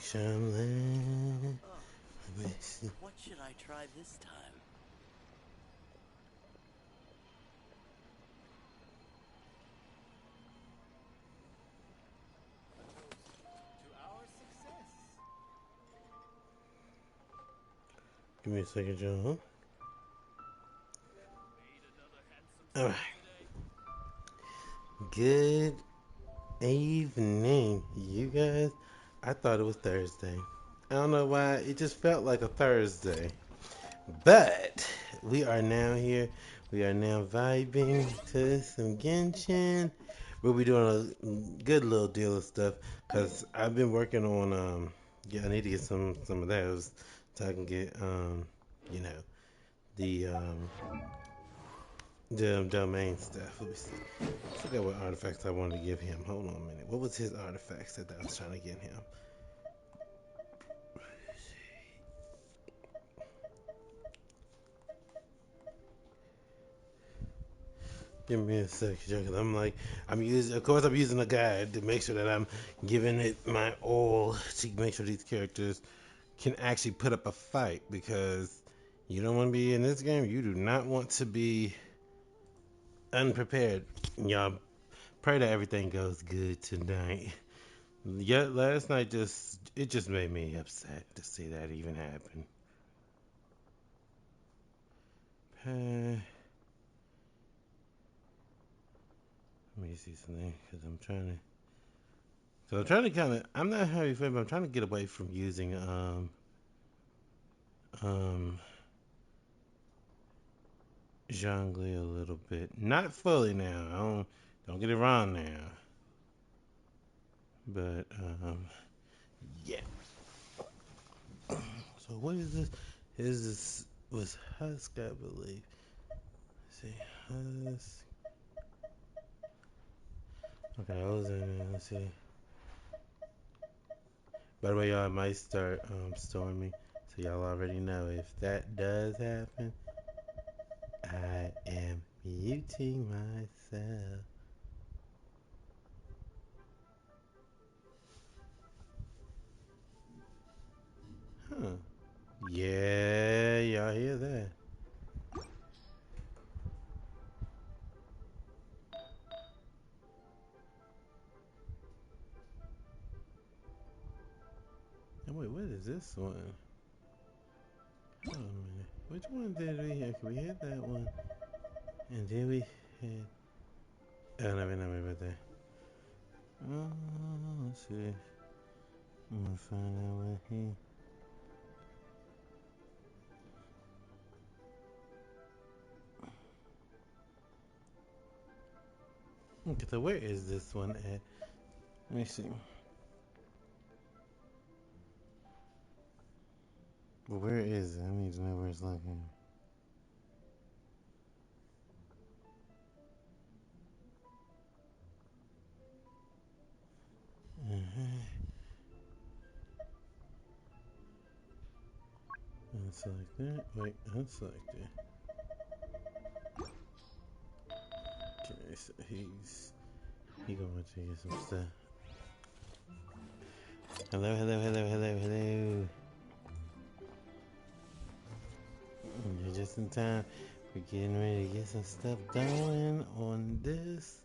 Shamlin. What should I try this time? Give me a second, John. Alright. Good evening, you guys. I thought it was Thursday. I don't know why. It just felt like a Thursday. But we are now here. We are now vibing to some Genshin. We'll be doing a good little deal of stuff because I've been working on yeah, I need to get some of those so I can get you know the domain stuff. Let me see. I forgot what artifacts I wanted to give him. Hold on a minute. What was his artifacts that I was trying to get him? Give me a second, because I'm like, of course, I'm using a guide to make sure that I'm giving it my all to make sure these characters can actually put up a fight, because you don't want to be in this game. You do not want to be unprepared. Y'all pray that everything goes good tonight. Yeah, last night just made me upset to see that even happen. Let me see something because I'm trying to kind of, I'm not heavy fan, but I'm trying to get away from using um Zhongli a little bit. Not fully now. Don't get it wrong now. But yeah. So what is this? Is this was Husk, I believe. Let's see, Husk. Okay, I was in there. Let's see. By the way, y'all, I might start storming, so y'all already know if that does happen, I am muting myself. Huh. Yeah, y'all hear that? And wait, what is this one? Hold on a minute. Which one did we hit? We hit that one. And then we hit. Oh, no, wait, right there. Oh, let's see. I'm gonna find out what he. Okay, so where is this one at? Let me see. Well, where is it? I need to know where it's located. Uh-huh. Unselect that. Wait, unselect it. Okay, so he going to get some stuff. Hello. You're just in time. We're getting ready to get some stuff going on this.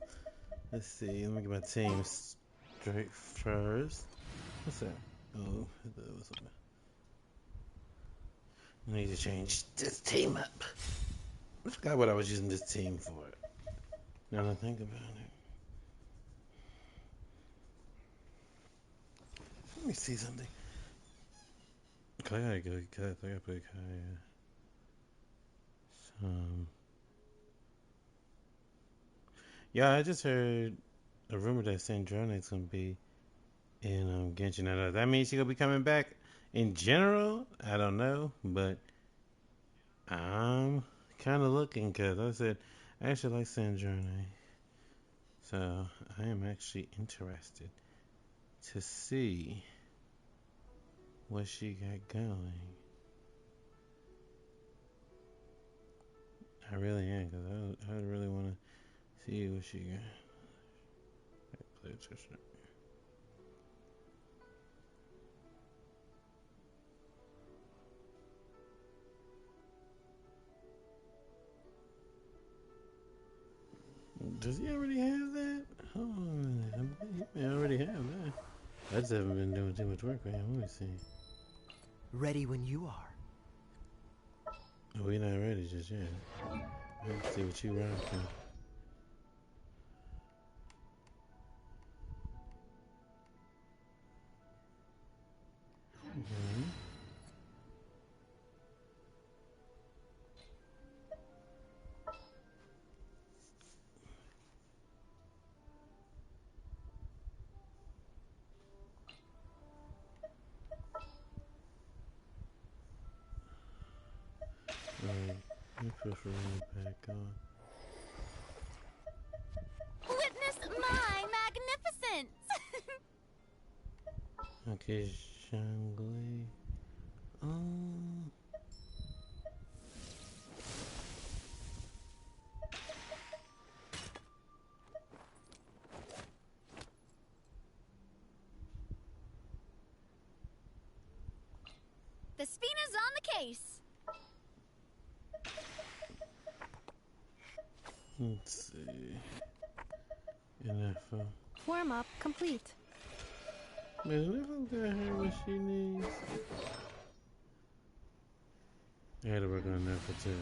Let's see. Let me get my team straight first. What's that? Oh, that was something. I need to change this team up. I forgot what I was using this team for. Now that I think about it. Let me see something. I gotta go cut. I gotta put Kaya. Yeah, I just heard a rumor that Sandrone's gonna be in Genshin. Now, that means she gonna be coming back in general. I don't know, but I'm kind of looking because I said I actually like Sandrone, so I am actually interested to see what she got going. I really am because I really want to see what she got. Play attention. Does he already have that? Oh, he may already have that. I just haven't been doing too much work with him. Let me see. Ready when you are. Oh, we not ready just yet. Let's see what you rocking. Mm-hmm. Alright, let me put Verena back on. Witness my magnificence! Okay, Shangley. Um, The Spina's on the case. let's see. NFL. Warm up complete. Man, NFL got her what she needs. I had to work on that for too.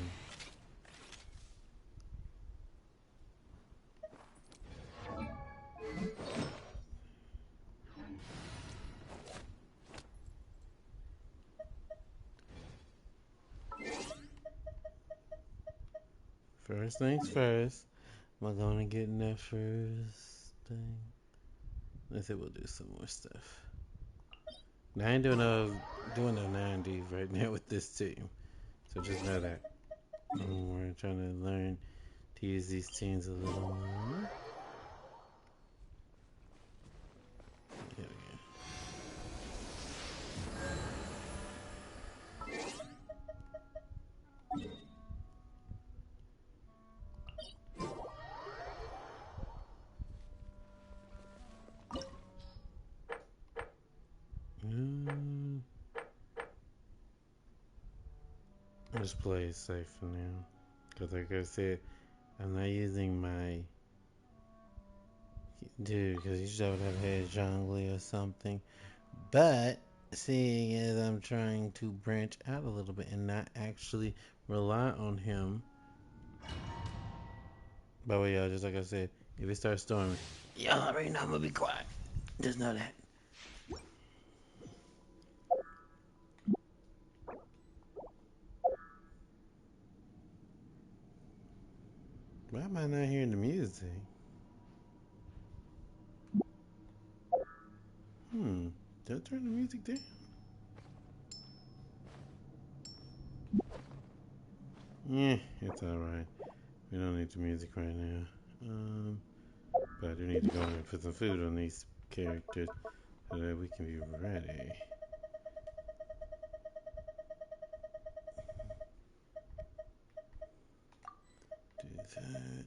First things first, am I gonna get in that first thing? Let's say we'll do some more stuff. Now, I ain't doing no 90 right now with this team. So just know that. We're trying to learn to use these teams a little more. There we go. Let's play it safe for now. Because like I said, I'm not using my dude because he should have had Zhongli or something. But seeing as I'm trying to branch out a little bit and not actually rely on him. By the way, y'all, just like I said, if it starts storming, y'all already know I'm gonna be quiet. Just know that. Why am I not hearing the music? Did I turn the music down? Yeah, it's alright. We don't need the music right now. But I do need to go and put some food on these characters so that we can be ready. Do that.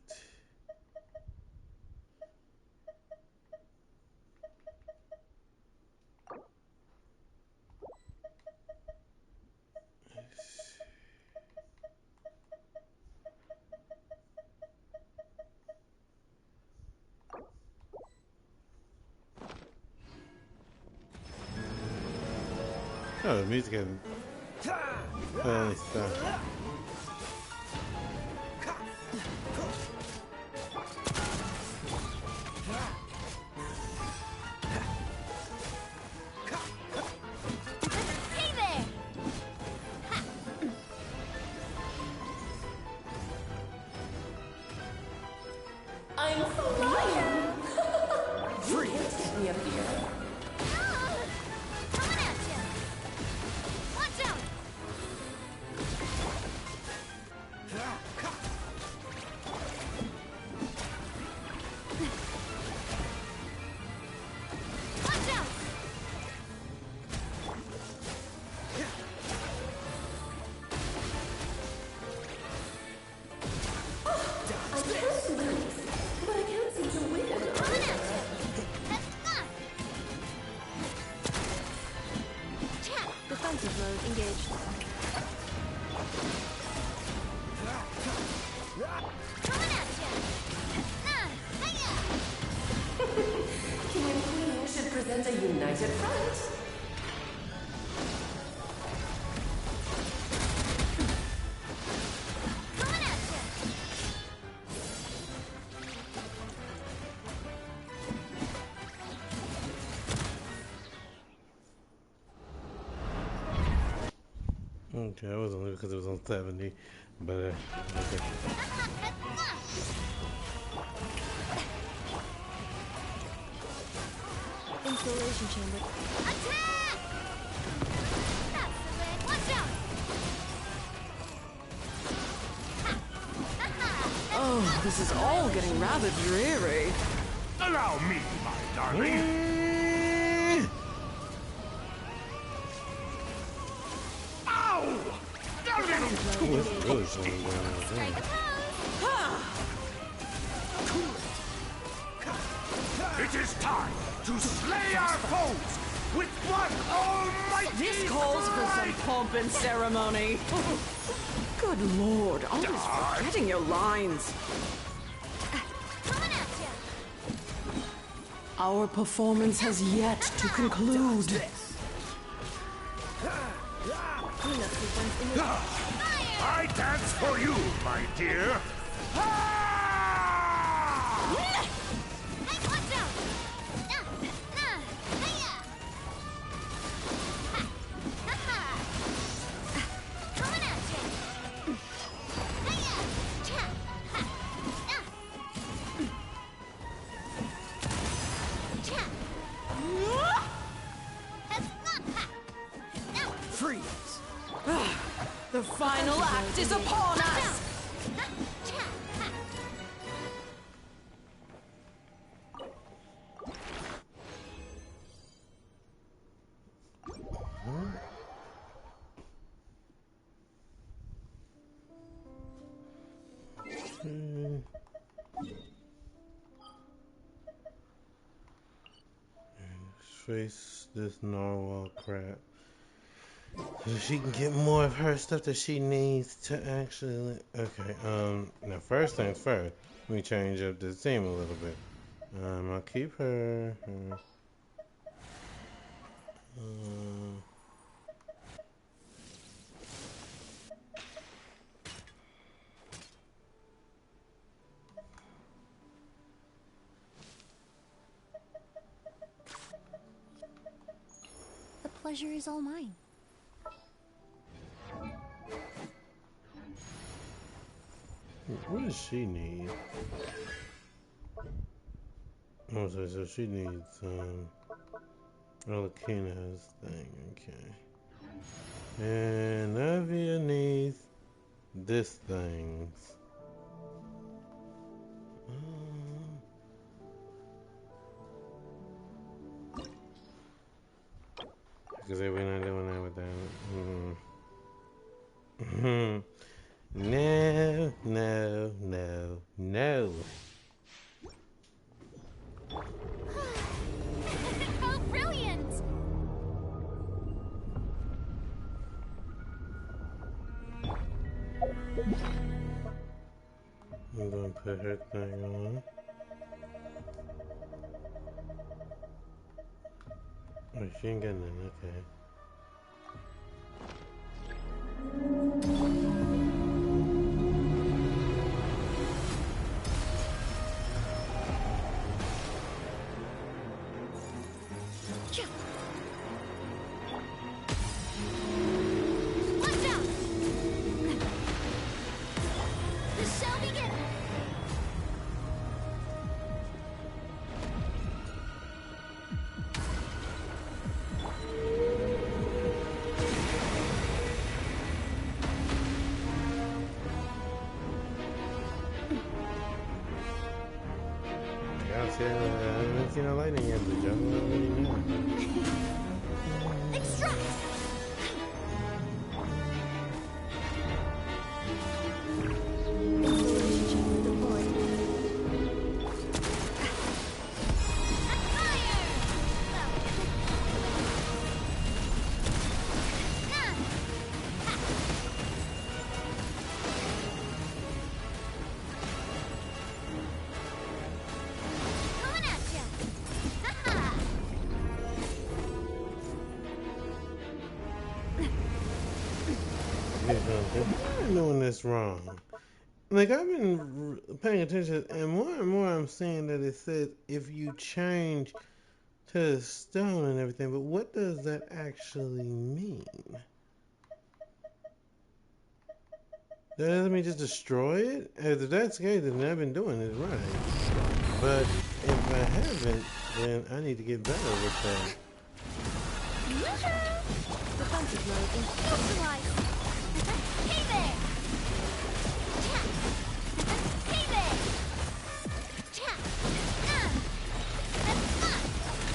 Oh, the music hasn't finally stopped. Hey there! I'm flying! Free! Get me up here. Coming at you! Watch out! Watch out! I can't lose, but I can't seem to win. Coming at you! Tap! Defensive mode engaged. Coming at you! represents a united front. Coming at ya! Okay, I was only because it was on 70, but okay. Installation chamber. Attack! That's the way. Watch out! Oh, this is all getting rather dreary. Allow me, my darling. Ow! A little Ooh, it's really slowing down. Strike a pose! It is time to slay our foes with one almighty This calls for some strike! pomp and ceremony. Good lord, always forgetting your lines. Coming at ya! Our performance has yet to conclude. Clean up sequence in the I dance for you, my dear. Hey, watch out! Hiya! Coming at ya! Hiya! Cha! Cha! Now! Freeze. The final act is upon us. Cha! Face this narwhal crap so she can get more of her stuff that she needs to actually. Okay. Now first things first, let me change up this team a little bit. I'll keep her. The pleasure is all mine. What does she need? Oh, so she needs Lakina's thing. Okay. And Navia needs this thing. Because we're not doing that with that. No, no, no, no. How brilliant! I'm gonna put her thing on. Oh, she ain't got none, okay. Watch out! This shall begin! Yeah, I haven't seen no lightning yet, but y'all already know. Extract! Installation chamber deployed. Fire! Coming at ya! Ha-ha! you something. I'm doing this wrong. Like I've been paying attention, and more I'm seeing that it says if you change to the stone and everything. But what does that actually mean? That doesn't mean just destroy it? If that's the case, then I've been doing it right. But if I haven't, then I need to get better with that. Defensive mode initialized. Hey there! Chat! Hey there! Chat! That's us!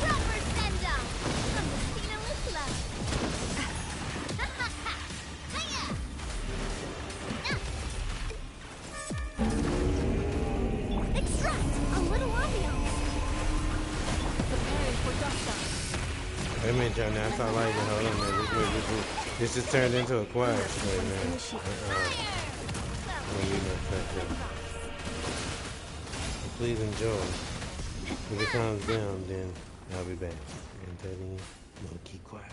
Rubber send-up! From the Tina Lithla! Ha ha ha! Hiya! Extract! A little ambiance! Preparing for dust up. Wait a minute, y'all. Now I saw light. Hold on, man. This just turned into a choir right now. Please enjoy. If it calms down, then I'll be back. Until then, I'm gonna keep quiet.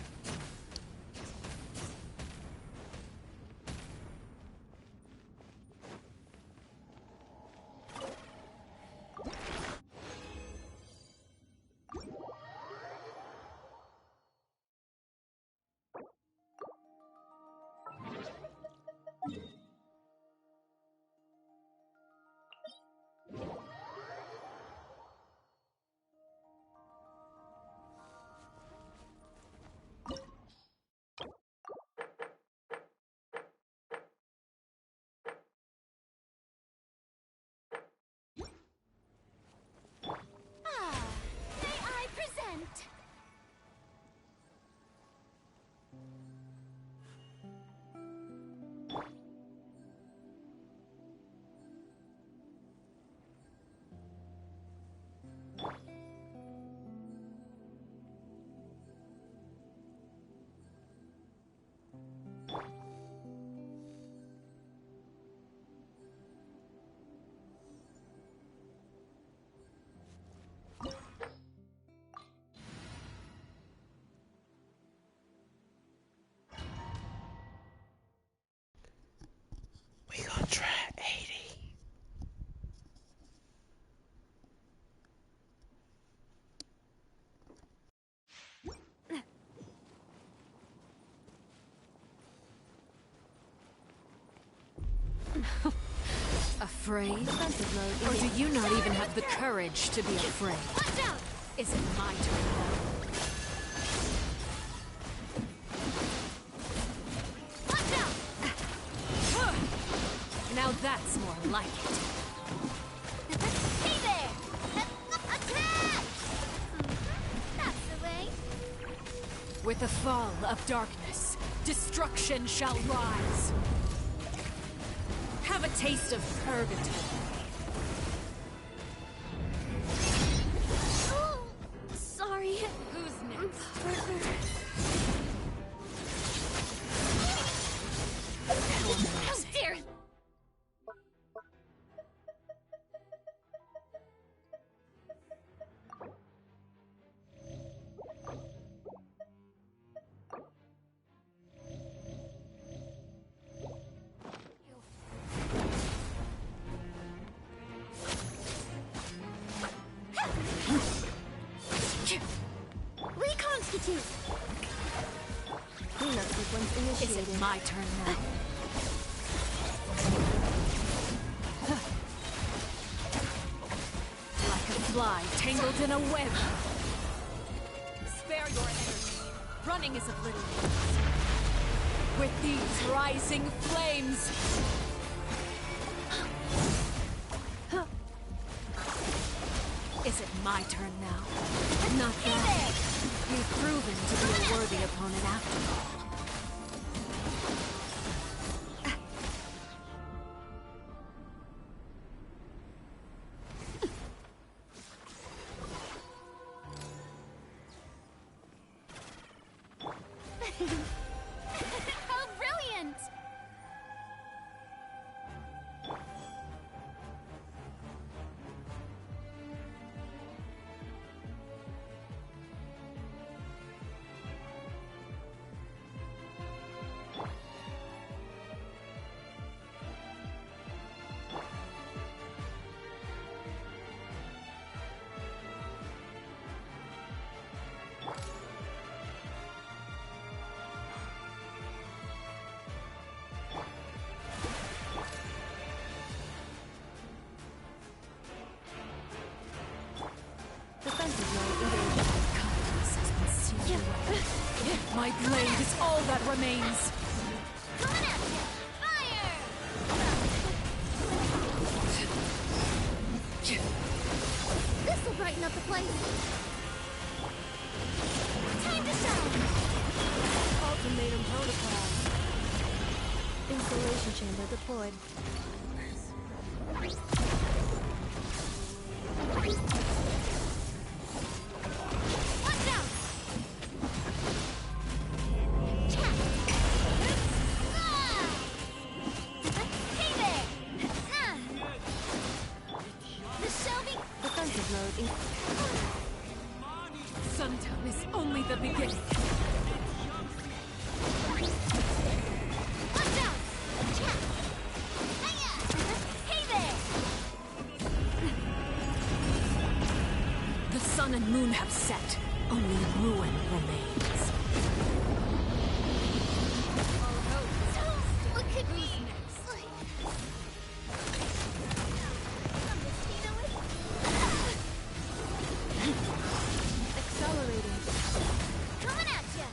May I present? We gonna try 80. Afraid? Or do you not even have the courage to be afraid? Watch out! Is it my turn now? Watch out! Now that's more like it. Hey there! Attack! That's the way. With the fall of darkness, destruction shall rise. Have a taste of purgatory. Oh, sorry. Who's next? How dare! Reconstitute! Cleanup sequence Is initiated. it my turn now? Like a fly tangled in a web. Spare your energy. Running is of little use. With these rising flames. Is it my turn now? Not that. You've proven to be a worthy opponent after all. How brilliant! My blade is all that remains. Coming at you! Fire! This'll brighten up the place. Time to shine! Ultimatum protocol. Installation chamber deployed. Watch out! Chat! Ah! Hey there! Ah! The Shelby defensive mode is Sundown is only the beginning. watch out! Chat! Hiya! Hey there! The sun and moon have set. Only ruin remains. What could be? Accelerating. Coming at ya!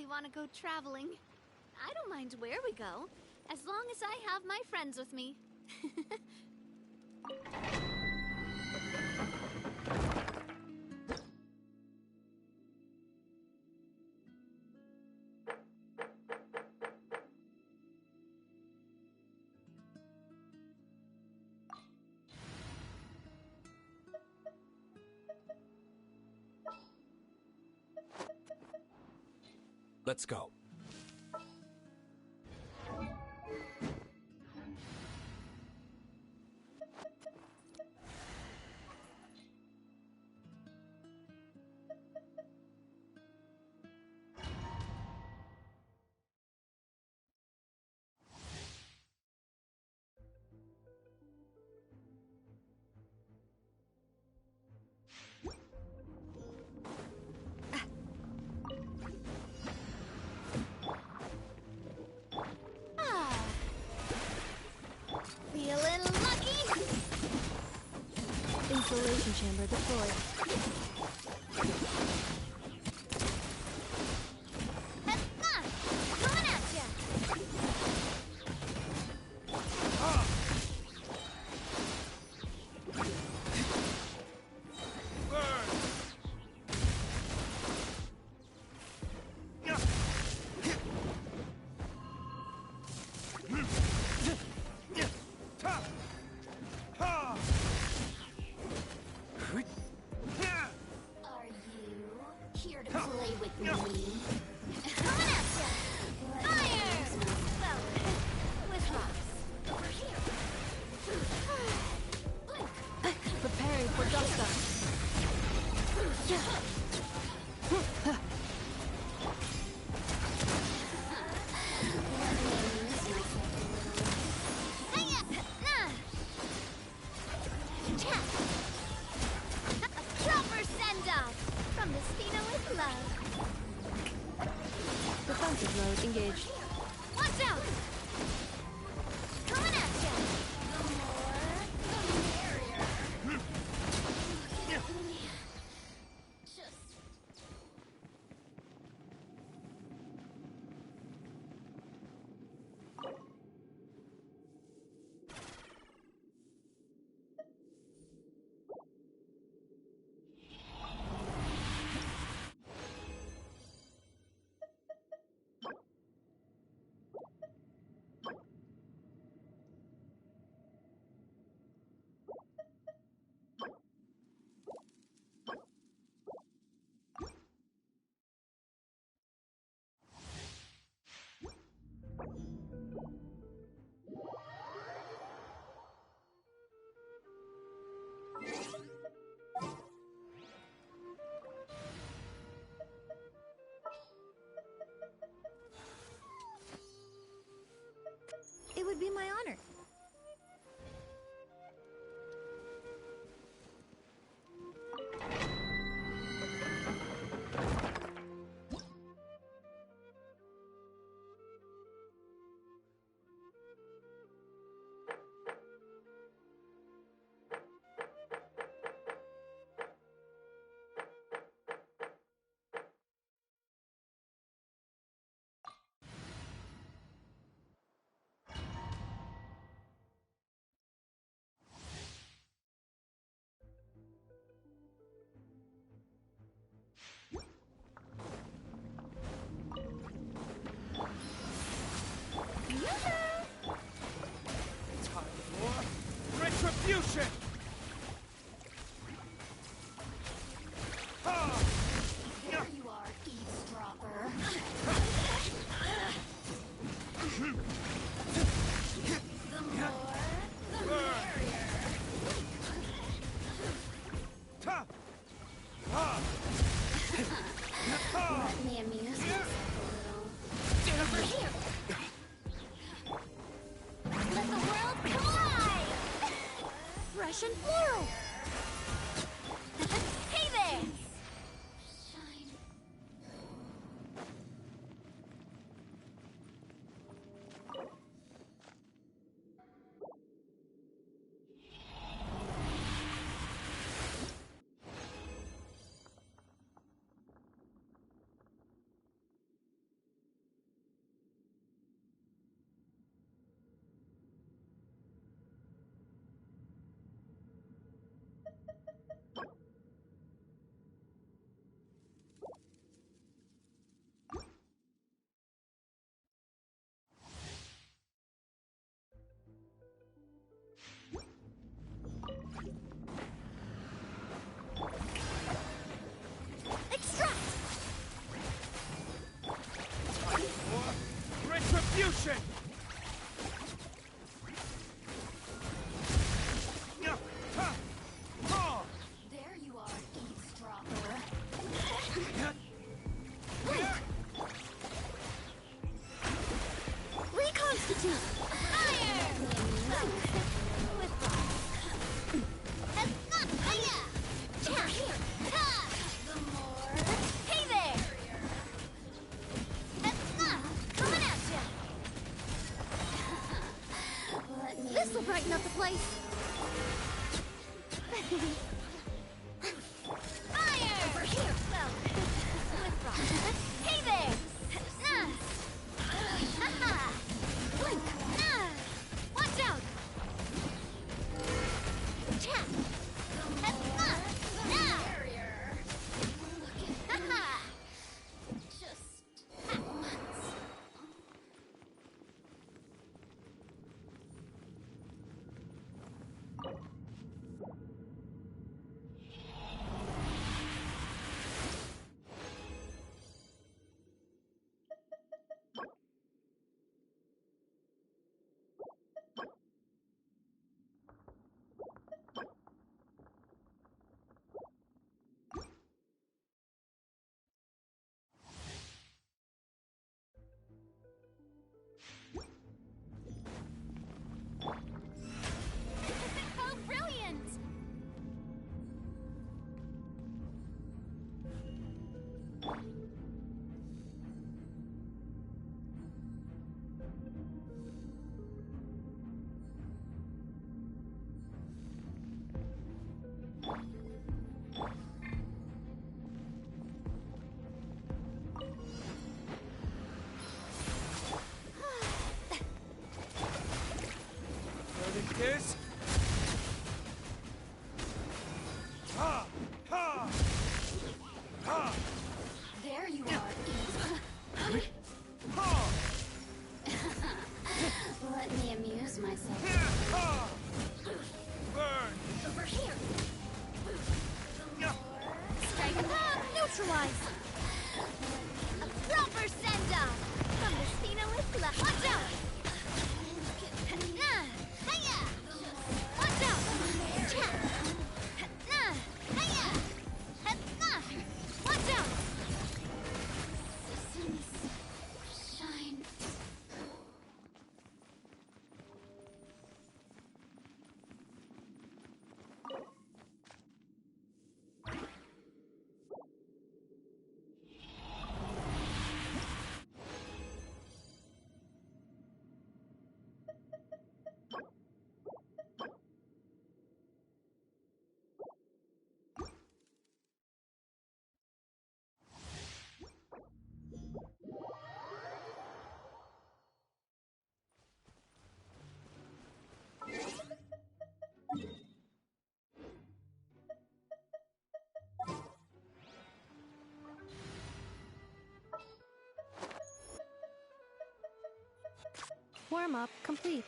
want to go traveling. I don't mind where we go, as long as I have my friends with me. Let's go. Feeling lucky? Insulation chamber deployed. Coming at ya! Are you here to play with me? Coming at ya! Fire! Well, with rocks. Over here. Preparing for dust up. Hiya! A proper send-off from the Spina with love. Defensive mode engaged. Watch out! Coming at ya! It would be my honor. Time for retribution! There you are, eavesdropper. The more, the merrier. Let me amuse myself a little. Over here. Let the world collide! Fresh and floral! Hey there! Shine. Fire! Over here! Well, withdraw. Hey there! Haha! Blink! Watch out! Chat! Haha! Just at once. Oh, brilliant! This? Ha! Ha! Ha! There you are, Eve. Ha! Let me amuse myself. Ha! Burn! Over here. Strike up! Neutralize! A proper send-off! From the Spina Watch out! Hiya! Watch out! Chat! Hiya! Watch out! Shine. Warm-up complete.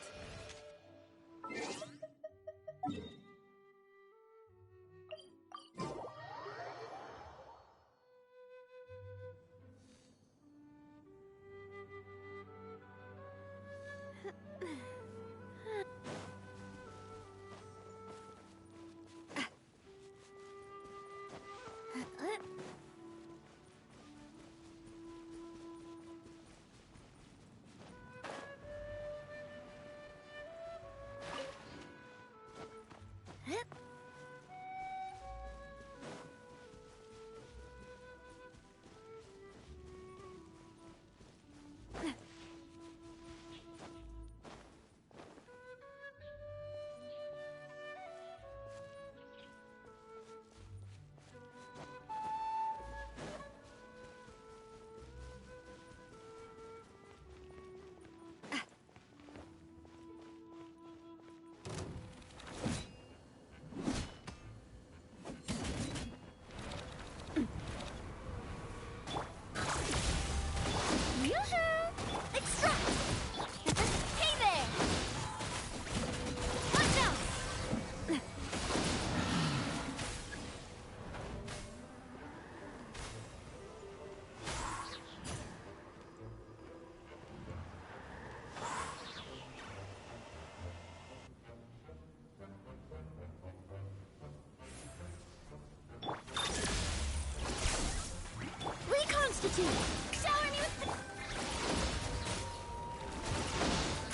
Reconstitute! Shower me with the...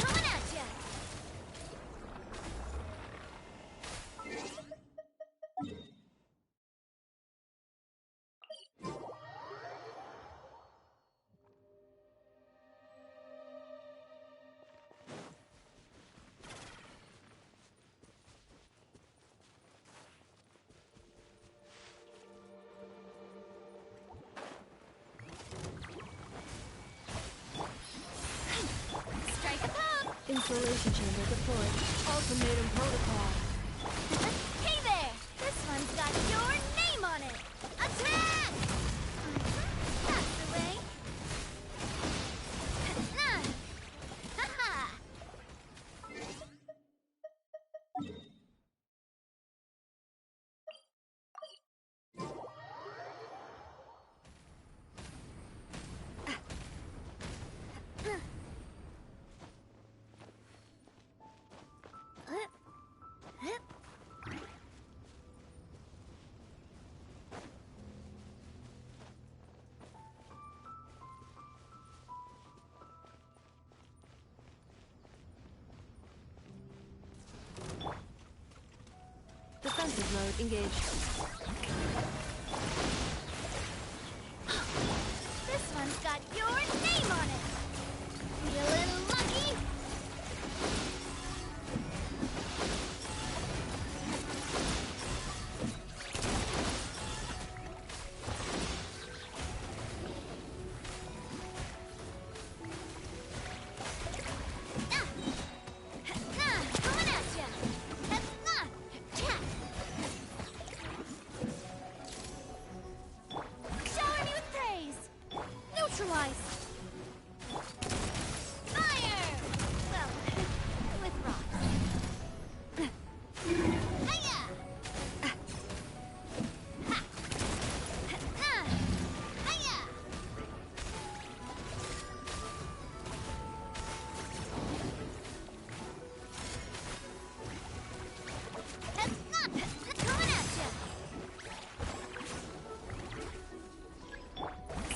Coming at ya! Installation chamber deployed. Ultimatum protocol. Hey there! This one's got your name on it! Attack! That's the way. Ha-ha! Defensive mode engaged. This one's got your name on it! Feeling lucky? Coming at ya! Shower me with praise! Neutralize! Fire! Well, with rocks. Hiya! Ha! Hiya! Coming at ya!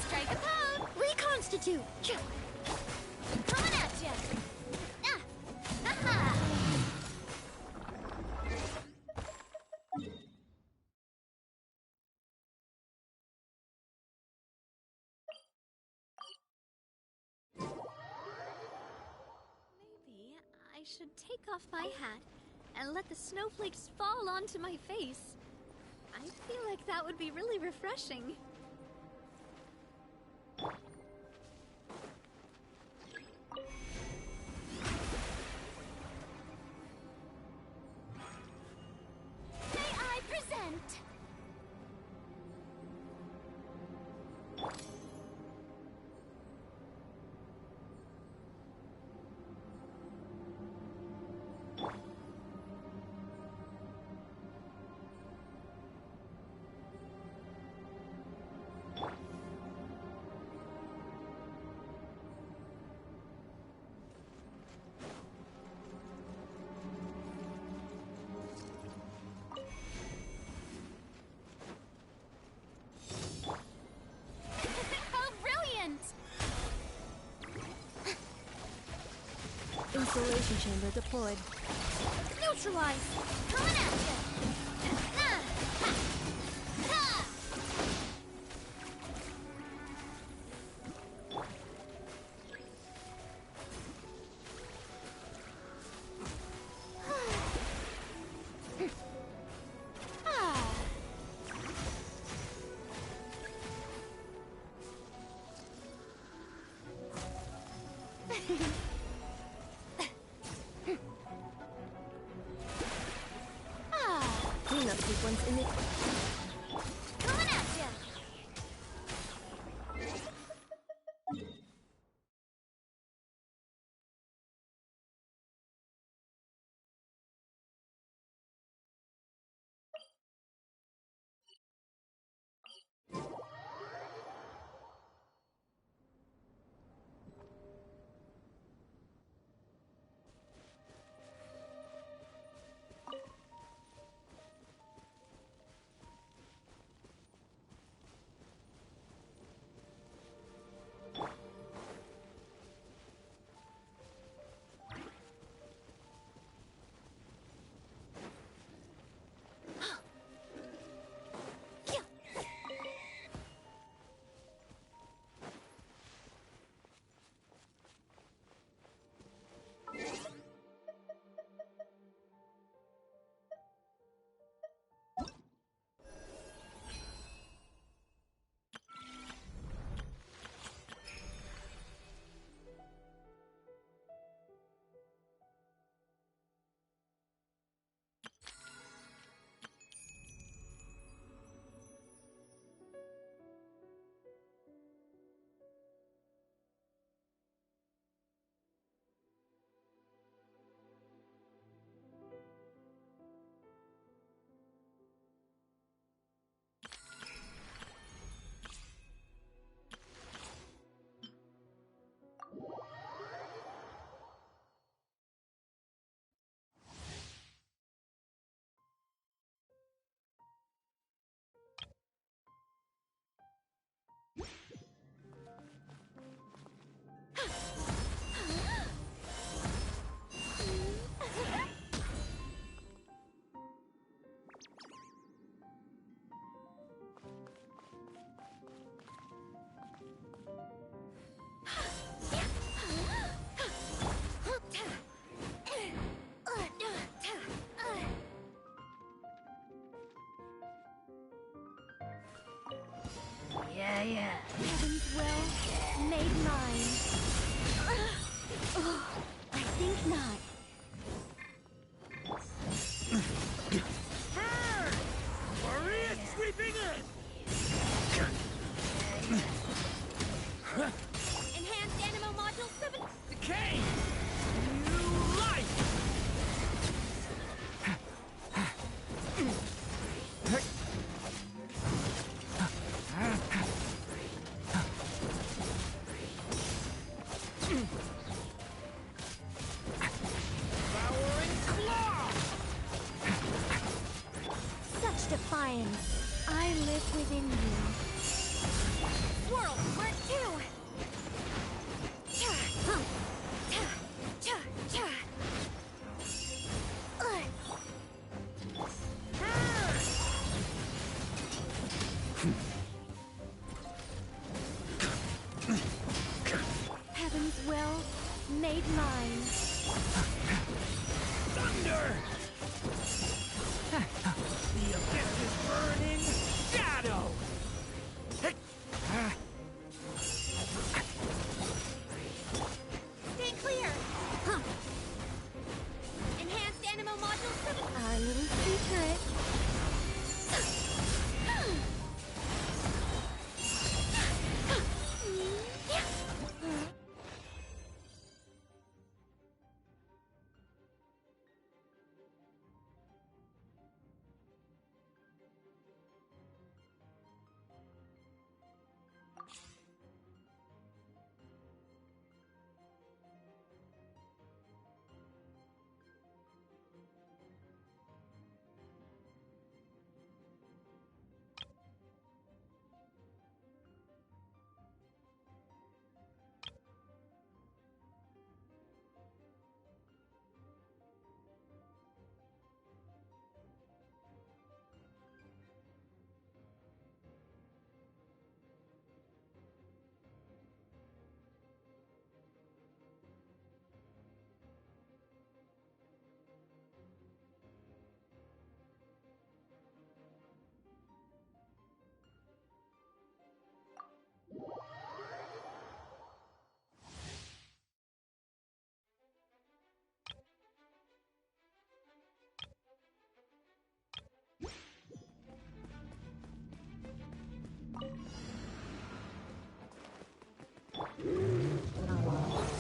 Strike a pose! Reconstitute! Coming at ya! Ha-ha! Maybe I should take off my hat and let the snowflakes fall onto my face. I feel like that would be really refreshing. May I present? How brilliant! Installation chamber deployed. Neutralize! Coming at ya! Ha! Ha! Ah! Ah! Cleanup sequence in it. Coming at ya! Heaven's will, made mine. Oh, I think not. Burn! Maria sweeping in! Enhanced Animo Module 7. Decay! New life! Devouring claw! Such defiance. I live within you. Swirl, work too! Cha, hum, cha, cha, cha. Heaven's will, made mine. Thunder! The abyss's burning shadow! Stay clear! Huh. Enhanced Animo Module 7. Our little secret.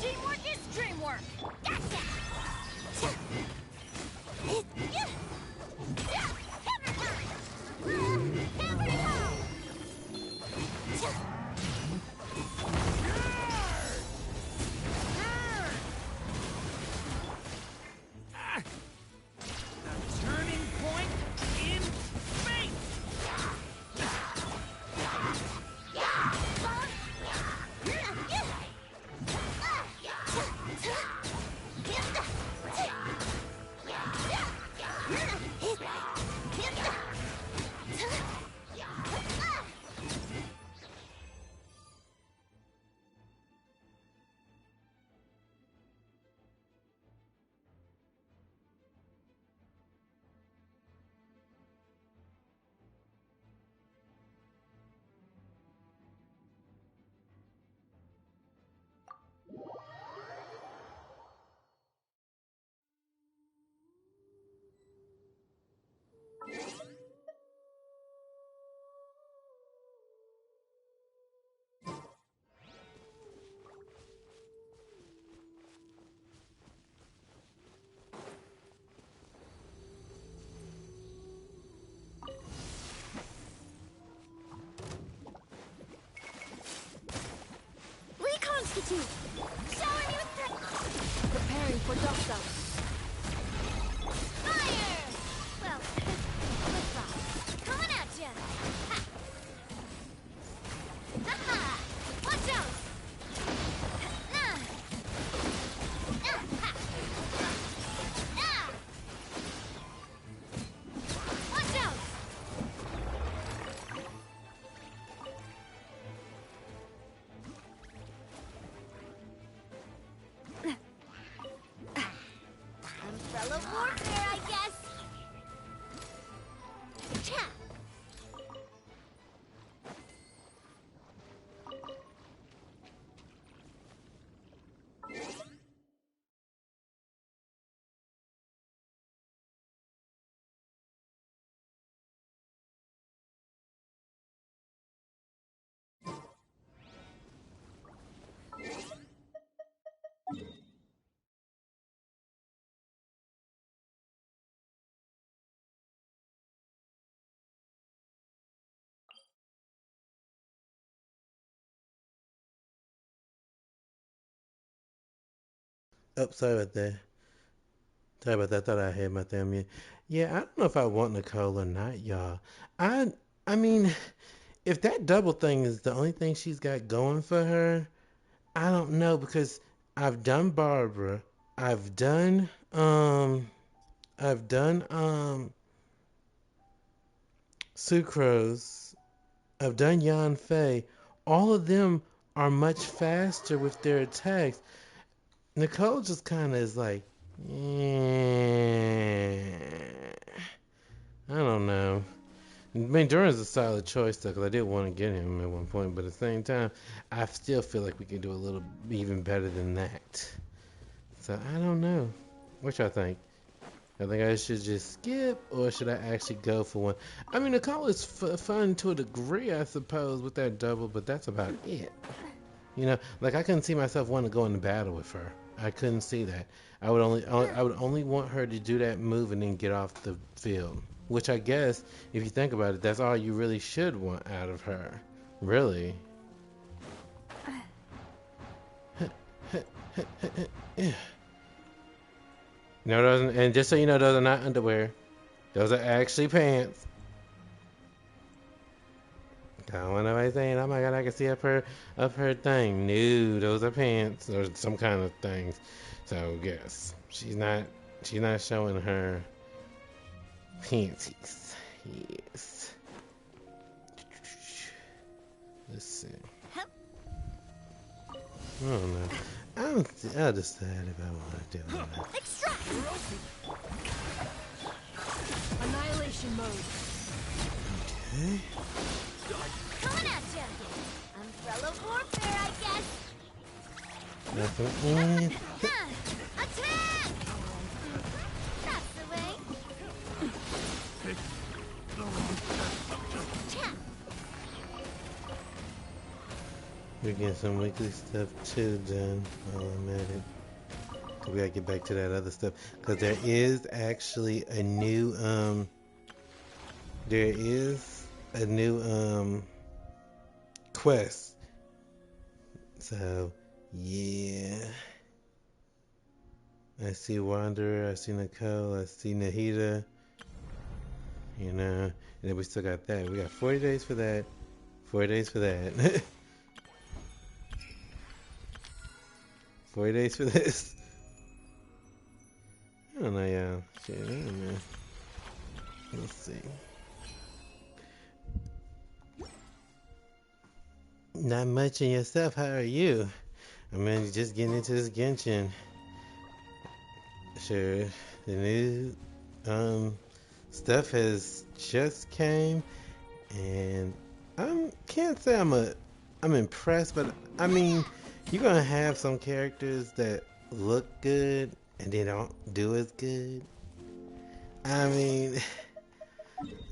Teamwork is dreamwork! Gotcha! The turning point in fate! Reconstitute! Shower me with Preparing for dust up. fire! Well, flip flop. Coming at ya! Ha! Ha-ha! Watch out! Nah! Ha! Nah! Watch out! Oh, sorry about that. Sorry about that. I thought I had my thumb in. Yeah, I don't know if I want Nicole or not, y'all. I I mean, if that double thing is the only thing she's got going for her, I don't know because I've done Barbara, I've done I've done Sucrose, I've done Yan Fei. All of them are much faster with their attacks. Nicole just kind of is like, yeah, I don't know. I mean, Durin's a solid choice though, because I did want to get him at one point, but at the same time, I still feel like we can do a little even better than that. So I don't know. What y'all think? I think I should just skip, or should I actually go for one? I mean, Nicole is fun to a degree, I suppose, with that double, but that's about it. You know, like I couldn't see myself wanting to go into battle with her. I couldn't see that. I would only want her to do that move and then get off the field. Which I guess, if you think about it, that's all you really should want out of her. Really. No, those, and just so you know, those are not underwear. Those are actually pants. I don't want nobody saying, "Oh my God, I can see up her thing." No, those are pants or some kind of things. So yes, she's not showing her panties. Yes. Let's see. I don't know. I'll decide if I want to do it. Extract! Annihilation mode. Okay. Coming at ya! Umbrella warfare, I guess! Nothing in. Attack! That's the way. Tap. We're getting some weekly stuff too done while I'm at it. We gotta get back to that other stuff. Cause there is actually a new quest. So yeah. I see Wanderer, I see Nicole, I see Nahida. You know, and then we still got that. We got 40 days for that. 40 days for that. 40 days for this. I don't know, y'all. Shit, I don't know. Let's see. Not much in yourself. How are you? I mean, just getting into this Genshin. Sure, the new stuff has just came, and I can't say I'm impressed, but I mean, you're gonna have some characters that look good and they don't do as good. I mean,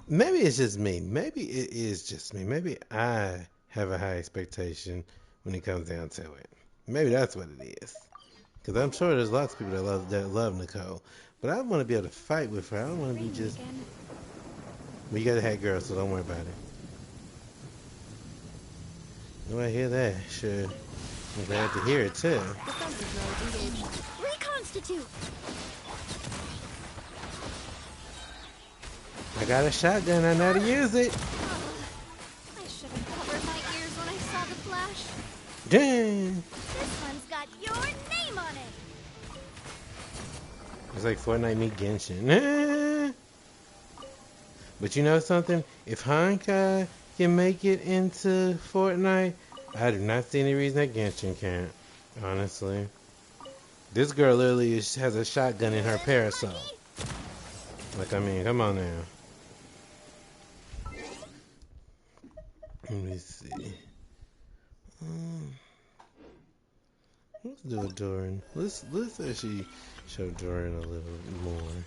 maybe it's just me. Maybe it is just me. Maybe I have a high expectation when it comes down to it. Maybe that's what it is. Because I'm sure there's lots of people that love Nicole, but I want to be able to fight with her. I don't want to be just. But you got a hat girl, so don't worry about it. Oh, I hear that. Sure. I'm glad to hear it too. Reconstitute! I got a shotgun. I know how to use it. I should have covered my ears when I saw the flash. Dang. This one's got your name on it. It's like Fortnite meet Genshin. But you know something? If Honkai can make it into Fortnite, I do not see any reason that Genshin can't. Honestly. This girl literally has a shotgun in her parasol. Like, I mean, come on now. Let me see. Let's do a Durin. Let's actually show Durin a little more.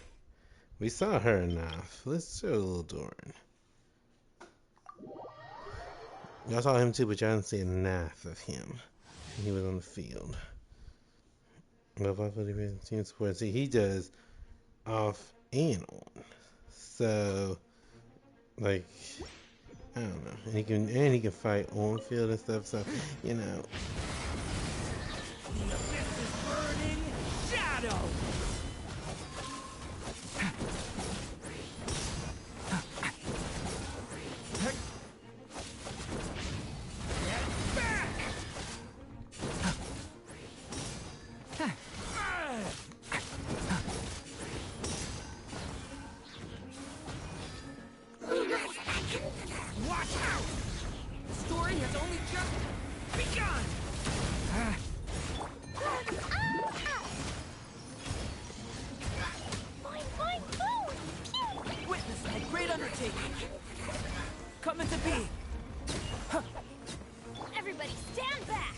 We saw her enough. Let's show a little Durin. Y'all saw him too, but y'all didn't see enough of him. He was on the field. Team support. See, he does off and on. So, like, I don't know. And he can fight on field and stuff. So, you know. The abyss is burning. take. Come into being. Everybody stand back!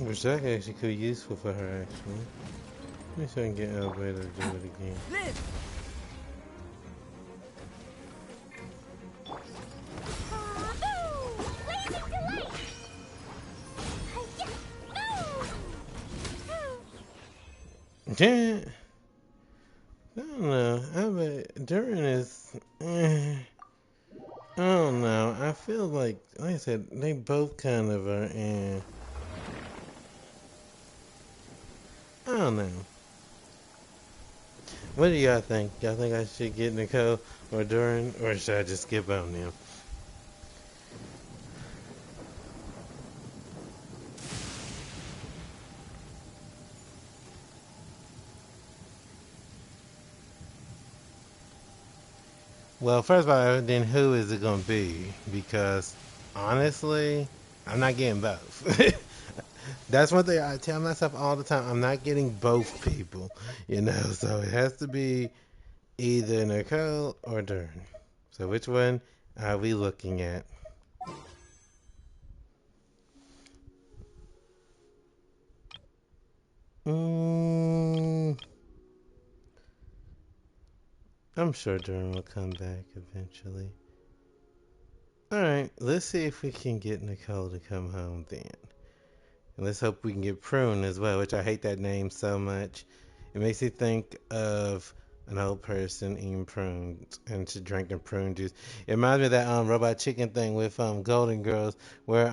Which that actually could be useful for her, actually. Let me see if I can get elevator to do it again. Live! Yeah. I don't know. Durin is. I don't know. I feel like I said, they both kind of are. I don't know. What do y'all think? Y'all think I should get Nicole or Durin, or should I just skip on them? Well, first of all, then who is it going to be? Because honestly, I'm not getting both. That's one thing I tell myself all the time. I'm not getting both people, so it has to be either Nicole or Durin. So which one are we looking at? Mm, I'm sure Durin will come back eventually. Alright, let's see if we can get Nicole to come home then. And let's hope we can get Prune as well, which I hate that name so much. It makes me think of an old person eating prunes and drinking prune juice. It reminds me of that robot chicken thing with Golden Girls where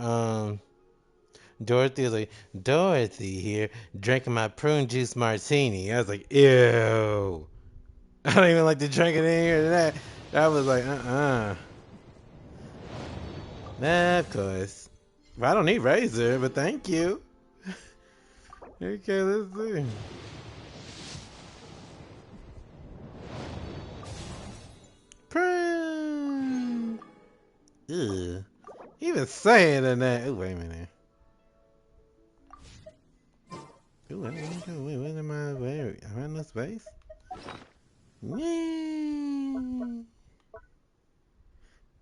Dorothy was like, Dorothy here drinking my prune juice martini. I was like, ew. I don't even like to drink it in here. That was like, Nah, of course. But I don't need razor, but thank you. Okay, let's see. Prune. Ugh. Even saying in that. Ooh, wait a minute. Ooh, what am I? Where? Am I in the space? Yeah.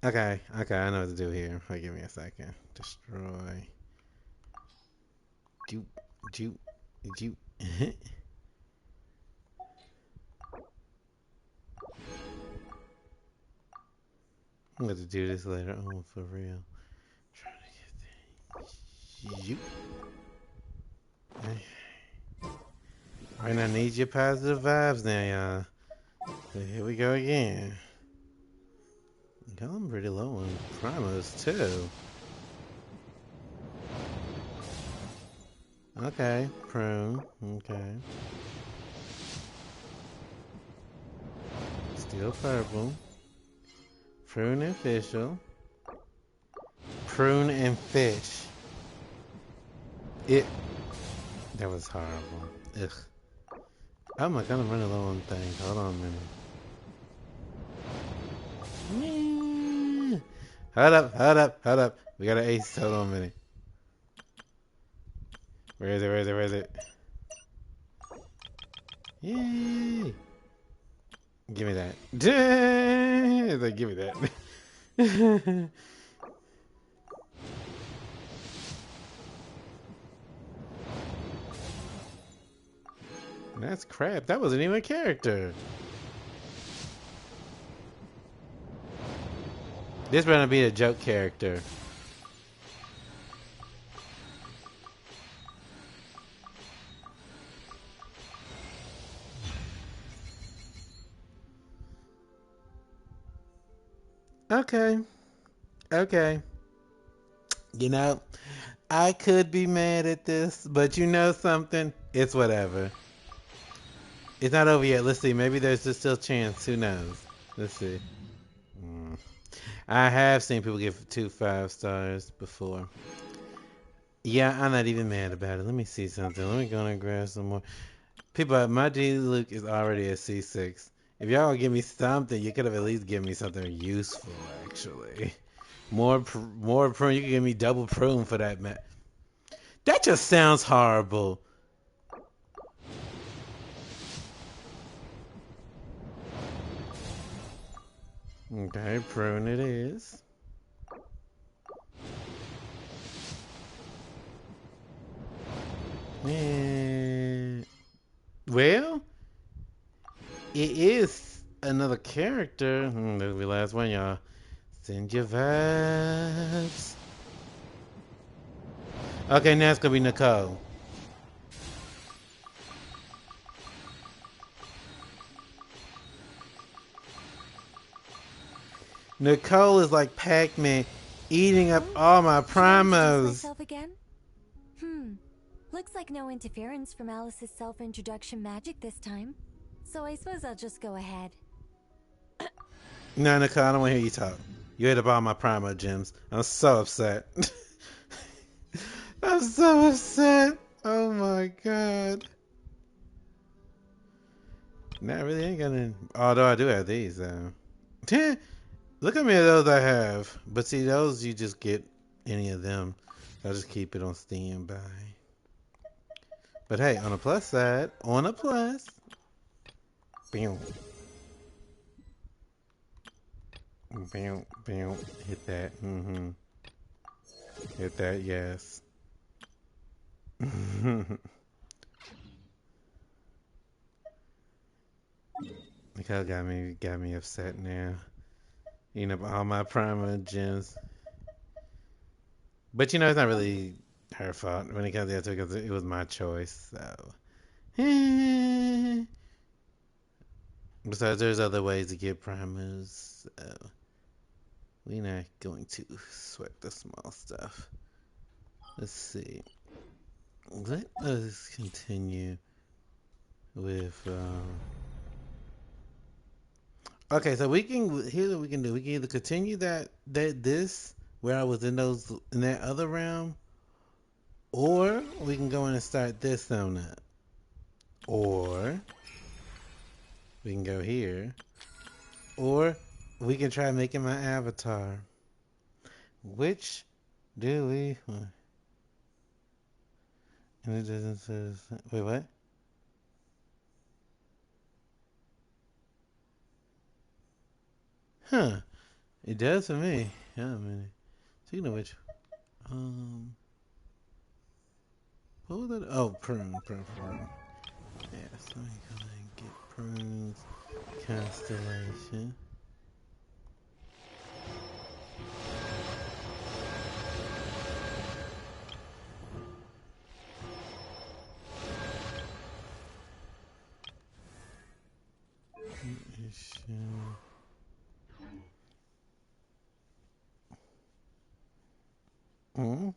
Okay, I know what to do here. Wait, give me a second. Destroy. Juke, juke, juke. I'm going to do this later on for real. Trying to get that. Juke. Alright, I need your positive vibes now, y'all. So here we go again. I'm pretty low on primos too. Okay, prune. Okay. Still purple. Prune and official. Prune and fish. That was horrible. Ugh. Oh my god, I'm running low on things. Hold on a minute. Hold up. We got an ace. Hold on a minute. Where is it? Yay! Give me that. Give me that. That's crap. That wasn't even a character. This better be a joke character. Okay. I could be mad at this, but you know something? It's whatever. It's not over yet. Let's see. Maybe there's still a chance. Who knows? Let's see. I have seen people give 2 5 stars before. Yeah, I'm not even mad about it. Let me see something. Let me go and grab some more. People, my daily look is already at C6. If y'all gonna give me something, you could have at least given me something useful, actually. More prune. You could give me double prune for that, man. That just sounds horrible. Okay, prune it is. And, well, it is another character. That'll be the last one, y'all. Send your vibes. Okay, now it's gonna be Nicole. Nicole is like Pac-Man eating up all my Should I introduce primos. myself again? Looks like no interference from Alice's self-introduction magic this time. So I suppose I'll just go ahead. No, Nicole, I don't want to hear you talk. You ate up all my primo gems. I'm so upset. I'm so upset. Oh my god. Not really ain't gonna. Although I do have these though. Look at me at those I have. But see, those you just get any of them. I'll just keep it on standby. But hey, on the plus side, on a plus. Bam. Bam. Bam. Hit that. Hit that, yes. Nicole got me upset now. Eating up all my primo gems. But you know, it's not really her fault when it comes down to it, because it was my choice. So, besides, there's other ways to get primos. So, we're not going to sweat the small stuff. Let's see. Let us continue with. Okay, so we can. Here's what we can do. We can either continue this where I was in that other realm, or we can go in and start this on up. Or we can go here. Or we can try making my avatar. Which do we want? And it doesn't say. Wait, what? Huh. It does for me. Yeah, I mean. Speaking of which, what was that? Oh, prune. Yes, let me go ahead and get prunes. Constellation. Hmm?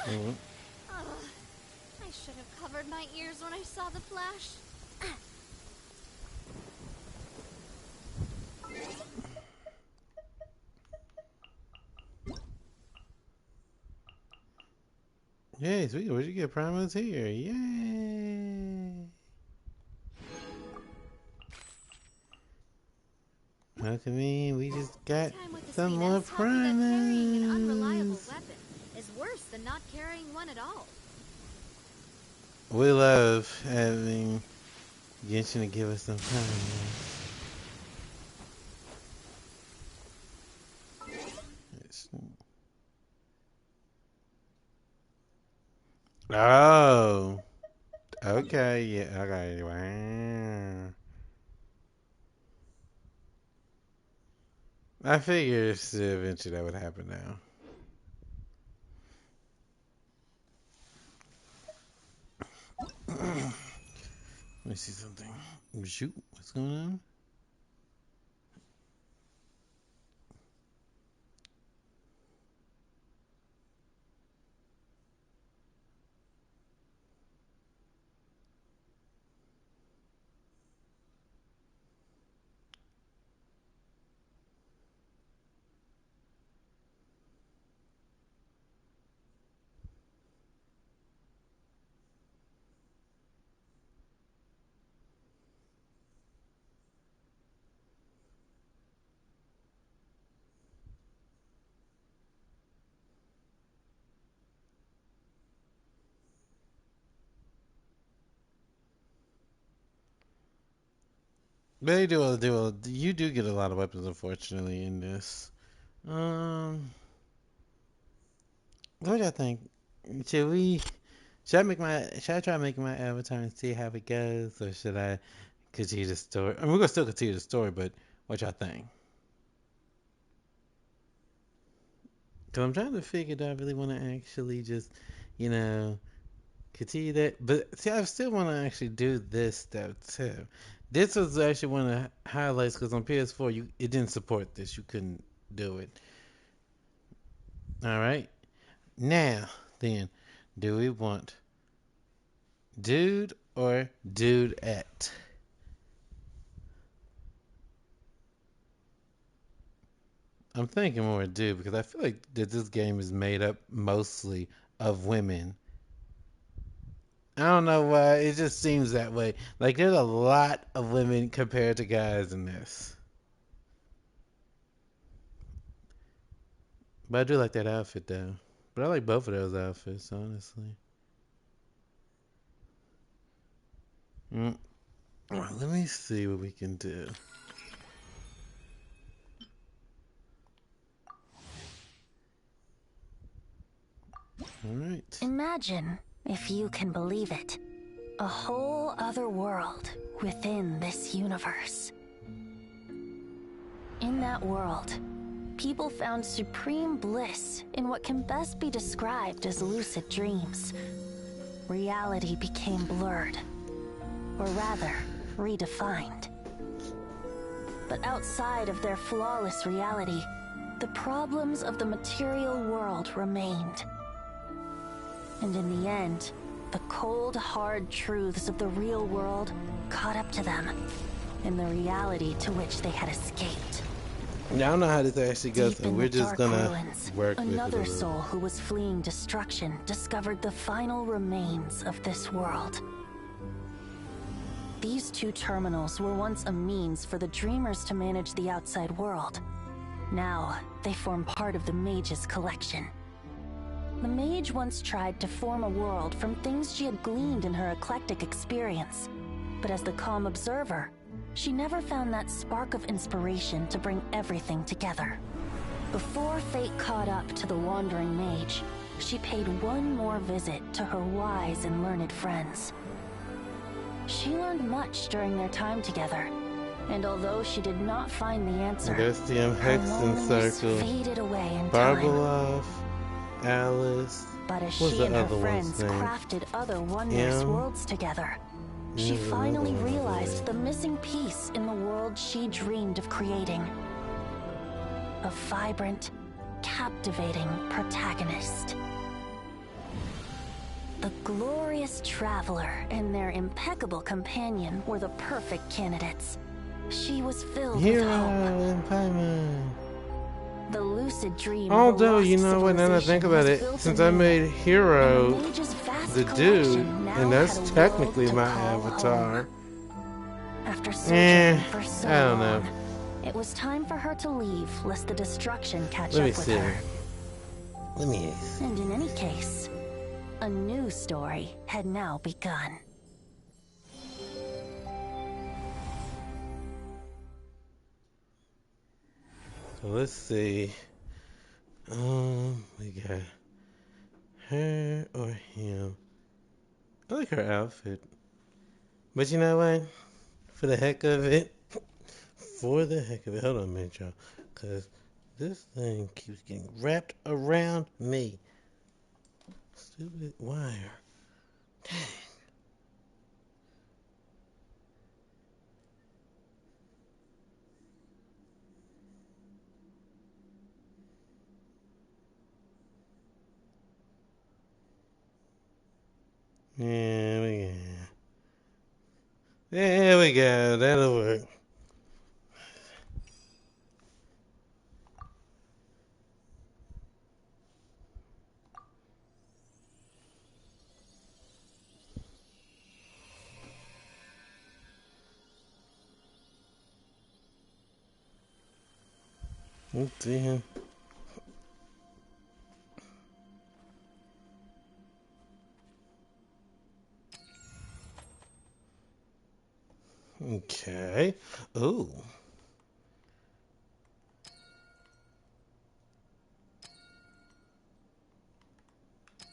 Hmm? I should have covered my ears when I saw the flash. Yay, sweet. Where'd you get primos here? Yay! Look at me. We just got Time with the some sweet more S taught me that carrying an unreliable primos. weapon is worse than not carrying one at all. We love having Genshin to give us some primos. Oh, okay, yeah, okay, wow. I figured eventually that would happen now. Let me see something. Shoot, what's going on? They do. You do get a lot of weapons, unfortunately, in this. Um, what do y'all think? Should we? Should I make my? Should I try making my avatar and see how it goes, or should I continue the story? I mean, we're gonna still continue the story, but what y'all think? Cause I'm trying to figure, do I really want to actually just, you know, continue that? But see, I still want to actually do this step too. This was actually one of the highlights because on PS4, it didn't support this. You couldn't do it. All right. Now, then, do we want dude or dudette? I'm thinking more dude because I feel like that this game is made up mostly of women. I don't know why. It just seems that way. Like there's a lot of women compared to guys in this. But I do like that outfit though. But I like both of those outfits, honestly. Mm. Let me see what we can do. All right. Imagine, if you can believe it, a whole other world within this universe. In that world, people found supreme bliss in what can best be described as lucid dreams. Reality became blurred, or rather, redefined. But outside of their flawless reality, the problems of the material world remained. And in the end, the cold, hard truths of the real world caught up to them in the reality to which they had escaped. Now, I don't know how this actually goes, Deep so in we're the just dark gonna ruins, work with it a another little. soul who was fleeing destruction discovered the final remains of this world. These two terminals were once a means for the dreamers to manage the outside world. Now, they form part of the mage's collection. The mage once tried to form a world from things she had gleaned in her eclectic experience. But as the calm observer, she never found that spark of inspiration to bring everything together. Before fate caught up to the wandering mage, she paid one more visit to her wise and learned friends. She learned much during their time together, and although she did not find the answer, There's the her Hexen loneliness Circle. faded away in time. Barbalov, Alice. But as What's she the and her other one's friends name? crafted other wondrous M. worlds together, she There's finally another one over realized there. the missing piece in the world she dreamed of creating. A vibrant, captivating protagonist. The glorious traveler and their impeccable companion were the perfect candidates. She was filled Hero with hope. and Paimon. The lucid dream of a Although, lost you know what, now that I think civilization about was it, built since anew, I made and Hero the mage's vast the collection dude, now and that's had a technically world to my call avatar. home. After searching for so I don't know. long, it was time for her to leave, lest the destruction catch Let me up with see. her. Let me. And in any case, a new story had now begun. So let's see. We got her or him. I like her outfit. But you know what? For the heck of it, hold on a minute, y'all. Because this thing keeps getting wrapped around me. Stupid wire. Dang. There we go. That'll work. Let's see him. Okay.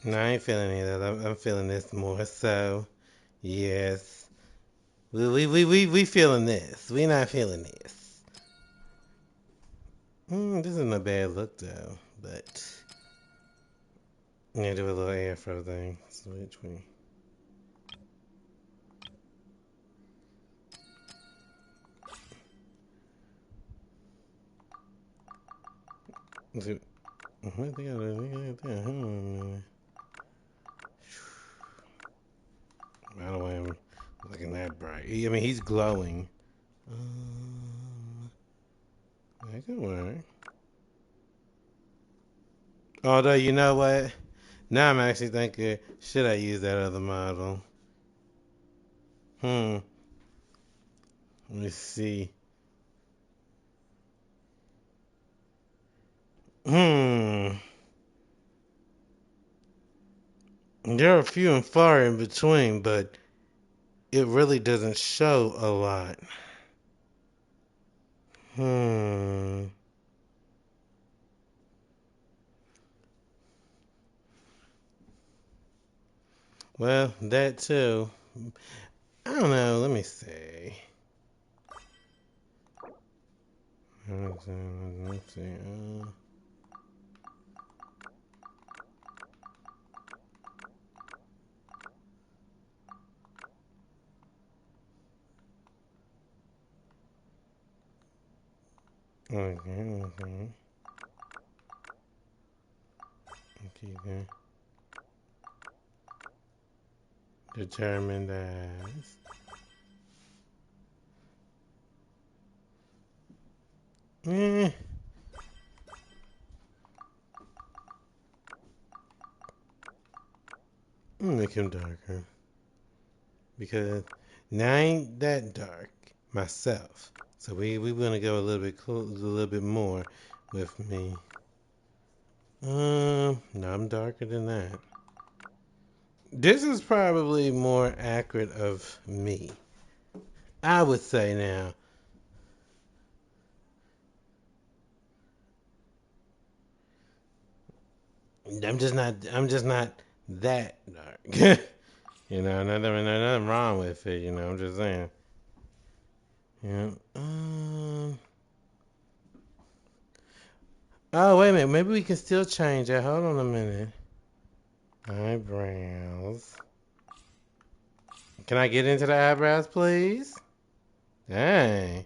No, I ain't feeling any of that. I'm feeling this more so. Yes. We feeling this. We not feeling this. This isn't a bad look though, but yeah, do a little afro thing. Switch me. I think I don't want him looking that bright. I mean, he's glowing. That could work. Although, you know what? Now I'm actually thinking, should I use that other model? Let me see. Hmm. There are a few and far in between, but it really doesn't show a lot. Hmm. Well, that too. I don't know. Let me see. Let's see. Okay. Okay. Determined as. Eh. Make him darker. Because now I ain't that dark myself. So we want to go a little bit more with me. No, I'm darker than that. This is probably more accurate of me. I would say now. I'm just not that dark. Nothing wrong with it, I'm just saying. Yeah. Oh, wait a minute. Maybe we can still change it. Hold on a minute. Eyebrows. Can I get into the eyebrows, please? Dang.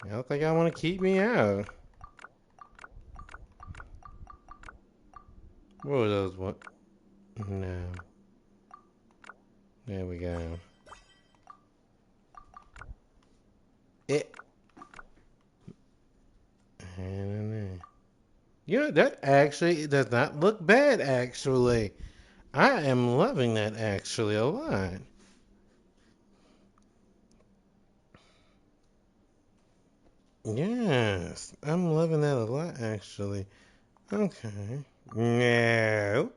I look like y'all want to keep me out. What were those? What? No. There we go. It. That actually does not look bad, actually. I am loving that, actually, a lot. Yes, I'm loving that a lot, actually. Okay. No.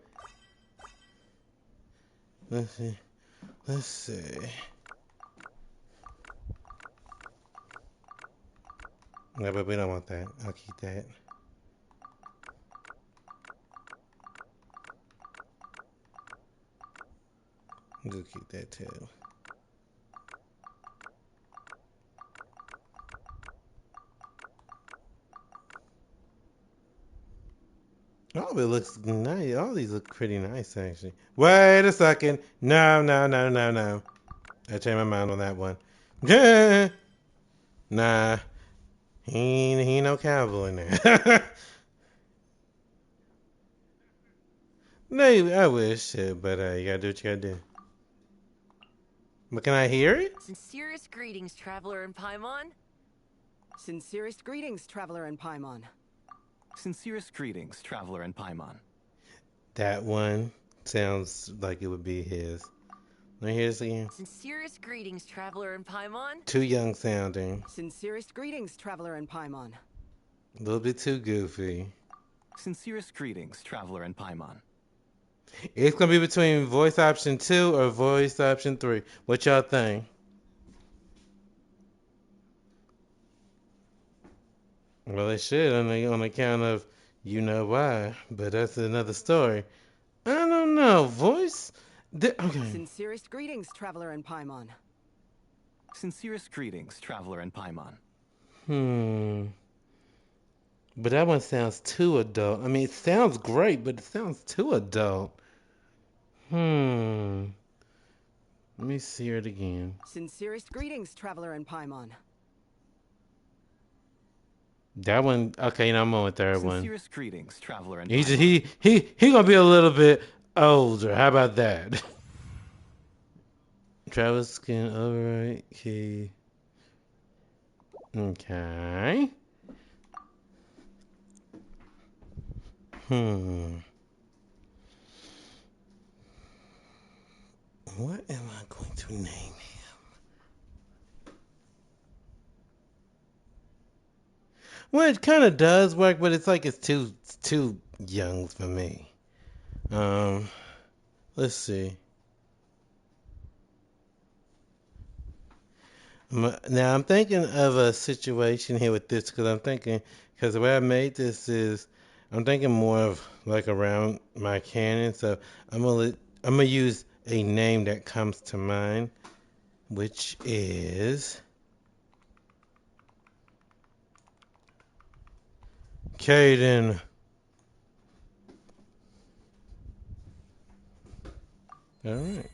Let's see. Let's see. No, but we don't want that. I'll keep that. We'll keep that too. Oh, it looks nice. All these look pretty nice, actually. Wait a second. No, no, no, no, no. I changed my mind on that one. Nah, he ain't no cowboy now. No, I wish, but you gotta do what you gotta do. But can I hear it? Sincerest greetings, traveler in Paimon. Sincerest greetings, traveler in Paimon. Sincerest greetings, traveler in Paimon. That one sounds like it would be his. Let me hear this again. Sincerest greetings, traveler in Paimon. Too young sounding. Sincerest greetings, traveler in Paimon. A little bit too goofy. Sincerest greetings, traveler in Paimon. It's gonna be between voice option 2 or voice option 3. What y'all think? Well, it should on account of you know why, but that's another story. I don't know. Voice? Okay. Sincerest greetings, traveler in Paimon. Sincerest greetings, traveler in Paimon. But that one sounds too adult. I mean, it sounds great, but it sounds too adult. Let me see it again. Sincerest greetings, traveler in Paimon. That one, okay, you know, I'm on with third one. Sincerest greetings, traveler in He Paimon. he gonna be a little bit older. How about that? Travis skin override key. Okay. What am I going to name him? Well, it kind of does work, but it's like it's too young for me. Let's see. Now I'm thinking of a situation here with this because the way I made this is I'm thinking more of like around my canon. So I'm gonna use a name that comes to mind, which is Caden. All right.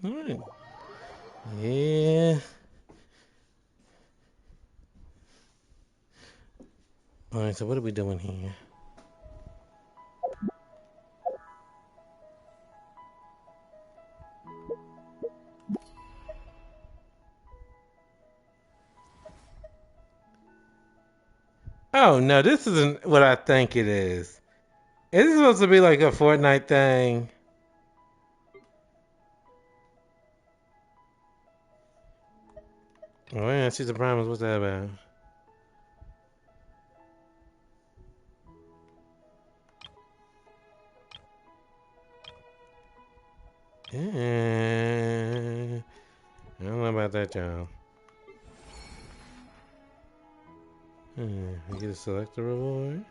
All right. Yeah. All right. So what are we doing here? Oh no, this isn't what I think it is. Is this supposed to be like a Fortnite thing? Oh yeah, she's a promise. What's that about? Yeah. I don't know about that, y'all. I get to select the reward.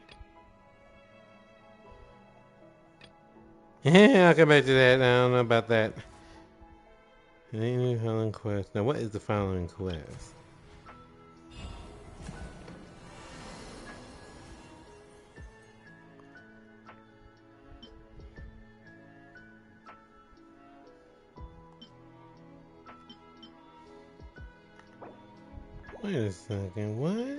Yeah, I'll come back to that. I don't know about that. Any following quest. Now, what is the following quest? Wait a second. What?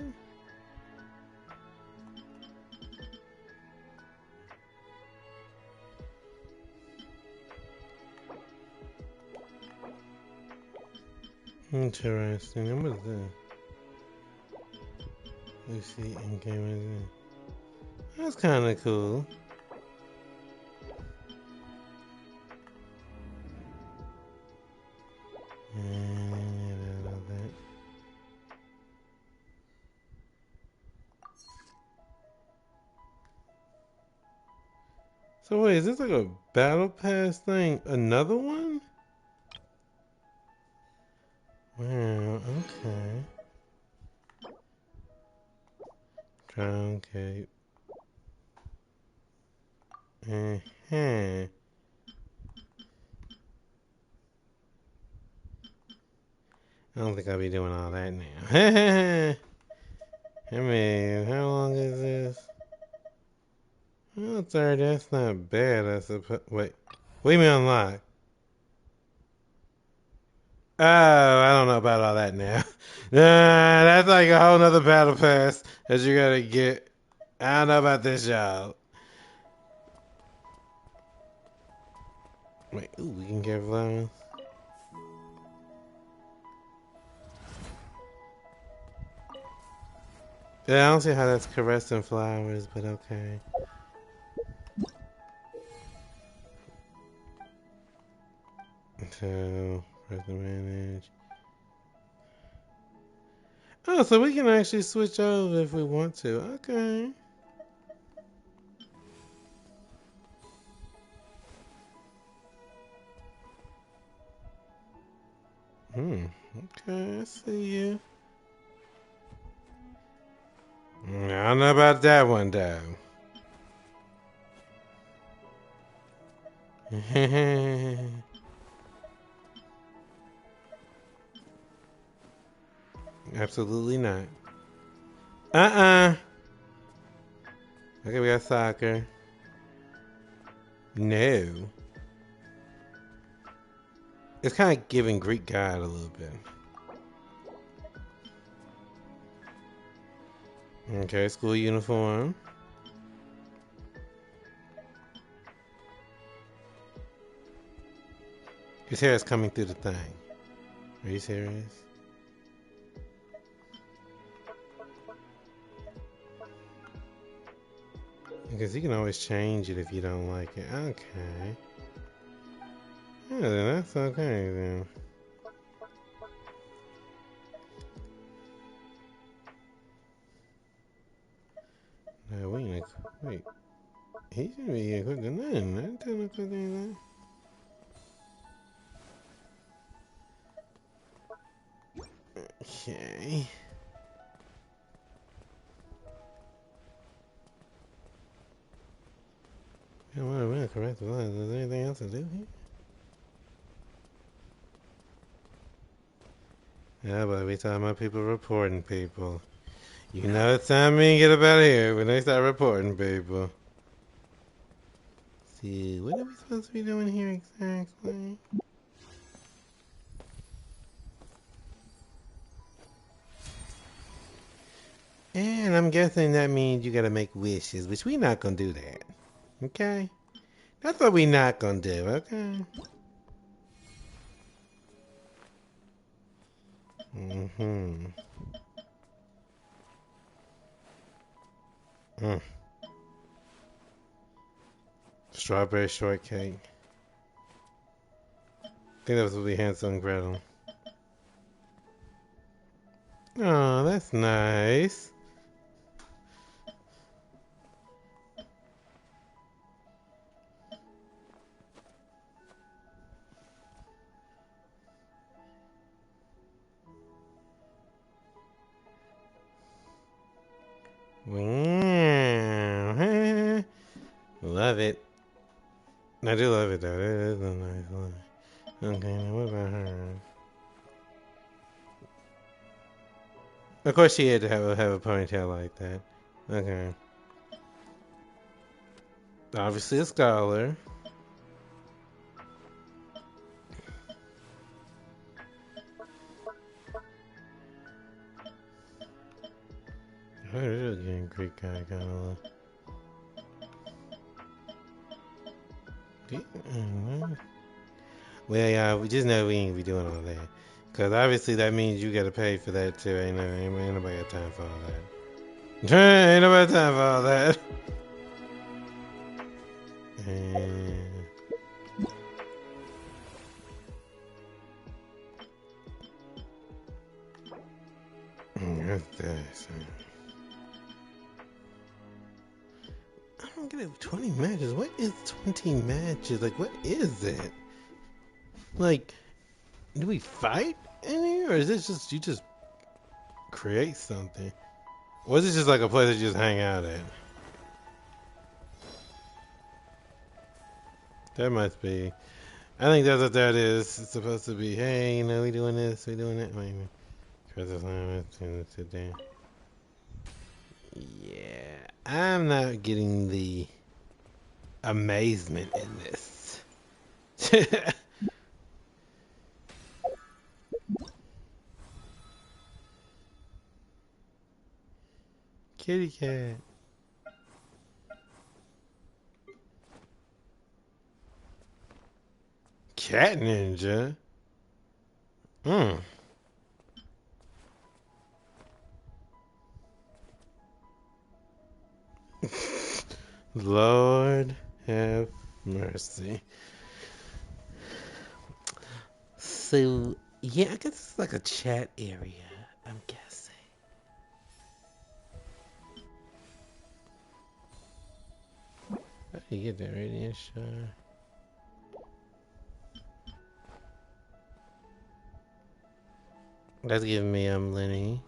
Interesting. And what is this? Let's see. In-game. That's kind of cool. So wait, is this like a battle pass thing? Another one? Wow, okay. Crown cape. Uh-huh. I don't think I'll be doing all that now. I mean, how long is this? Oh, 30, that's not bad, I suppose. Wait, what do you mean unlock? Oh, I don't know about all that now. Nah, that's like a whole nother battle pass that you gotta get. I don't know about this, y'all. Wait, ooh, we can get flowers. Yeah, I don't see how that's caressing flowers, but okay. So, press the manage. Oh, so we can actually switch over if we want to. Okay. Okay, I see you. I don't know about that one, though. Absolutely not. Okay, we got soccer. No. It's kind of giving Greek God a little bit. Okay, school uniform. His hair is coming through the thing. Are you serious? Because you can always change it if you don't like it. Okay. Yeah, then that's okay then. No, we ain't. Wait. He should be equipped to nothing. I didn't tell him to equip anything. Okay. Yeah, well, we're correct. Is there anything else to do here? Yeah, but we talking about people reporting people. You know it's time me get up out of here when they start reporting people. See, what are we supposed to be doing here exactly? And I'm guessing that means you gotta make wishes, which we not gonna do that. Okay? That's what we not gonna do, okay? Mm-hmm. Mm. Strawberry shortcake. I think that was what we Hansel and Gretel. Oh, that's nice. Wow. Love it. I do love it though. That is a nice one. Okay, now what about her? Of course she had to have a ponytail like that. Okay. Obviously a scholar. I really getting Greek guy kind of look. Well, yeah, we just know we ain't be doing all that. Because obviously that means you gotta pay for that too. Ain't nobody got time for all that. Ain't nobody time for all that. And... What's this? I don't get it. 20 matches? What is 20 matches? Like, what is it? Like, do we fight in here? Or is this just, you just create something? Or is it just like a place that you just hang out at? That must be. I think that's what that is. It's supposed to be, hey, you know, we doing this, we doing that. Wait a minute. Yeah, I'm not getting the amazement in this. Kitty cat. Cat ninja? Hmm. Lord have mercy. So, yeah, I guess it's like a chat area, I'm guessing. How do you get that radiant shine? That's giving me Lenny.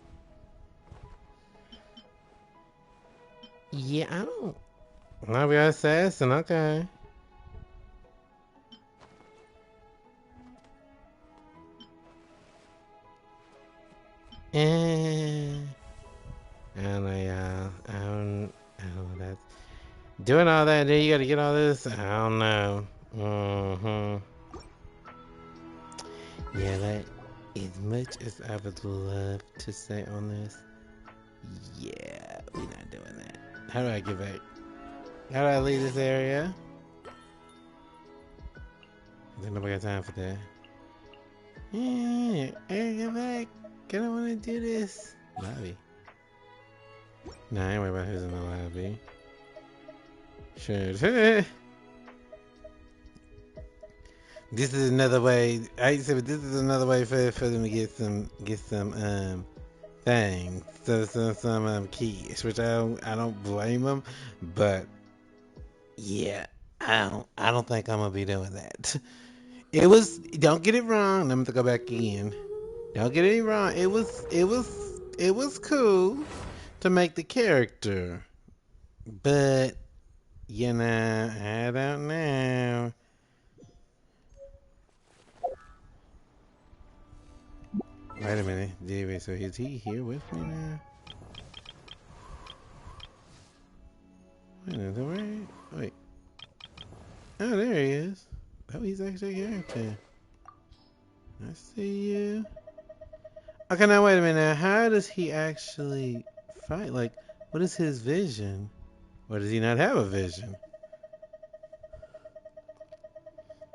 Yeah, I don't. Now we got assassin. Okay. Eh. I don't know, y'all. I don't know that. Doing all that, then you gotta get all this. I don't know. Yeah, that. As much as I would love to say on this, yeah, we're not doing that. How do I get back? How do I leave this area? I think nobody got time for that. Yeah, I get back. I don't want to do this. Lobby. Nah, I ain't worried about who's in the lobby. Sure. This is another way. I said, this is another way for them to get some things, some keys, which I don't blame them, but yeah, I don't think I'm gonna be doing that. It was, don't get it wrong. I'm gonna go back again. Don't get it wrong. It was cool to make the character, but you know, I don't know. Wait a minute, David. So is he here with me now? Wait a minute, where? Wait. Oh, there he is. Oh, he's actually a character. I see you. Okay, now wait a minute. Now, how does he actually fight? Like, what is his vision? Or does he not have a vision?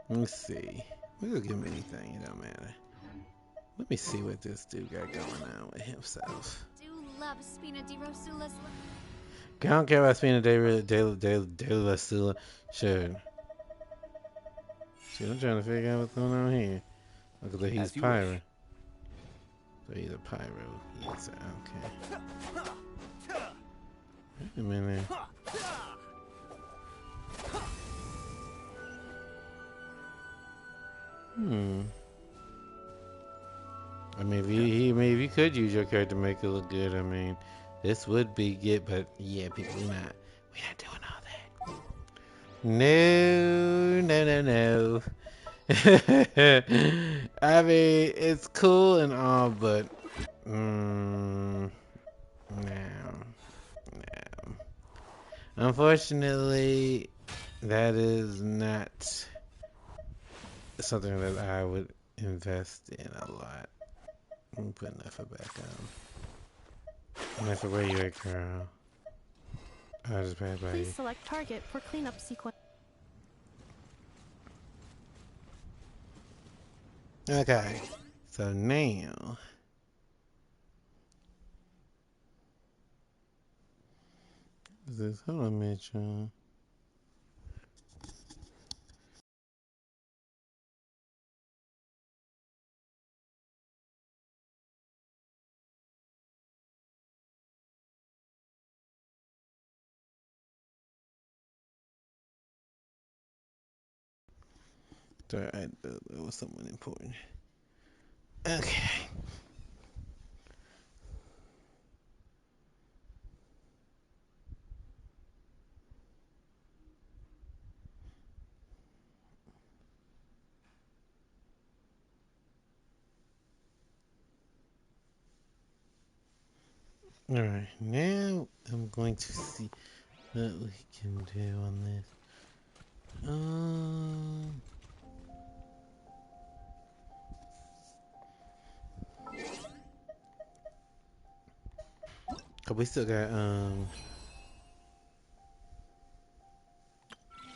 Let's see. We could give him anything. It don't matter. Let me see what this dude got going on with himself. Do love Spina di Rosula's. I don't care about Spina de la Sula. Sure. Shit, I'm trying to figure out what's going on here. Look at he's pyro. So he's a pyro. Yes, okay. Wait a minute. I mean, if you could use your character to make it look good, I mean, this would be good, but yeah, people, we're not doing all that. No. I mean, it's cool and all, but no. Unfortunately, that is not something that I would invest in a lot. Let me put Neffa back on. Neffa, where you at, girl? I just passed by you. Please select target for cleanup sequence. Okay, so now this. Hold on a minute, y'all. Sorry, it was someone important. Okay. Alright, now I'm going to see what we can do on this. Oh, we still got,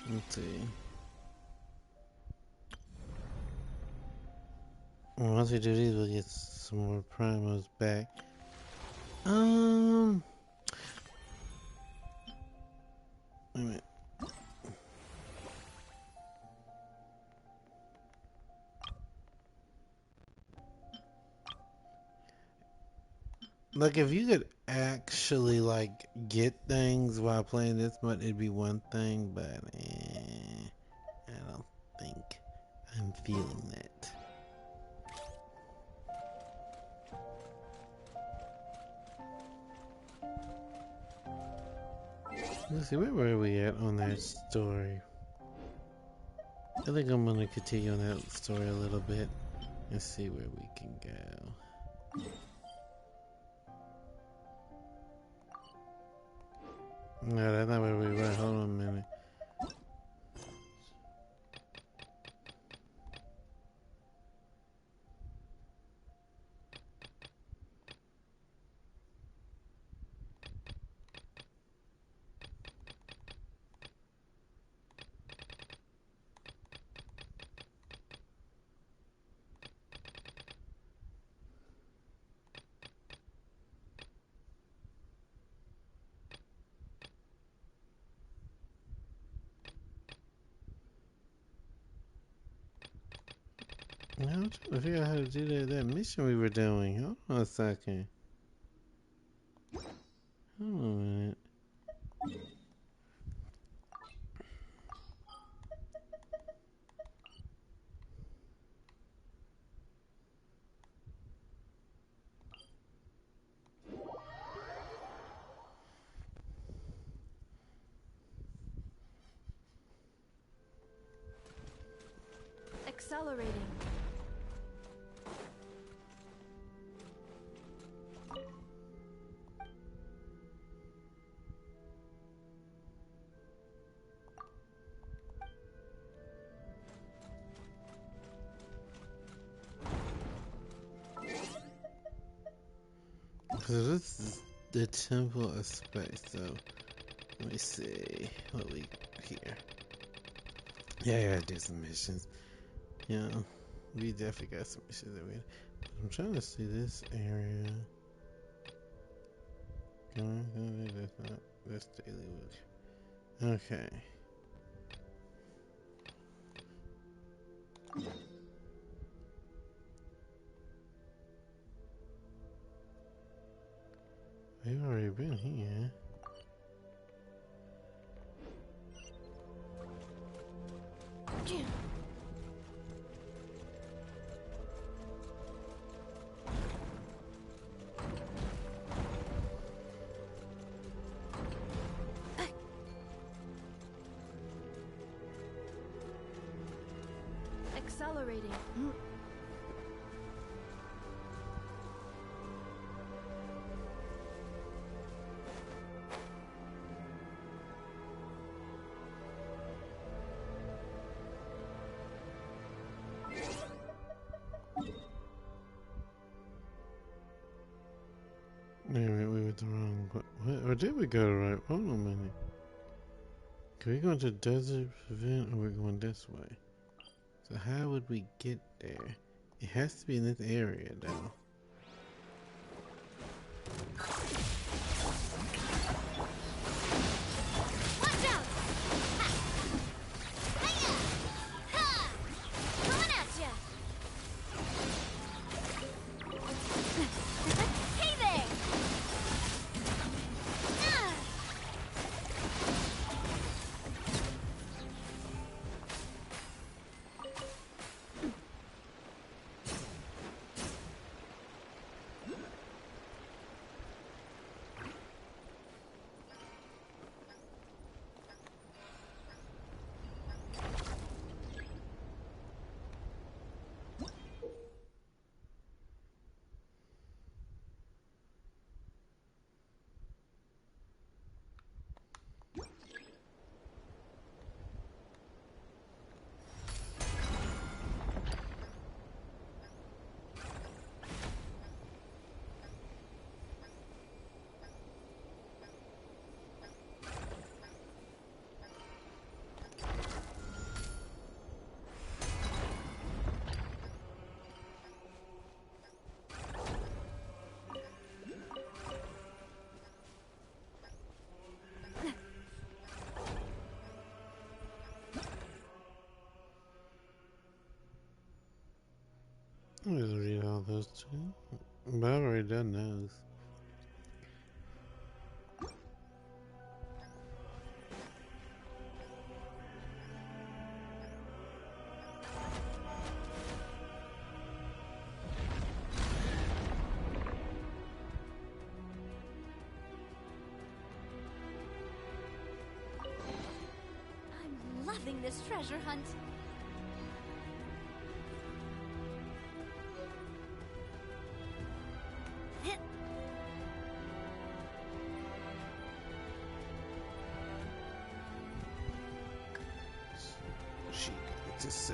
let's see. Once we do these, we'll get some more primos back. Wait a minute. Like, if you could actually, like, get things while playing this mode, it'd be one thing, but, I don't think I'm feeling that. Let's see, where were we at on that story? I think I'm gonna continue on that story a little bit and see where we can go. No, that's not where we were. Hold on a minute. Now I'm trying to figure out how to do that mission we were doing. Hold on a second. Hold on a minute. Accelerating. So this is the Temple of Space, so let me see what we here. Yeah, I gotta do some missions. Yeah, we definitely got some missions that we. I'm trying to see this area. That's not. That's daily work. Okay. We've already been here. Accelerating. Wait, we went the wrong. What, or did we go the right? Hold on a minute. Can we go into desert event or we're going this way? So how would we get there? It has to be in this area though. Watch out! Ha! Hiya! Ha! Coming at ya! Hey there! Ah! I'm just read all those too. But I've already done those. loathing this treasure hunt. She got to say.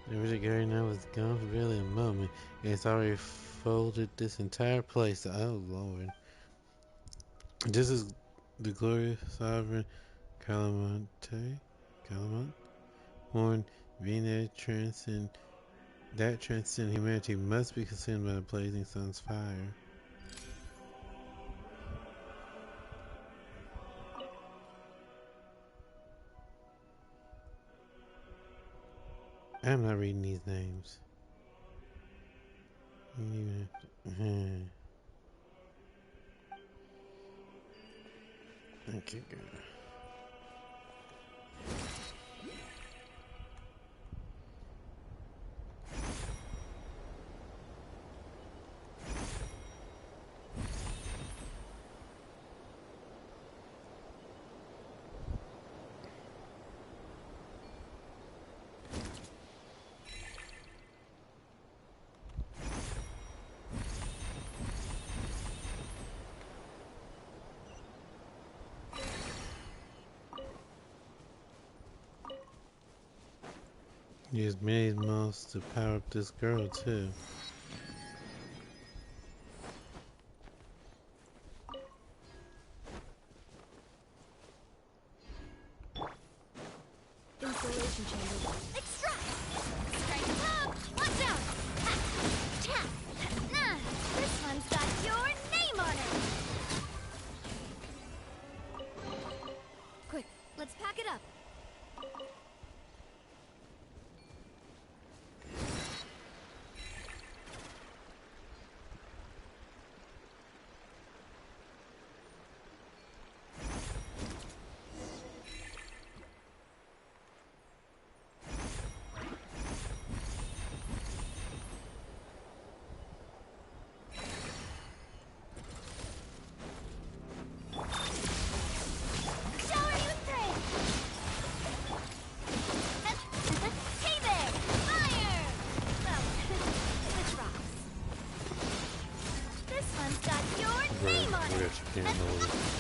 The original Gary now was gone for barely a moment. It's already folded this entire place. Oh Lord. This is the glorious sovereign Calamont Horn being that transcend humanity must be consumed by the blazing sun's fire. I'm not reading these names. Okay, good. Use made most to power up this girl too. Installation chamber. Extract! Strength up! Watch out! Ha! Tap! Nah! This one's got your name on it! Quick, let's pack it up.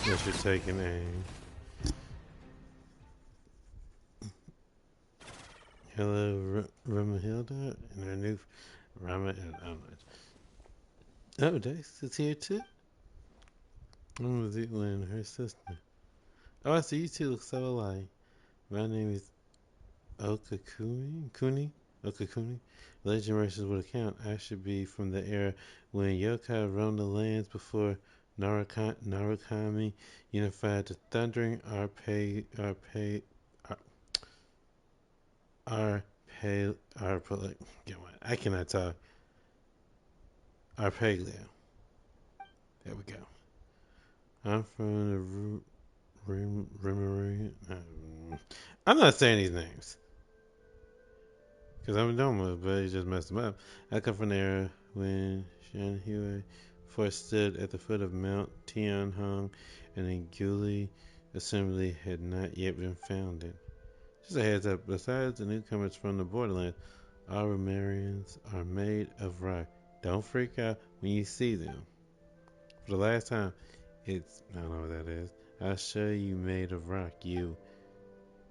Yes, you're taking aim. Hello, Ramahilda, and her new Rama and Ahmed. Oh, Dex is here too. I'm with Zitla and her sister. Oh, I see you two look so alike. My name is Okakuni. Legend versus would account. I should be from the era when yokai roamed the lands before Narukami unified the thundering I cannot talk. Arpeglio. There we go. I'm from the Rimmery. I'm not saying these names. Because I'm done with it, but he just messed them up. I come from the era when Shanhui first stood at the foot of Mount Tianhong and the Guli Assembly had not yet been founded. Just a heads up, besides the newcomers from the borderlands, all Romarians are made of rock. Don't freak out when you see them. For the last time, I don't know what that is. I'll show you made of rock, you.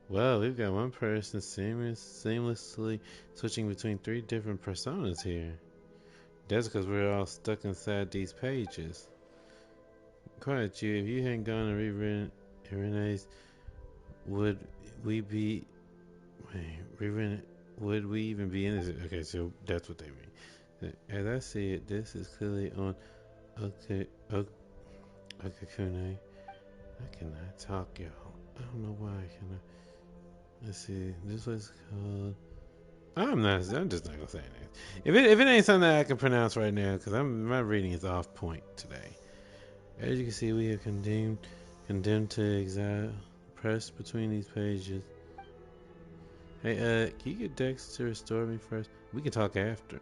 Well, we've got one person seamlessly switching between 3 different personas here. That's because we're all stuck inside these pages. Quiet you, if you hadn't gone and rewritten Irene's, would we even be in this? Okay, so that's what they mean. As I see it, this is clearly on Okakune. I cannot talk, y'all. I don't know why I cannot. Let's see. This was called. I'm just not gonna say anything. If it ain't something that I can pronounce right now, because my reading is off point today. As you can see, we are condemned to exile, pressed between these pages. Hey, can you get Dex to restore me first? We can talk after.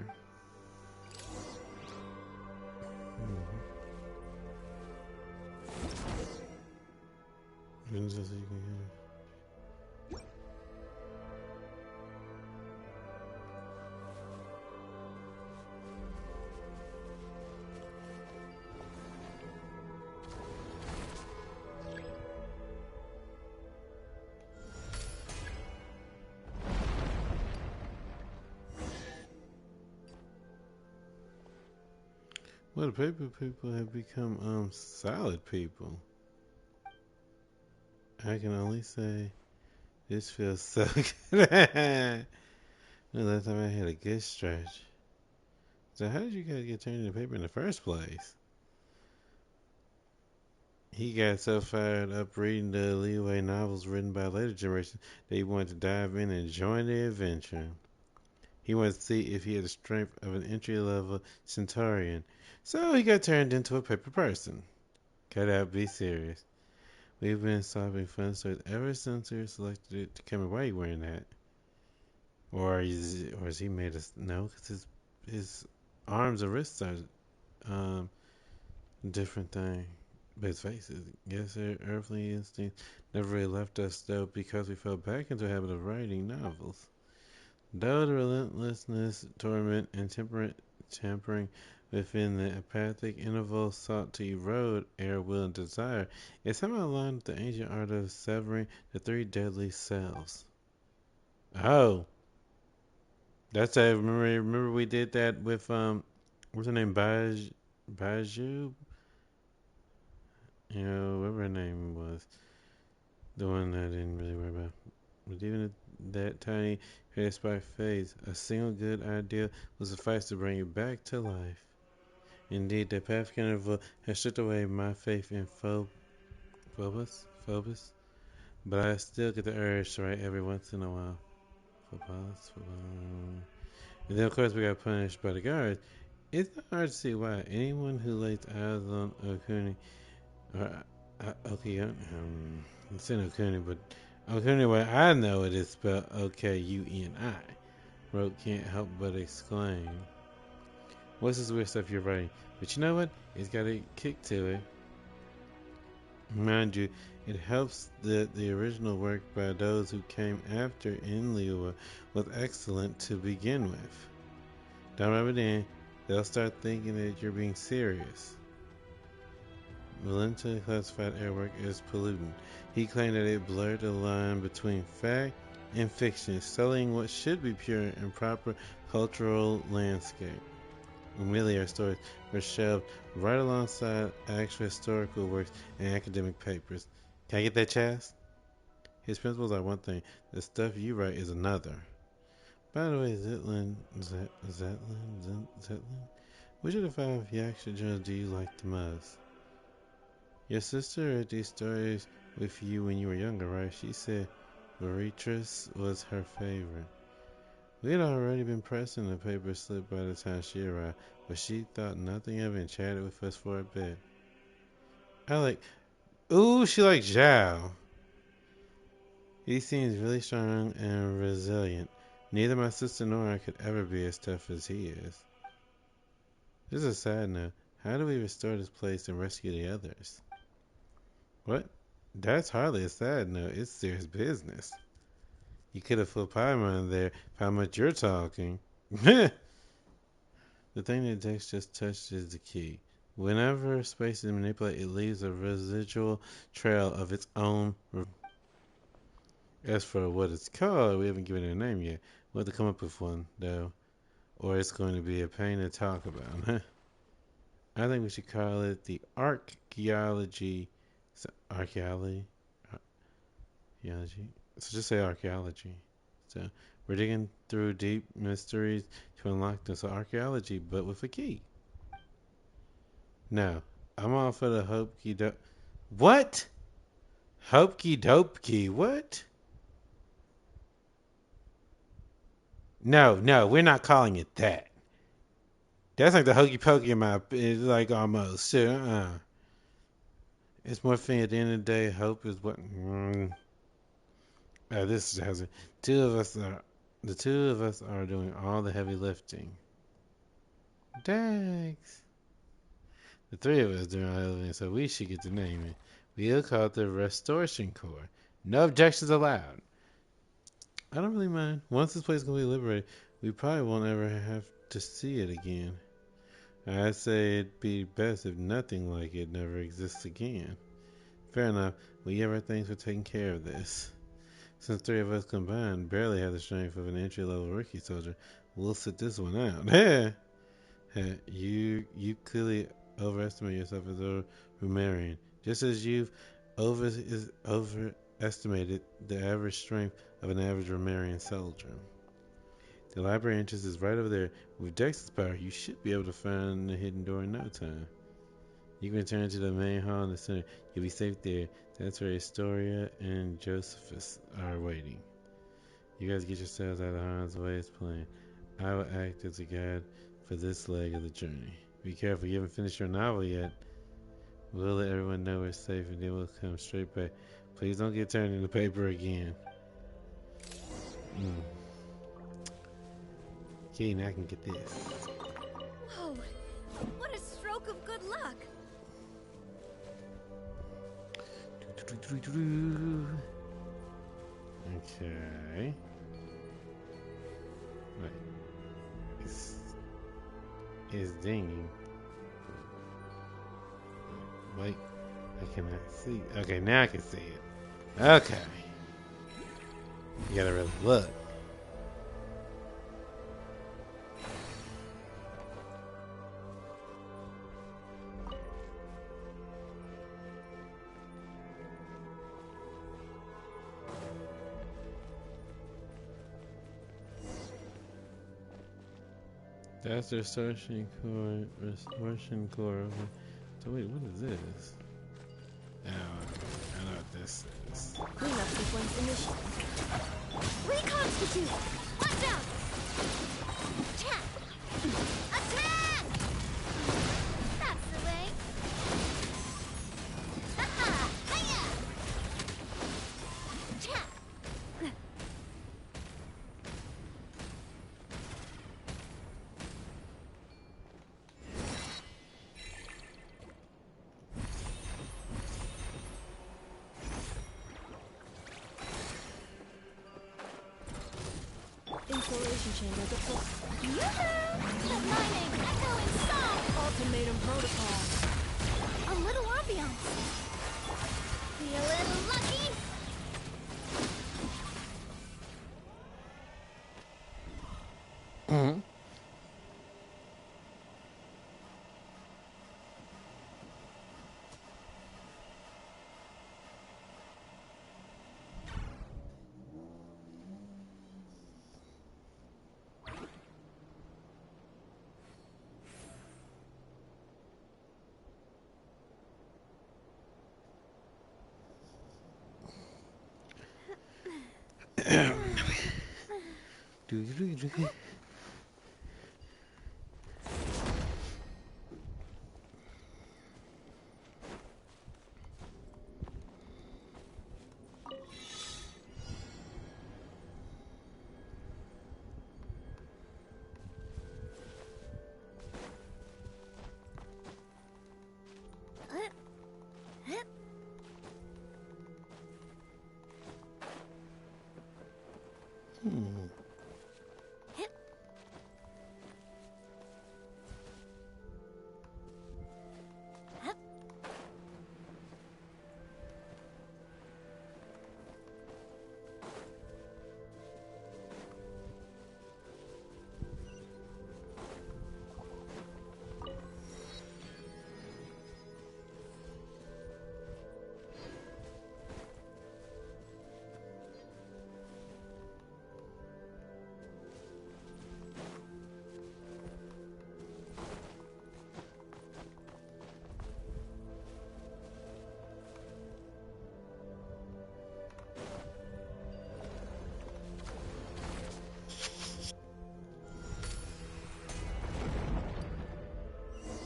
Well, the paper people have become solid people. I can only say this feels so good. The last time I had a good stretch. So how did you guys get turned into paper in the first place? He got so fired up reading the leeway novels written by later generations that he wanted to dive in and join the adventure. He wanted to see if he had the strength of an entry-level centurion. So he got turned into a paper person. Cut out, be serious. We've been solving fun stories ever since we were selected to come in. Why are you wearing that? Or is he made us no? Because his arms and wrists are um different thing. But his face is yes, our earthly instinct never really left us though because we fell back into a habit of writing novels. Though the relentlessness, torment, and tampering within the apathic interval sought to erode air, will, and desire, it somehow aligned with the ancient art of severing the three deadly cells. Oh, that's a remember we did that with what's her name, Baju, whatever her name was, the one I didn't really worry about. But even at that tiny hair spike phase, a single good idea will suffice to bring it back to life. Indeed, the path interval has stripped away my faith in Phobos, but I still get the urge to write every once in a while. Phobos. And then, of course, we got punished by the guards. It's not hard to see why anyone who lays eyes on Okuni, or Okuni, it's in Okuni, but Okuni, way I know it is spelled Okuni. Wrote can't help but exclaim, "What's this weird stuff you're writing?" But you know what? It's got a kick to it. Mind you, it helps that the original work by those who came after in Liuwa was excellent to begin with. Don't rub it in, they'll start thinking that you're being serious. Valente classified air work as pollutant. He claimed that it blurred the line between fact and fiction, sullying what should be pure and proper cultural landscape. Really, our stories were shelved right alongside actual historical works and academic papers. Can I get that, Chaz? His principles are one thing, the stuff you write is another. By the way, Zetlin, which of the 5 Yaksha journals do you like the most? Your sister read these stories with you when you were younger, right? She said Veritris was her favorite. We had already been pressing the paper slip by the time she arrived, but she thought nothing of it and chatted with us for a bit. She likes Zhao. He seems really strong and resilient. Neither my sister nor I could ever be as tough as he is. This is a side note. How do we restore this place and rescue the others? What? That's hardly a side note. It's serious business. You could have flipped Paimon there for how much you're talking. The thing that Dex just touched is the key. Whenever space is manipulated, it leaves a residual trail of its own. As for what it's called, we haven't given it a name yet. We'll have to come up with one, though, or it's going to be a pain to talk about. I think we should call it the archaeology. Archaeology? Archaeology? So just say archaeology. So we're digging through deep mysteries to unlock this archaeology, but with a key. No, I'm all for the hokey dope. What? Hokey dope key? What? No, we're not calling it that. That's like the hokey pokey in my. It's like almost. Sure, It's more thing at the end of the day. Hope is what. This has it. The two of us are doing all the heavy lifting. Dags. The 3 of us doing all the lifting, so we should get the name it. We'll call it the Restoration Corps. No objections allowed. I don't really mind. Once this place is going to be liberated, we probably won't ever have to see it again. I'd say it'd be best if nothing like it never exists again. Fair enough. We have our things for taking care of this. Since 3 of us combined barely have the strength of an entry-level rookie soldier, we'll sit this one out. You clearly overestimate yourself as a Romarian, just as you've overestimated the average strength of an average Romarian soldier. The library entrance is right over there. With Dex's power, you should be able to find the hidden door in no time. You can return to the main hall in the center. You'll be safe there. That's where Astoria and Josephus are waiting. You guys get yourselves out of harm's way as planned. I will act as a guide for this leg of the journey. Be careful, you haven't finished your novel yet. We'll let everyone know we're safe and then we'll come straight back. Please don't get turned into paper again. Okay, now I can get this. Whoa! What a stroke of good luck! Okay. Wait. It's dinging. Wait. I cannot see. Okay, now I can see it. Okay. You gotta really look. That's their Russian core. So wait, what is this? Oh, I know what this is. Cleanup sequence initiated. Reconstitute! Watch out! Attack! Attack! That's the way! Ha-ha! Hiya! Attack! Installation chamber deployed. Yoo-hoo! The mining echoing song! Ultimatum protocol. A little ambiance. Feeling lucky?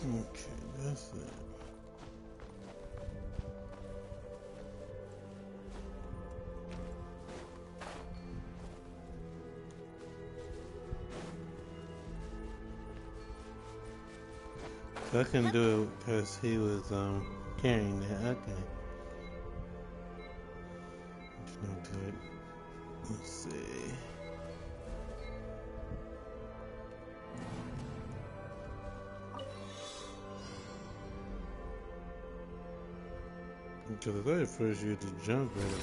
Okay, that's it. So I couldn't do it because he was carrying that. Okay. It's not good. Let's see. Because I thought at first you had to jump rather than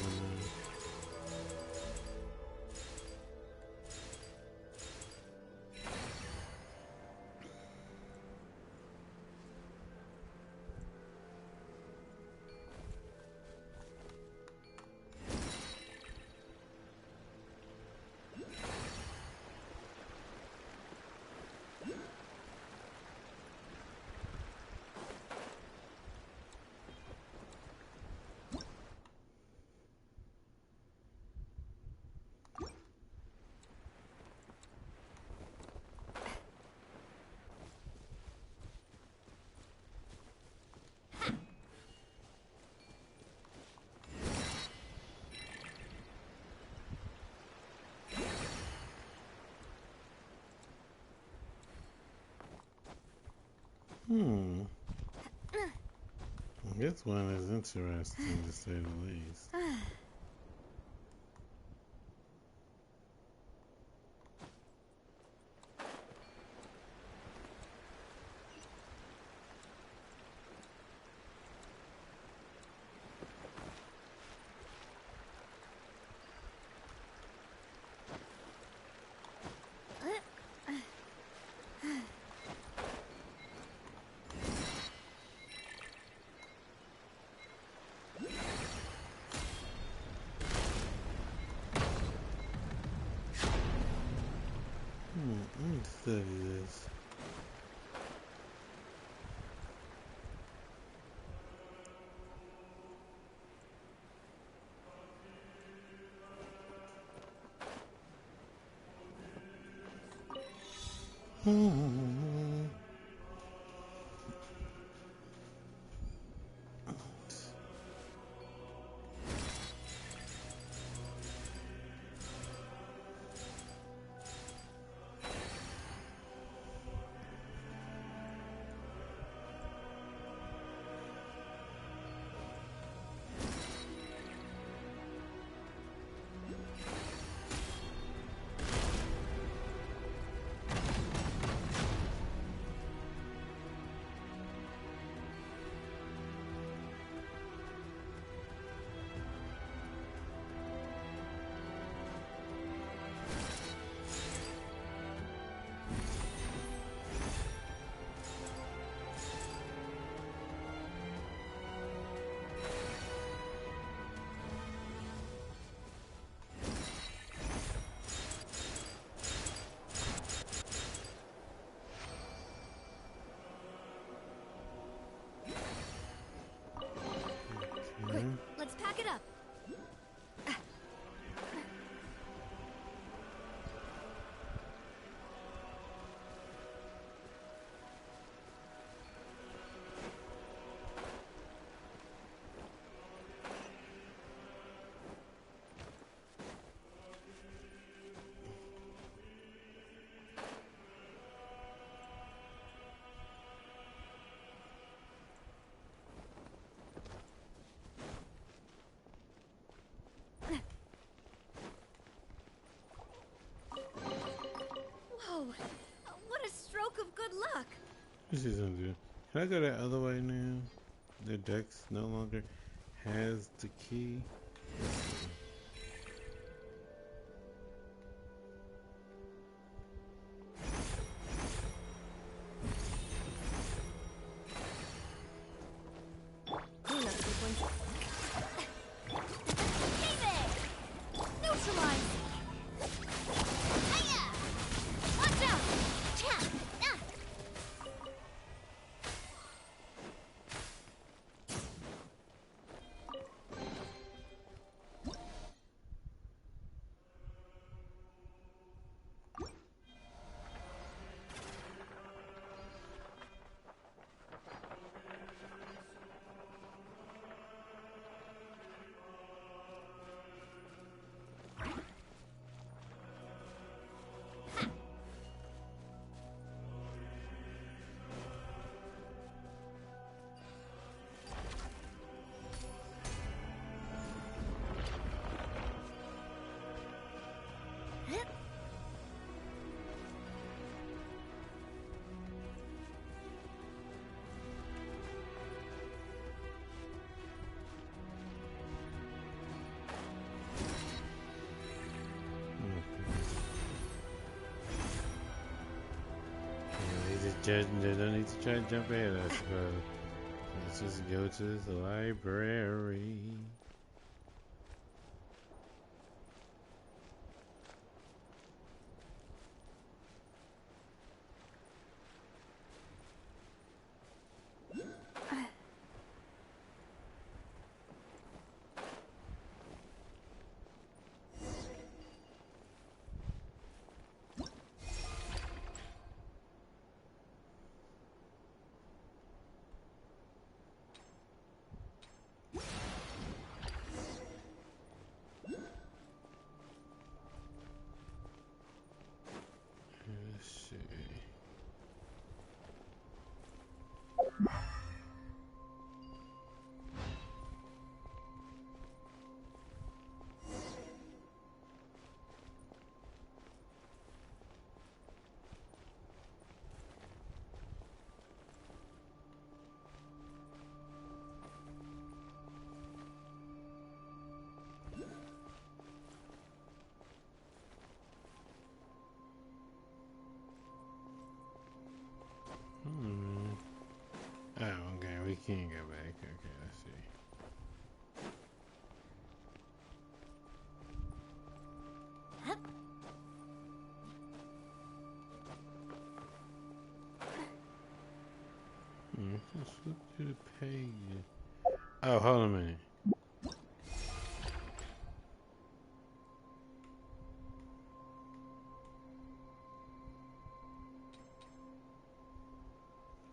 Hmm. This one is interesting to say the least. Let me study this. Quick, let's pack it up. Whoa, what a stroke of good luck. This is something. Can I go that other way now? The Dex no longer has the key. Cleanup sequence. Hey there! Neutralize! Hiya! Watch out! Cha! Ah! They don't need to try to jump ahead, I suppose. Let's just go to the library. Flip through the page. Oh, hold on a minute.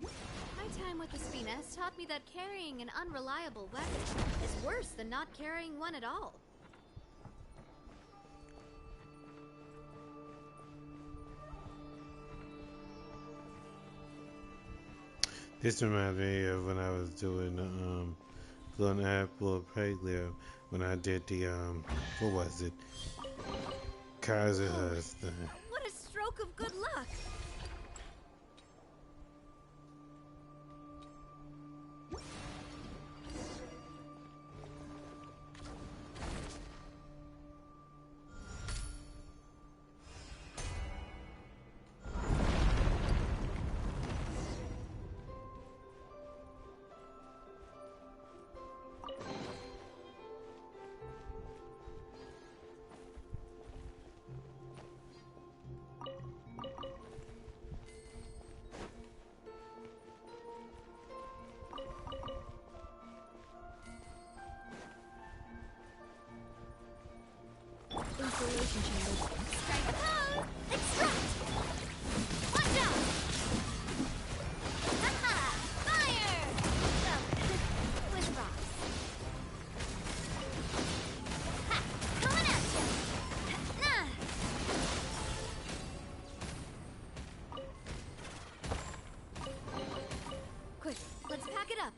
My time with the Spina taught me that carrying an unreliable weapon is worse than not carrying one at all. This reminds me of when I was doing Golden Apple of Paleo when I did the what was it? Kaiser thing. What a stroke of good luck! Insulation chamber. Strike a pose! Extract! Watch out! Haha! Fire! Well, with rocks. Ha! Coming at you! Nah! Quick, let's pack it up.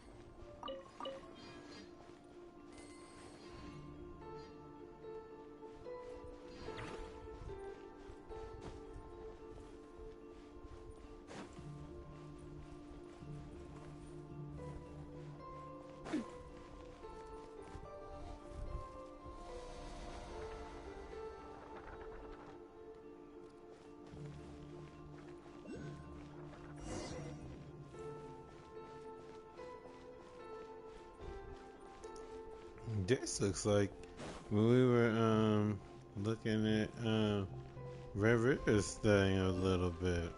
This looks like when we were looking at Red River's thing a little bit.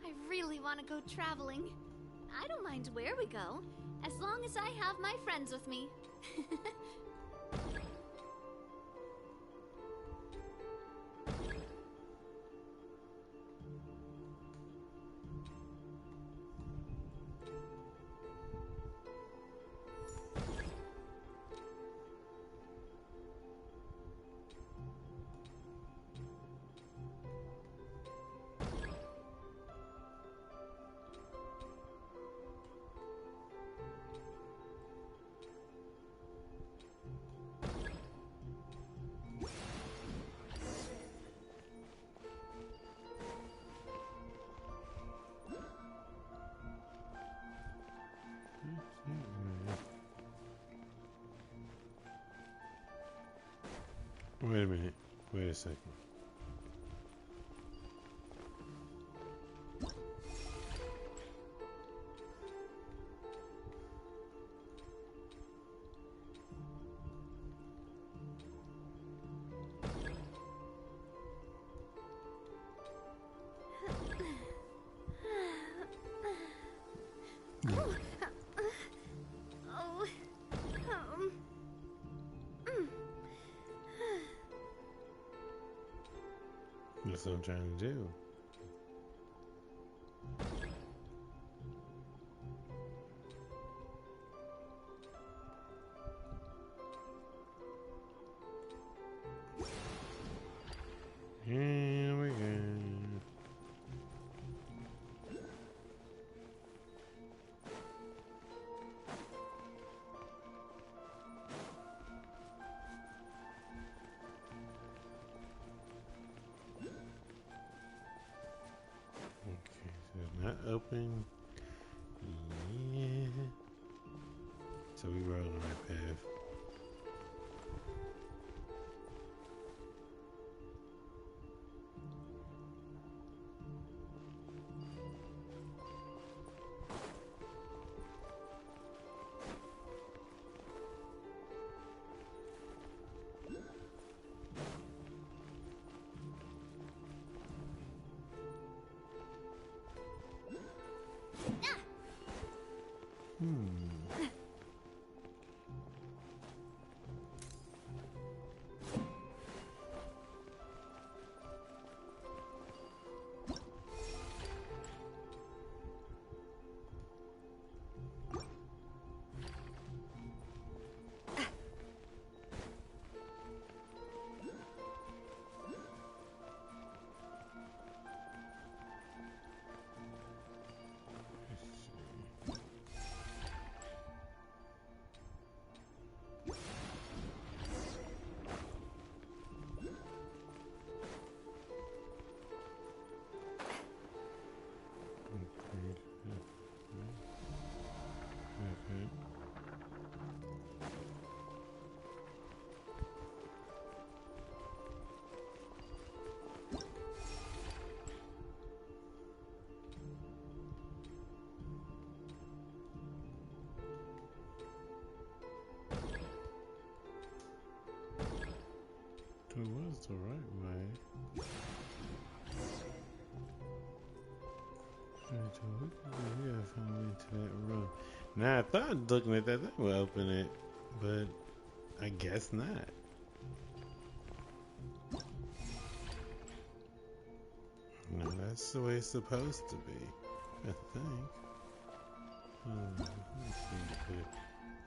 I really want to go traveling. I don't mind where we go, as long as I have my friends with me. Wait a minute. Wait a second. That's what I'm trying to do. Here we go. Okay, so it's not open. Yeah. So we were on the right path. It was the right way. Alright, so we gotta find a way to that room. Now I thought looking at that would open it, but I guess not. No, that's the way it's supposed to be, I think. Let me see if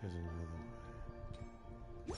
there's another way.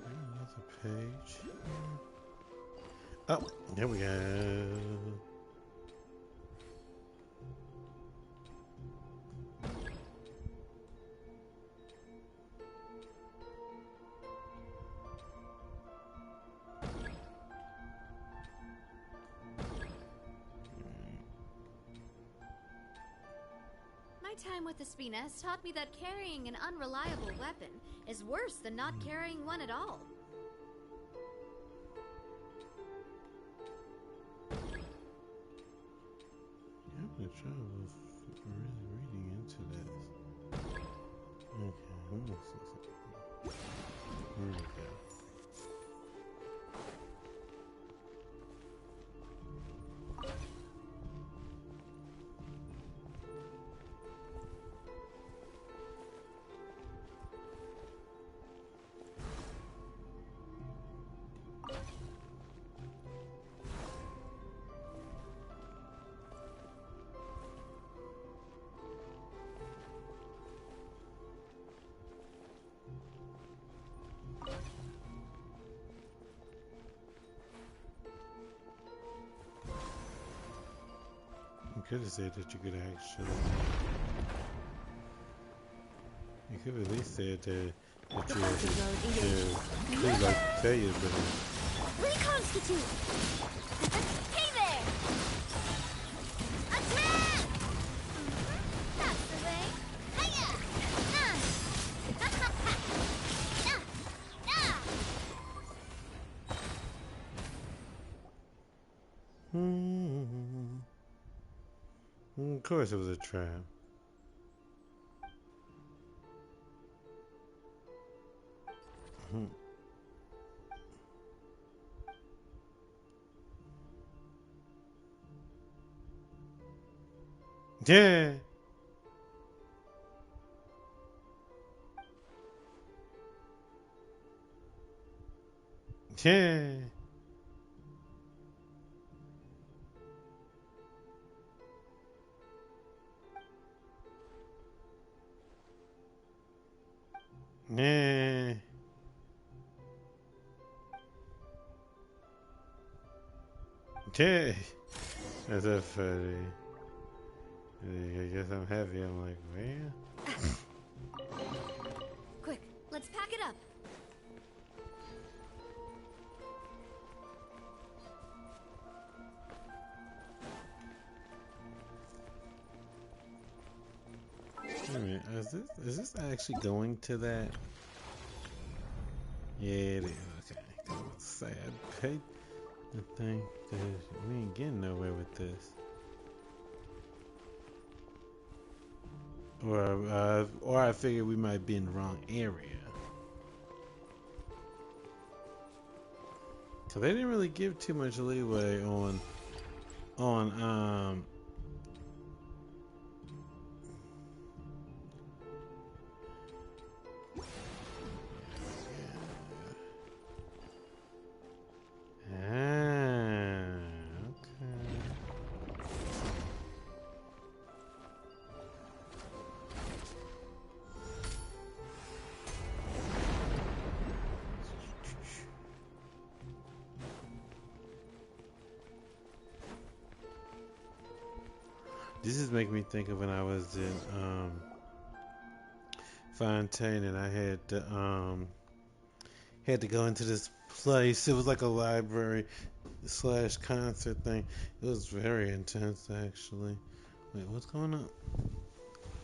Another page. Oh, there we go. My time with the Spina has taught me that carrying an unreliable weapon is worse than not carrying one at all. I'm having trouble really reading into this. Okay, let me see something. Where we go? could have said that you could actually. You could have at least said that you actually could like tell you, but. Reconstitute! Hey there! Attack! That's the way. Hiya! Of course it was a trap. Yeah. Yeah. Yeah. Yeah. That's a funny. I guess I'm happy. I'm like, well. Quick, let's pack it up. Wait a minute, is this actually going to that? Yeah, it is. Okay. It's sad. Pay the thing. We ain't getting nowhere with this. Or I figured we might be in the wrong area. So they didn't really give too much leeway on This is making me think of when I was in Fontaine and I had to go into this place. It was like a library slash concert thing. It was very intense actually. Wait, what's going on?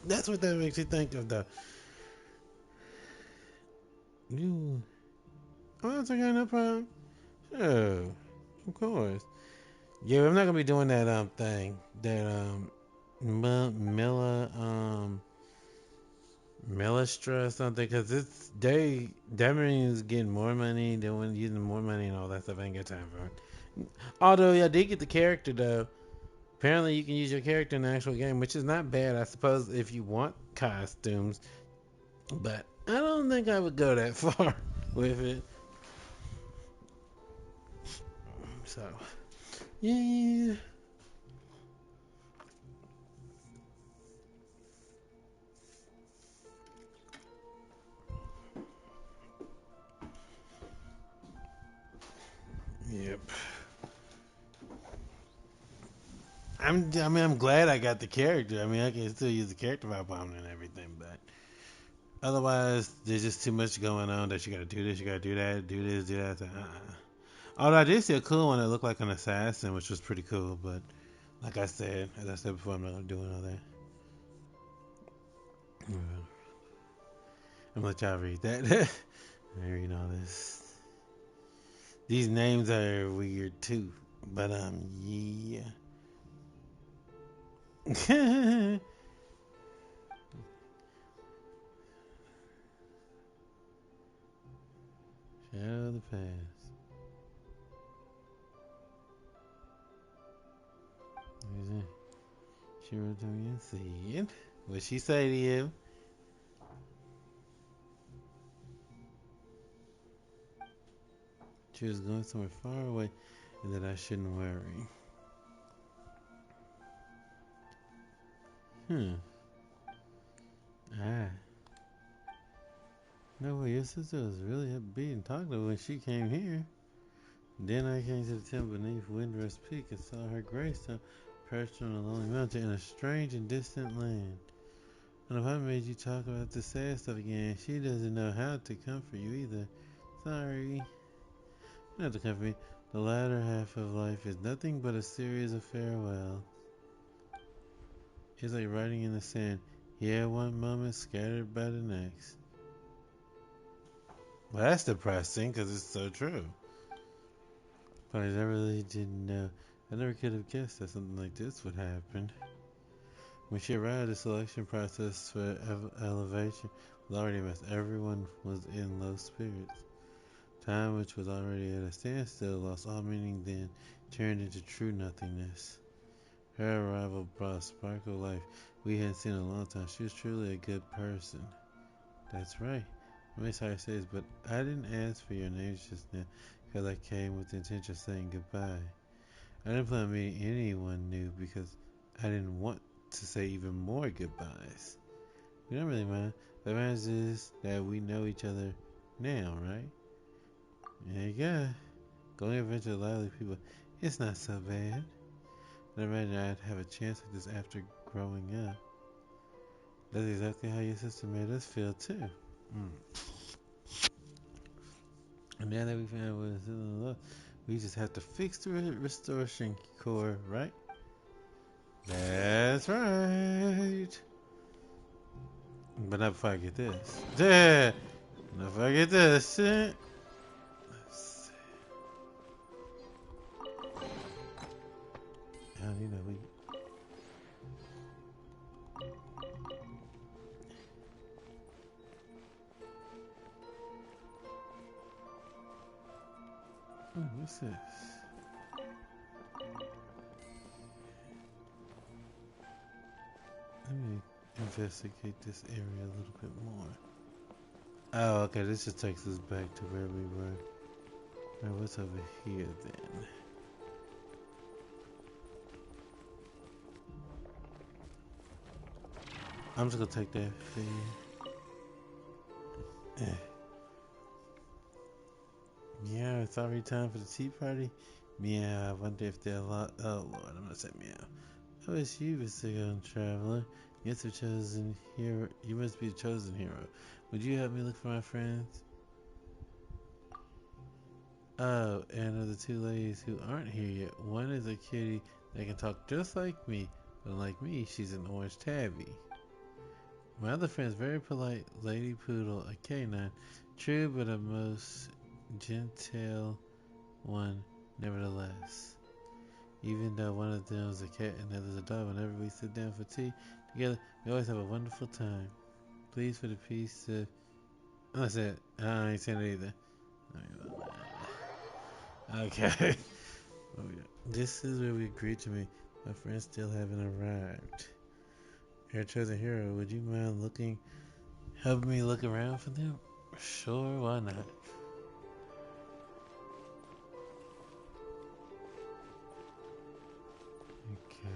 That's what that makes you think of though. You oh, that's okay, no problem. Sure. Of course. Yeah, I'm not gonna be doing that thing. That Millistra or something, because that means getting more money, doing using more money and all that stuff. I ain't got time for it. Although I did get the character though. Apparently you can use your character in the actual game, which is not bad, I suppose, if you want costumes. But I don't think I would go that far with it. So yeah. Yep. I'm glad I got the character. I mean, I can still use the character by bomb and everything, but otherwise, there's just too much going on that you gotta do this, you gotta do that, do this, do that. Although I did see a cool one that looked like an assassin, which was pretty cool, but like I said, as I said before, I'm not gonna do all that. I'm gonna let y'all read that. I read all this. These names are weird too, but yeah. Shadow of the past. She wrote to me and said, "What'd she say to you?" She was going somewhere far away, and that I shouldn't worry. Ah. No way, your sister was really upbeat and talkative when she came here. Then I came to the temple beneath Windrest Peak and saw her gravestone. perched on a lonely mountain in a strange and distant land. And if I made you talk about the sad stuff again, she doesn't know how to comfort you either. Sorry. Not to comfort me. The latter half of life is nothing but a series of farewells. It's like writing in the sand. Yeah, one moment scattered by the next. Well, that's depressing because it's so true. But I really didn't know. I never could have guessed that something like this would happen. When she arrived, the selection process for elevation was already a mess. Everyone was in low spirits. Time, which was already at a standstill, lost all meaning, then turned into true nothingness. Her arrival brought a spark of life we hadn't seen in a long time. She was truly a good person. That's right. I'm sorry to say this, but I didn't ask for your names just now because I came with the intention of saying goodbye. I didn't plan on meeting anyone new because I didn't want to say even more goodbyes. We don't really mind. What matters is that we know each other now, right? There you go. Going adventure with lively people, it's not so bad. I imagine I'd have a chance like this after growing up. That's exactly how your sister made us feel too. And now that we found out we're still in love, we just have to fix the restoration core, right? That's right. But not before I get this. Yeah. Not before I get this shit. Let's see. You know, we. What's this? Let me investigate this area a little bit more. Oh, okay, this just takes us back to where we were. Alright, what's over here then? I'm just gonna take that fee. Yeah, it's already time for the tea party. Meow, I wonder if they're oh lord, I'm gonna say meow. I wish you was the young traveler. Yes, the chosen hero. You must be the chosen hero. Would you help me look for my friends? Oh, and of the two ladies who aren't here yet, one is a kitty that can talk just like me, but unlike me, she's an orange tabby. My other friend's very polite lady poodle, a canine, true but a most genteel one, nevertheless. Even though one of them is a cat and the other is a dog, whenever we sit down for tea together, we always have a wonderful time. Please, for the peace of... Oh, that's it. I ain't saying it either. Okay. Oh, yeah. This is where we agreed to meet. My friends still haven't arrived. Your chosen hero, would you mind helping me look around for them? Sure, why not? Okay.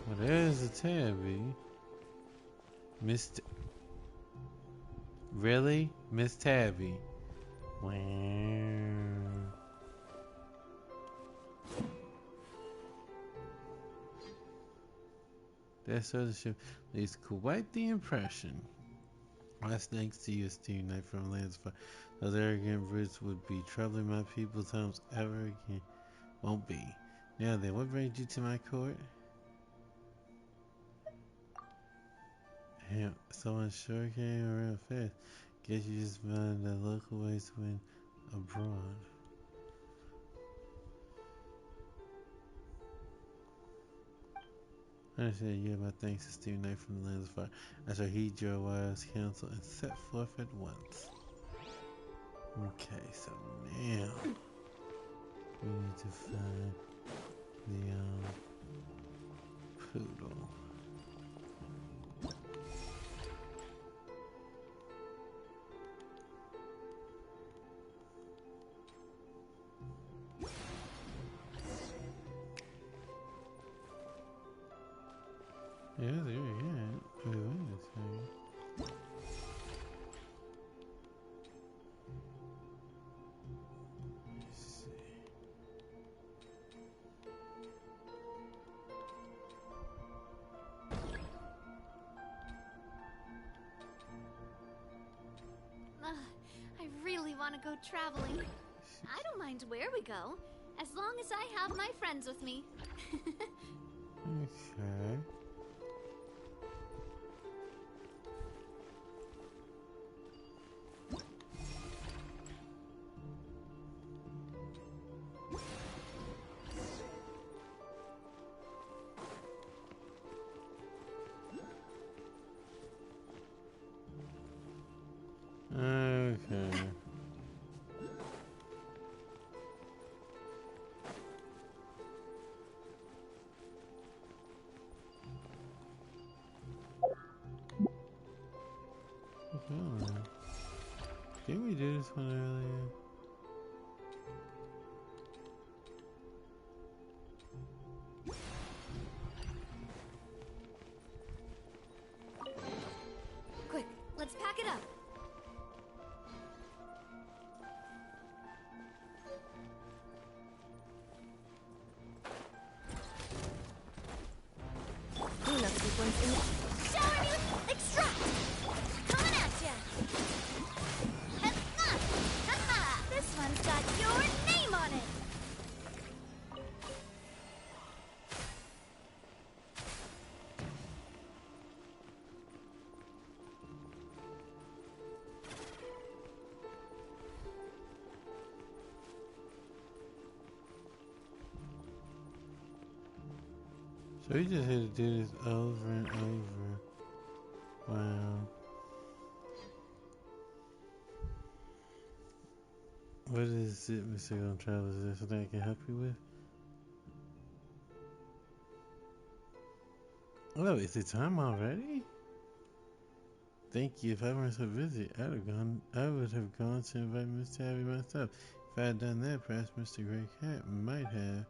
Well, there's a tabby. Really? Miss Tabby. Wow. That sort of ship leaves quite the impression. That's thanks to you, esteemed knight from lands far. Those arrogant brutes would be troubling my people's homes ever again. Won't be. Now then, what brings you to my court? Damn, someone sure came around fast. Guess you just found the local ways to win abroad. I understand you have my thanks, esteemed knight from the lands of fire. I shall heed your wise counsel and set forth at once. Okay, so now we need to find the poodle. Yeah, there you go. Wait a second. go traveling. I don't mind where we go, as long as I have my friends with me. Okay. Okay. Oh. Didn't we do this one earlier? Quick, let's pack it up. Cleanup sequence in. Shower me with extract! Coming at ya! Ha-ha! Ha-ha! This one's got your name on it! So we just had to do this over and over. Wow. What is it, Mr. Gon Travel? Is there something I can help you with? Oh, is it time already? Thank you. If I weren't so busy, I would have gone to invite Mr. Abby myself. If I had done that, perhaps Mr. Grey Cat might have.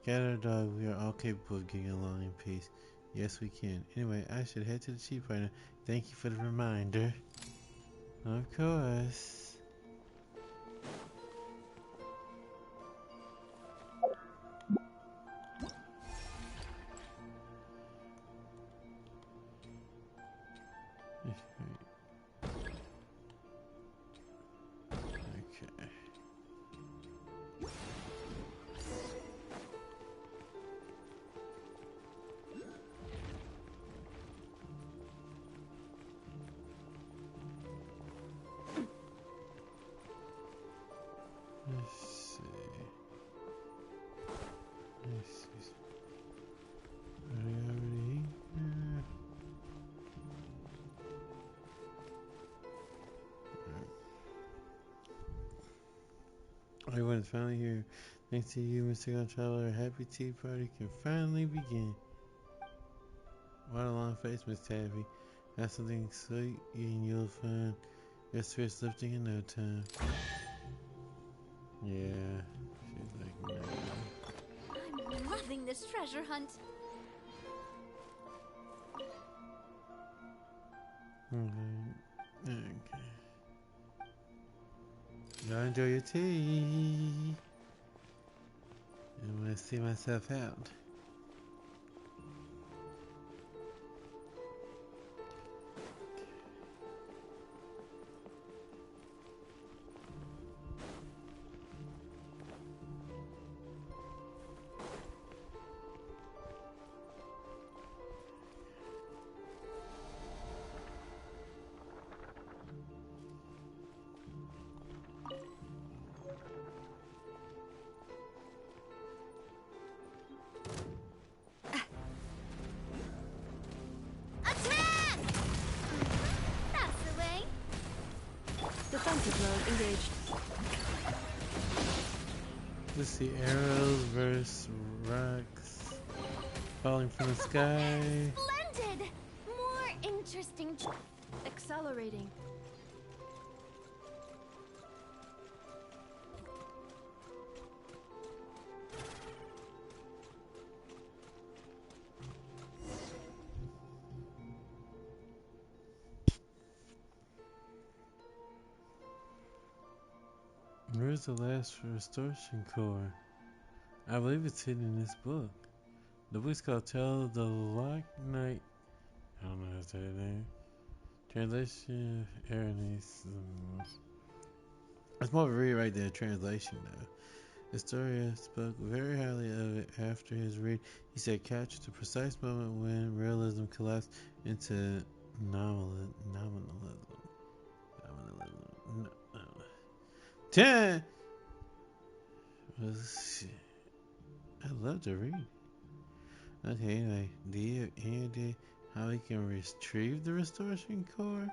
Cat or dog, we are all capable of getting along in peace. Yes, we can. Anyway, I should head to the chief right now. Thank you for the reminder. Of course. Okay. Let's see. Are we already here? Everyone's finally here. Thanks to you, Mr. Gun Traveler, a happy tea party can finally begin. What a long face, Miss Taffy. Have something sweet and you'll find your spirits lifting in no time. Yeah, she's like, no. I'm loving this treasure hunt. Okay. Y'all enjoy your tea. I'm gonna see myself out. Attack! That's the way. Defensive mode engaged. Let's see, arrows versus rocks falling from the sky. Splendid! More interesting. Accelerating. Where's the last restoration core? I believe it's hidden in this book. The book's called Tell the Lock Knight. I don't know how to say that name. Translation Aranis. It's more of a rewrite than a translation, though. Historia spoke very highly of it after his read. He said, captured the precise moment when realism collapsed into nominalism. No. 10! I love to read. Okay, anyway, do you have any idea how we can retrieve the restoration core?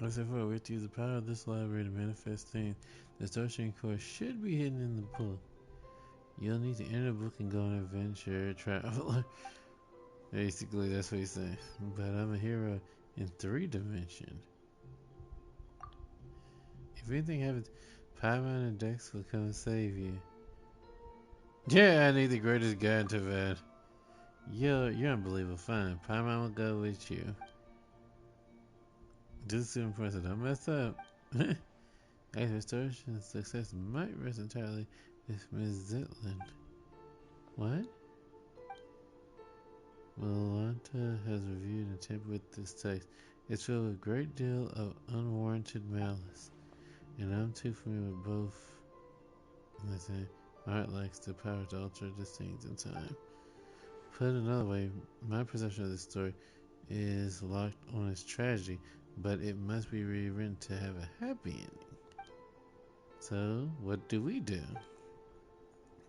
Except for we have to use the power of this library to manifest things. The restoration core should be hidden in the book. You'll need to enter the book and go on an adventure, traveler. Basically, that's what he's saying. But I'm a hero in 3 dimensions. If anything happens, Paimon and Dex will come and save you. Yeah, I need the greatest guide to that. You're unbelievable. Fine, Paimon will go with you. Just to impress it, don't mess up. As restoration success might rest entirely with Ms. Zetland. What? Malanta has reviewed and tampered with this text. It's filled with a great deal of unwarranted malice, and I'm too familiar with both. My heart lacks the power to alter the things in time. Put another way, my perception of this story is locked on its tragedy, but it must be rewritten to have a happy ending. So, what do?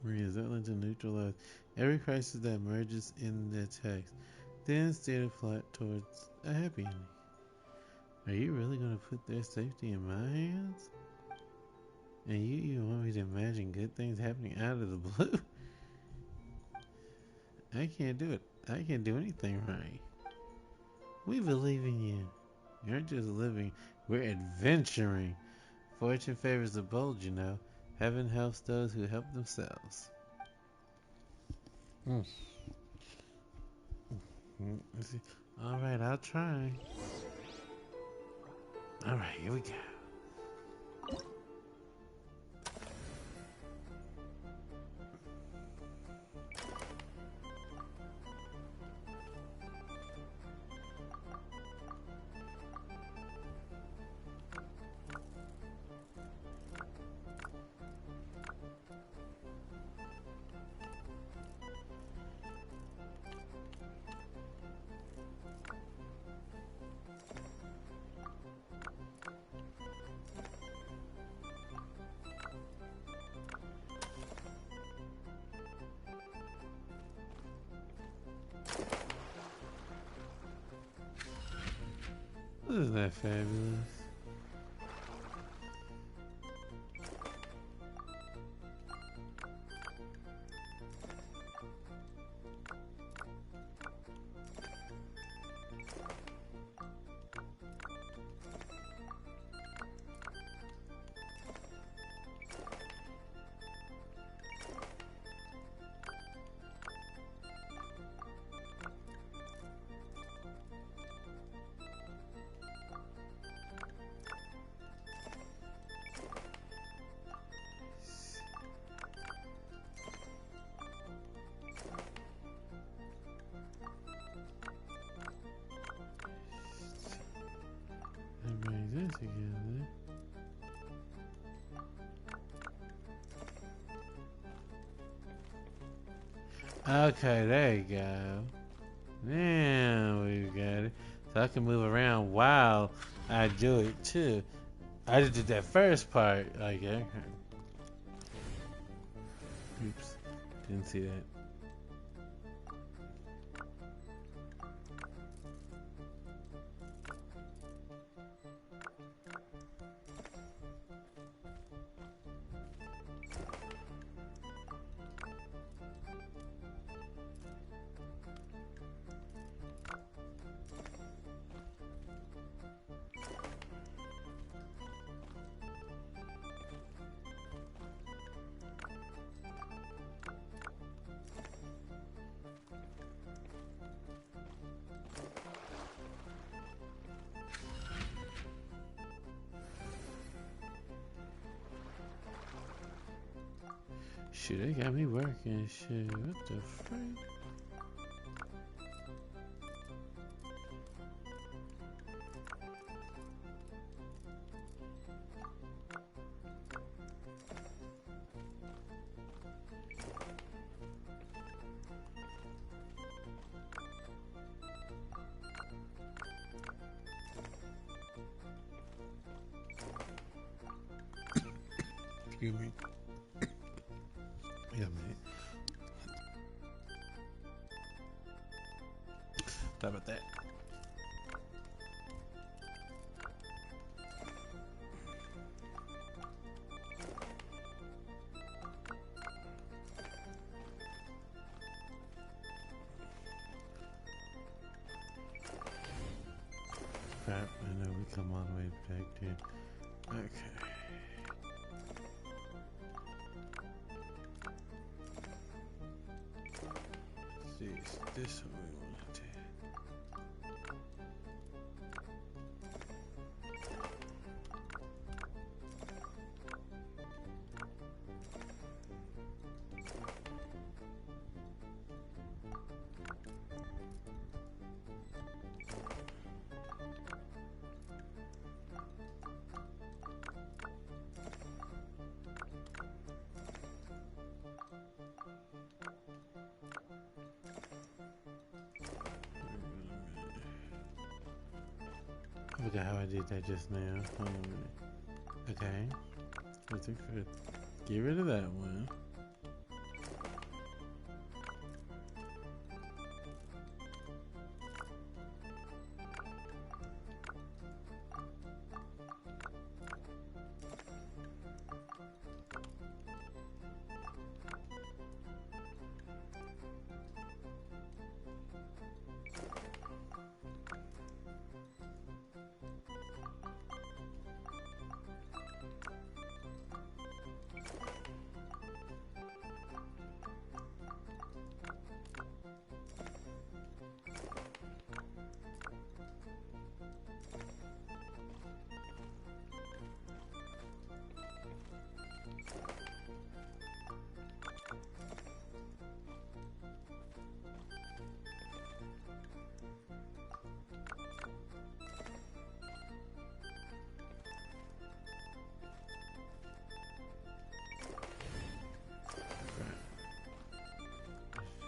Maria Zetland to neutralize every crisis that emerges in the text, then steer the plot towards a happy ending. Are you really going to put their safety in my hands? And you even want me to imagine good things happening out of the blue? I can't do it. I can't do anything right. We believe in you. You aren't just living, we're adventuring. Fortune favors the bold, you know. Heaven helps those who help themselves. Alright, I'll try. Alright, here we go. Isn't that fabulous? This together. Okay, there you go. Now we've got it. So I can move around while I do it too. I just did that first part. Okay. Oops. Didn't see that. Shit, they got me working. Shit, what the frick? Excuse me. Yeah, man. How about that? Crap, I know we come all the way back there. Okay. Let's see, it's this one we want to take. I forgot how I did that just now. Hold on a minute. Okay. Let's get rid of that one.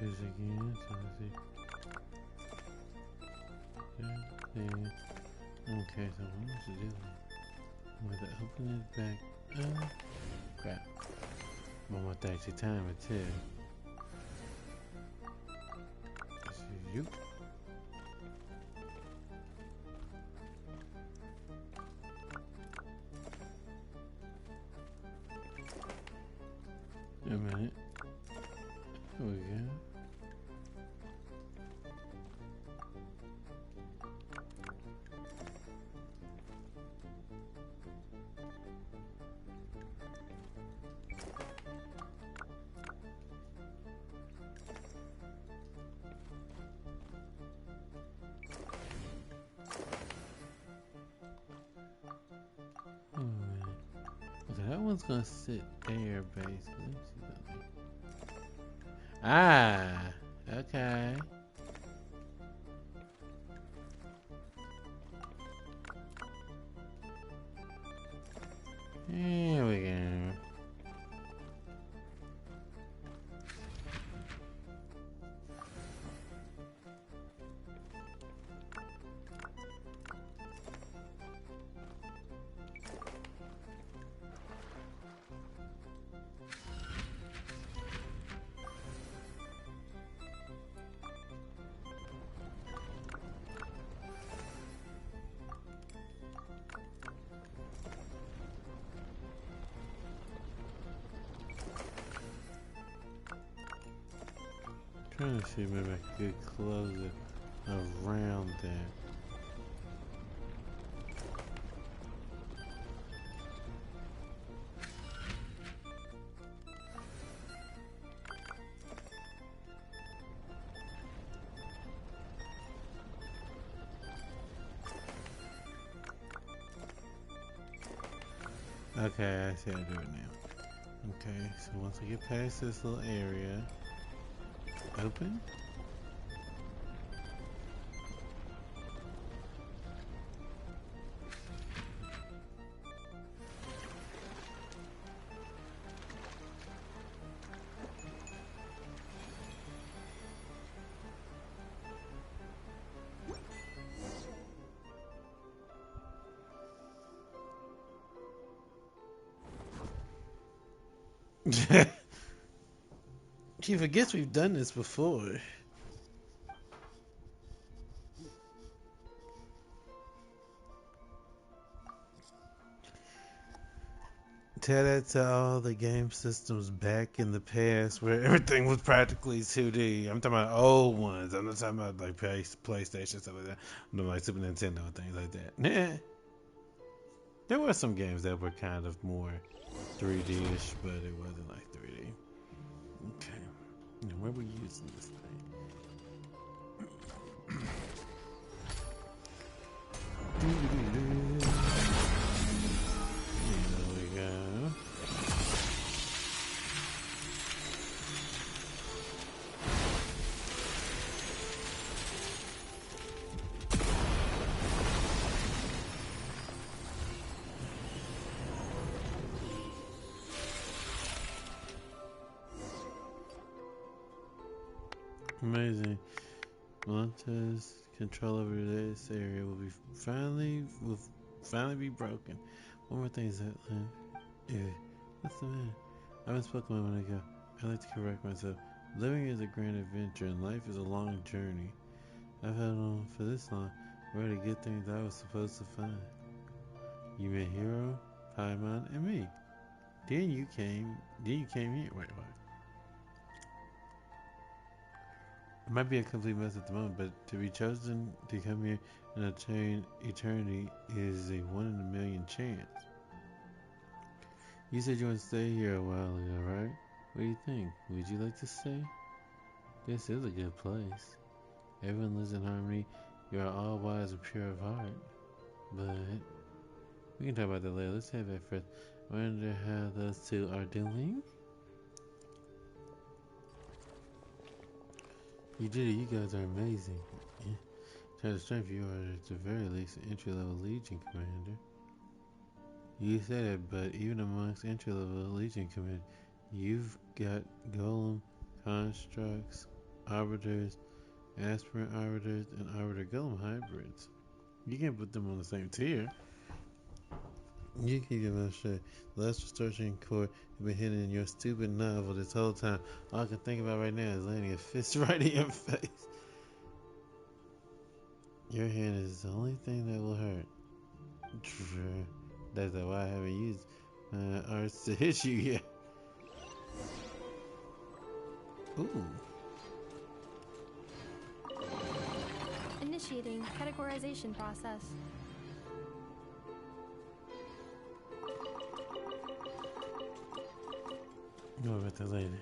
This again, so let's see. Okay, so what am I supposed to do? I'm going to open it back up. Crap. I'm going to actually time it too. This is you. A minute. There we go. Okay, that one's gonna sit there, basically. Let me see something. Ah, okay. Here we go. Trying to see maybe I could close it around that. Okay, I see how to do it now. Okay, so once I get past this little area, open. She forgets we've done this before. Tell that to all the game systems back in the past where everything was practically 2D. I'm talking about old ones. I'm not talking about like PlayStation stuff like that. I'm talking like Super Nintendo and things like that. Nah. There were some games that were kind of more 3D-ish, but it wasn't like 3D. Okay. Now, where we using this thing? There we go. Amazing. Monta's control over this area will finally be broken. One more thing is that yeah. What's the matter? I haven't spoken a moment ago. I like to correct myself. Living is a grand adventure and life is a long journey. I've held on for this long, ready to get things I was supposed to find. You met Hero, Paimon, and me. Then you came here. Wait. It might be a complete mess at the moment, but to be chosen to come here and attain eternity is a 1 in a million chance. You said you want to stay here a while ago, right? What do you think? Would you like to stay? This is a good place. Everyone lives in harmony. You are all wise and pure of heart. But we can talk about that later. Let's have that first. I wonder how those two are doing. You did it. You guys are amazing. Yeah. To the strength, you are at the very least an entry-level Legion commander. You said it, but even amongst entry-level Legion command, you've got Golem, Constructs, Arbiters, Aspirant Arbiters, and Arbiter Golem hybrids. You can't put them on the same tier. You can give them shit. The last restoration core have been hidden in your stupid novel this whole time. All I can think about right now is landing a fist right in your face. Your hand is the only thing that will hurt. That's why I haven't used my arts to hit you yet. Ooh. Initiating categorization process. Know about that later.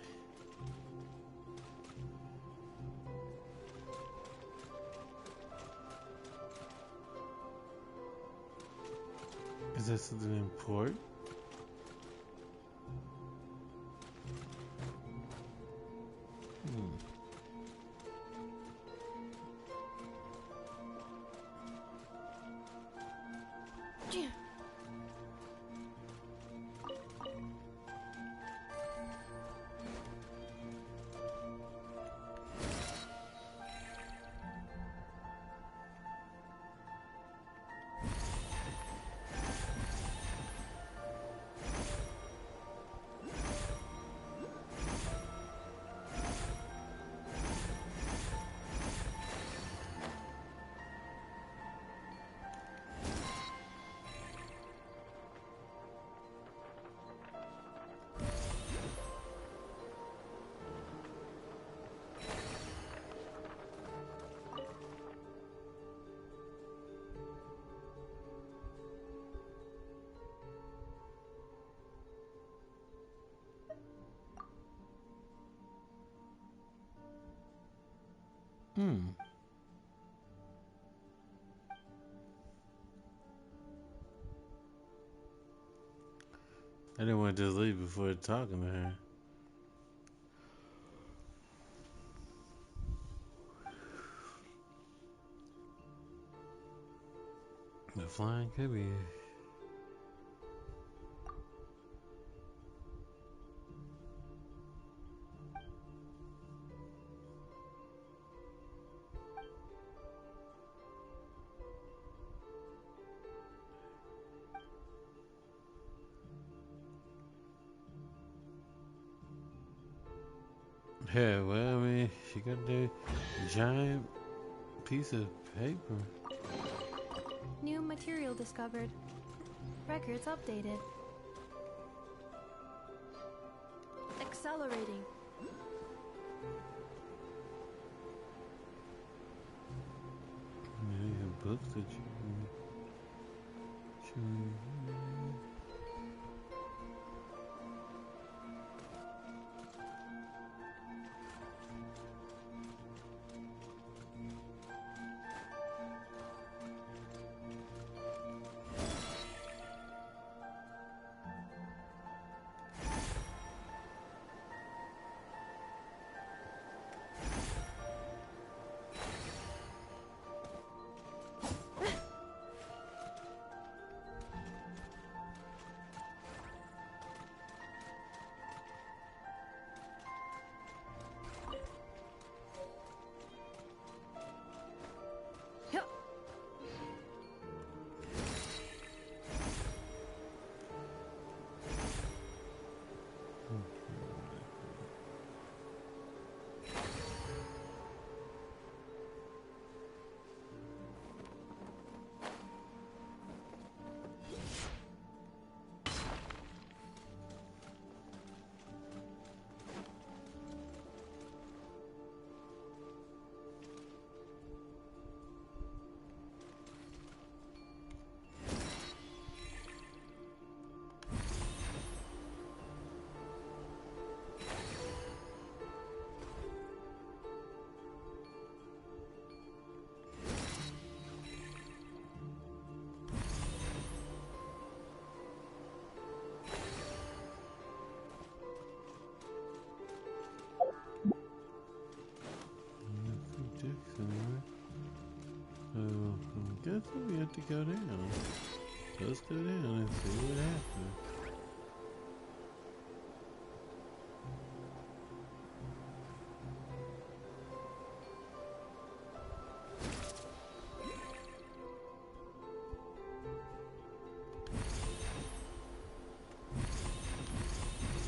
Is that something important? I didn't want to just leave before talking to her. The flying could be. Yeah, well, I mean, she got that giant piece of paper. New material discovered. Records updated. Accelerating. Yeah, books that you can. So, I'm guessing we have to go down. Let's go down and see what happens.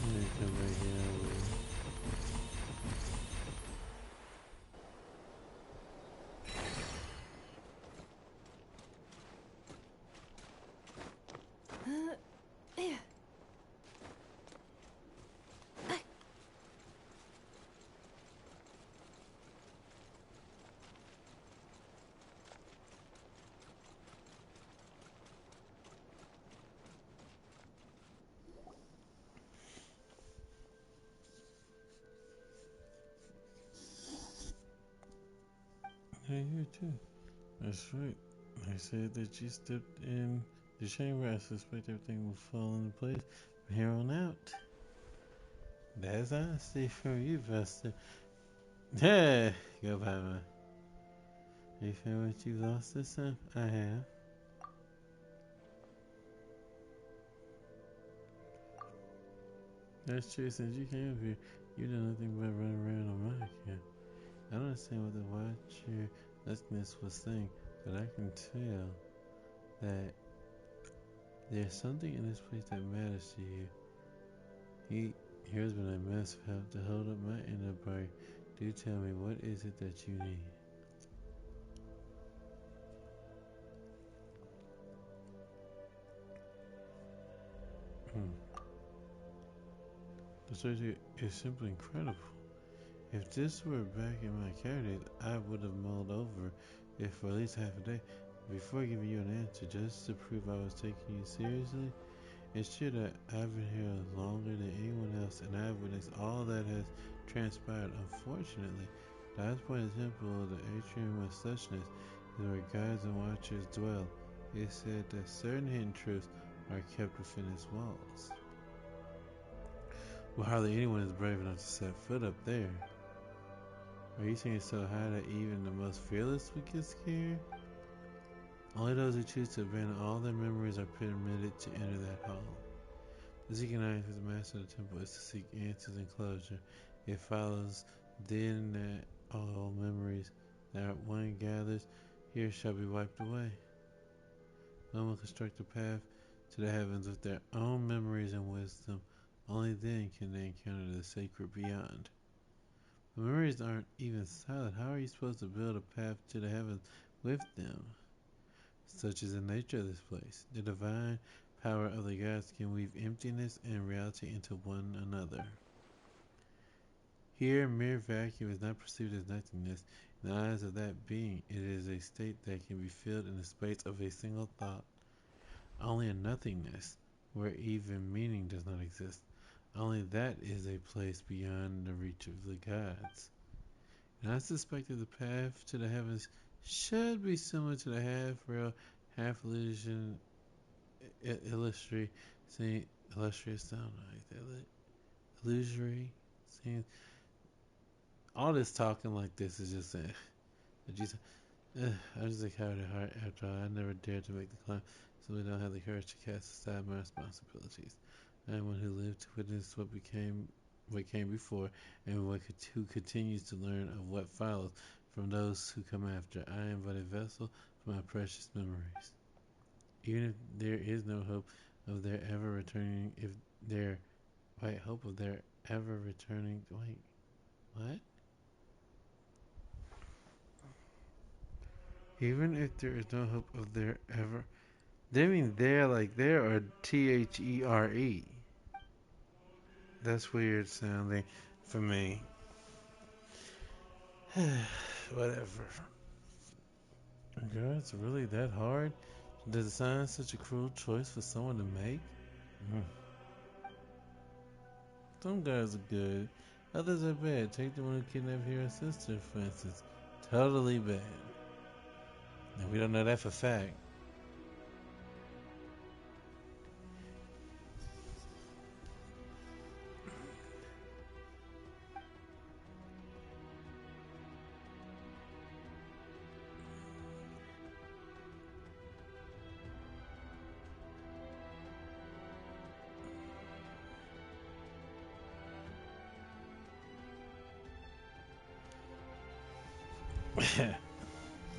Yeah, come back here. Hey, here too. That's right. I said that you stepped in the chamber. I suspect everything will fall into place from here on out. That's honesty from you, Buster. Hey, go Papa. You feel what you lost this time? I have. That's true. Since you came up here, you done nothing but run around on my account. I don't understand what the Watcher likeness was saying, but I can tell that there's something in this place that matters to you. Here's been a mess of help to hold up my end of the bargain. Do tell me, what is it that you need? The story is simply incredible. If this were back in my carriage, I would have mulled over it for at least half a day before giving you an answer, just to prove I was taking you seriously. It's true that I've been here longer than anyone else, and I've witnessed all that has transpired. Unfortunately, the highest point of the temple of the atrium of suchness is where guides and watchers dwell. It's said that certain hidden truths are kept within its walls. Well, hardly anyone is brave enough to set foot up there. Are you saying it's so high that even the most fearless would get scared? Only those who choose to abandon all their memories are permitted to enter that hall. The seeking eye of the master of the temple is to seek answers and closure. It follows then that all memories that one gathers here shall be wiped away. One will construct a path to the heavens with their own memories and wisdom. Only then can they encounter the sacred beyond. Memories aren't even silent. How are you supposed to build a path to the heavens with them? Such is the nature of this place. The divine power of the gods can weave emptiness and reality into one another. Here, mere vacuum is not perceived as nothingness. In the eyes of that being, it is a state that can be filled in the space of a single thought. Only a nothingness, where even meaning does not exist. Only that is a place beyond the reach of the gods. And I suspect that the path to the heavens should be similar to the half-real, half-illusion, illusory, see, illustrious sound like that, illusory, see, all this talking like this is just saying, I just a coward at heart. After all, I never dared to make the climb, so I don't have the courage to cast aside my responsibilities. I am one who lived to witness what came before, and who continues to learn of what follows from those who come after. I am but a vessel for my precious memories. Even if there is no hope of their ever returning, if there, wait, hope of their ever returning, wait, what? Even if there is no hope of their ever, they mean there like there or THERE. That's weird sounding for me. Whatever. God, it's really that hard to design such a cruel choice for someone to make? Mm. Some guys are good, others are bad. Take the one who kidnapped Hero's sister, for instance. Totally bad. And we don't know that for fact.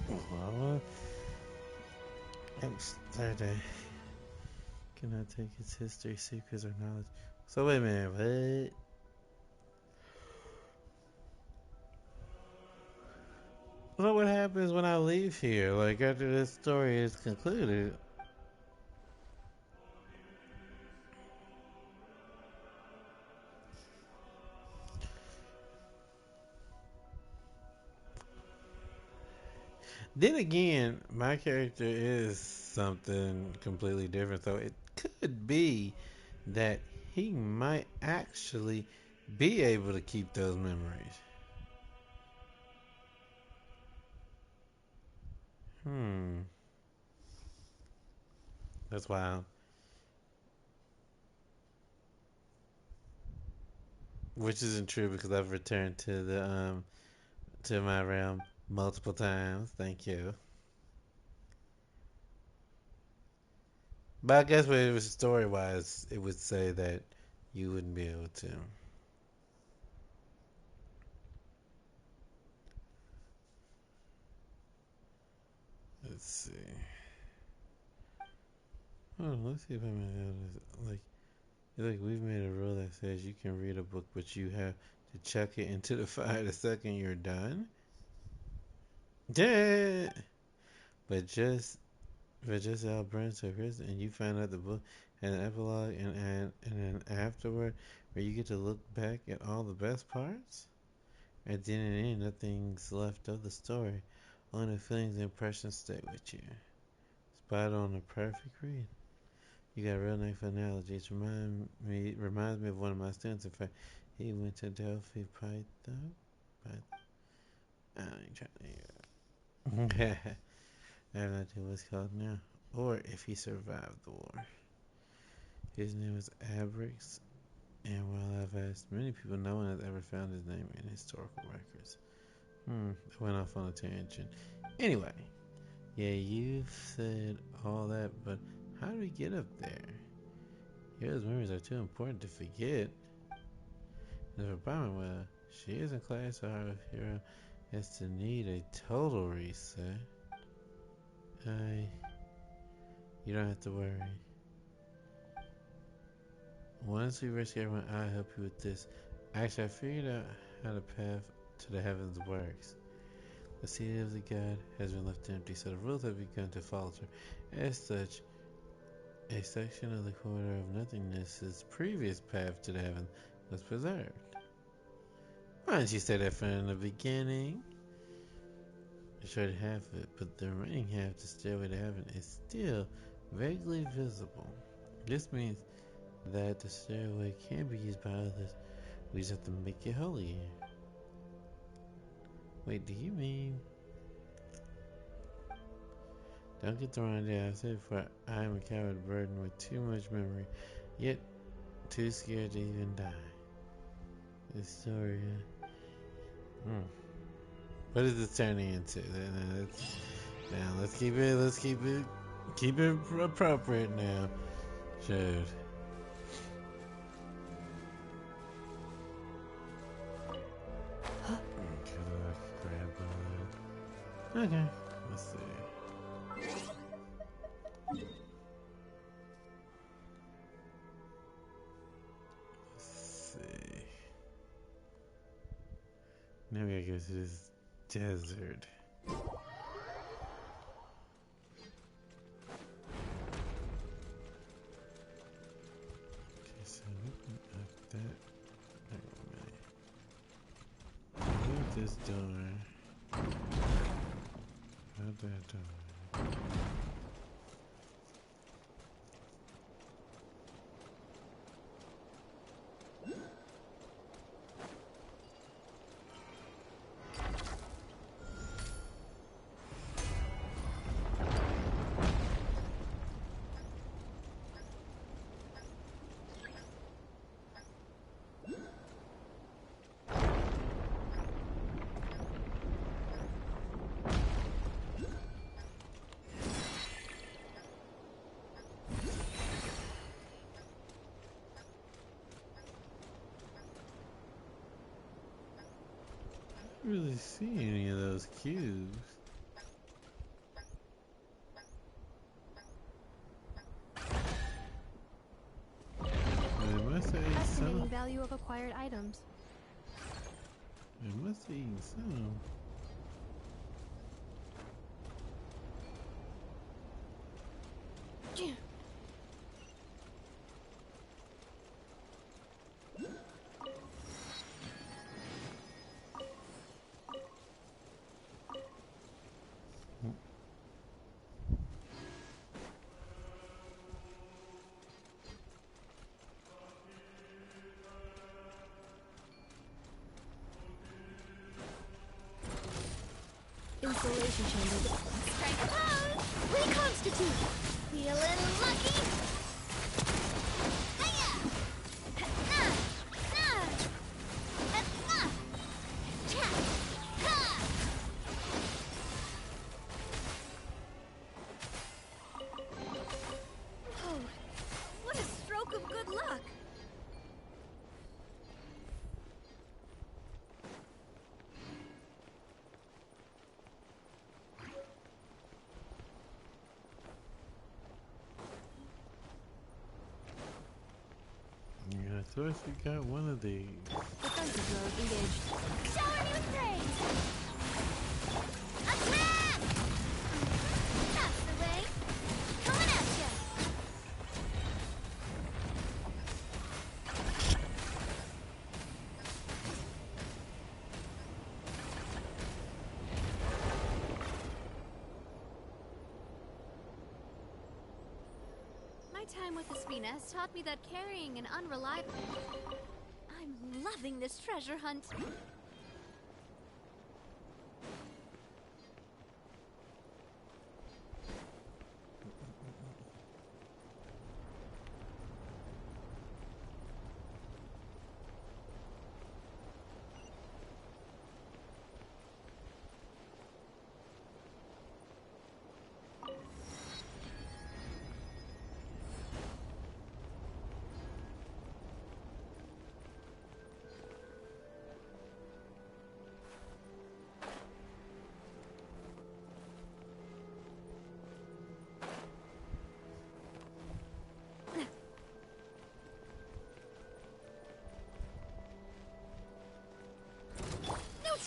Well, next Saturday. Cannot take its history, secrets, or knowledge. So wait a minute, what? So what happens when I leave here? Like after this story is concluded? Then again, my character is something completely different, so it could be that he might actually be able to keep those memories. Hmm, that's wild. Which isn't true because I've returned to my realm multiple times. Thank you. But I guess when it was story wise, it would say that you wouldn't be able to. Let's see. Oh, let's see if I'm like we've made a rule that says you can read a book, but you have to chuck it into the fire the second you're done. Yeah. But just but just how burns to prison, and you find out the book had an epilogue and an afterward where you get to look back at all the best parts. At the end of the end, nothing's left of the story. Only the feelings and impressions stay with you. Spot on, a perfect read. You got a real name for analogies. Reminds me of one of my students. In fact, he went to Delphi Python. I ain't trying to hear. I have no idea what it's called now, or if he survived the war. His name is Abrix, and while I've asked many people, no one has ever found his name in historical records. I went off on a tangent. Anyway, yeah, you've said all that, but how do we get up there? Hero's memories are too important to forget. And if a problem, well, she is in class, so our hero has to need a total reset. You don't have to worry. Once we rescue everyone, I'll help you with this. Actually, I figured out how the path to the heavens works. The seat of the god has been left empty, so the rules have begun to falter. As such, a section of the corridor of nothingness's previous path to the heaven was preserved. Why didn't you say that from the beginning? I showed half of it, but the remaining half, the stairway to heaven, is still vaguely visible. This means that the stairway can be used by others. We just have to make it holy here. Wait, do you mean? Don't get the wrong idea. I said before, I am a coward burdened with too much memory, yet too scared to even die. This story, what is this turning into? Now let's keep it appropriate now. Should. Okay, let's see. Now we gotta go to this desert. Okay, so open up that. Move this door. Out that door. I don't really see any of those cubes. It must have eaten Estimating some. value of acquired items. It must have eaten some. Installation chamber. Strike a pose! Reconstitute! Feeling lucky? Hiya! Na! Na! Na! Cha! Ha! Oh, what a stroke of good luck! Yeah, I thought we got one of these. Defensive mode engaged. Shower me with praise! Attack! That's the way! Coming at ya! My time with the Spina has taught me that carrying an unreliable... I'm loving this treasure hunt.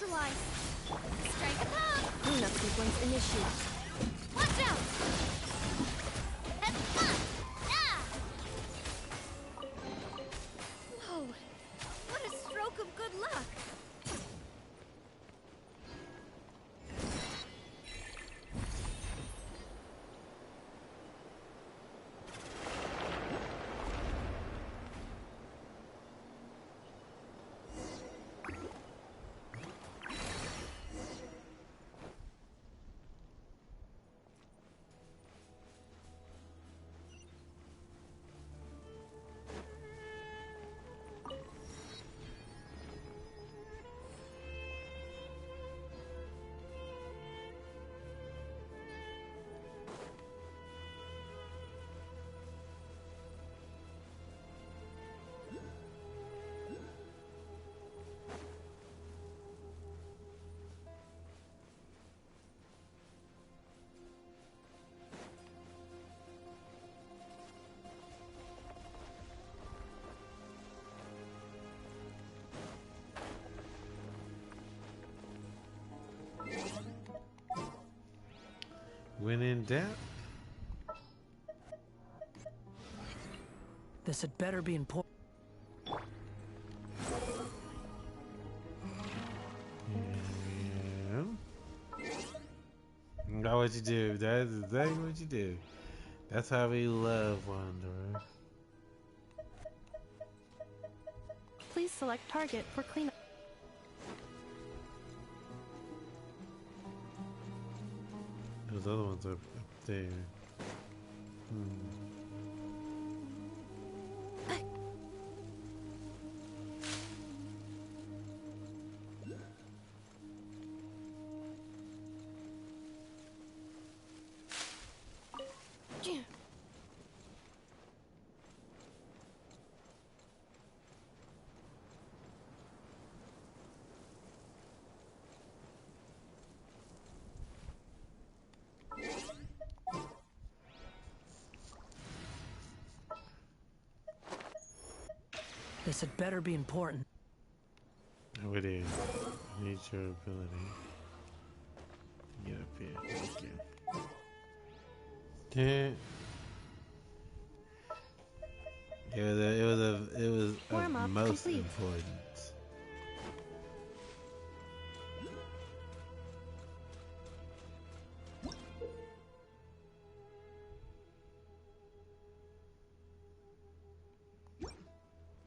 neutralized. Strike a pose. Cleanup sequence initiated. Watch out! Heads up! Ah! Whoa! What a stroke of good luck! When in doubt, This had better be important. yeah. That's what you do. That's exactly what you do. That's how we love Wanderer. Please select target for cleanup. Those other ones are up there. This had better be important. Oh, it is. I need your ability to get up here. Thank you. Yeah. It was Warm of up most complete. importance.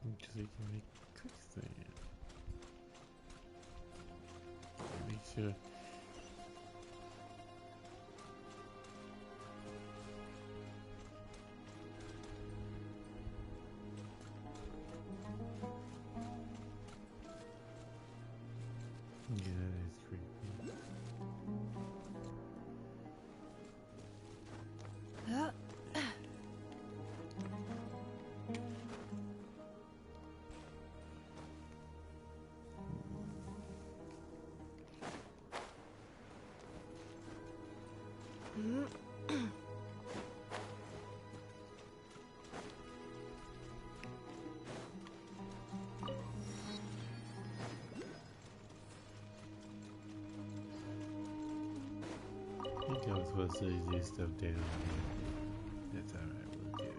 Because we can make quicksand. Make sure. Yeah, that is creepy. I think I was supposed to do stuff down here. That's alright, we'll do it.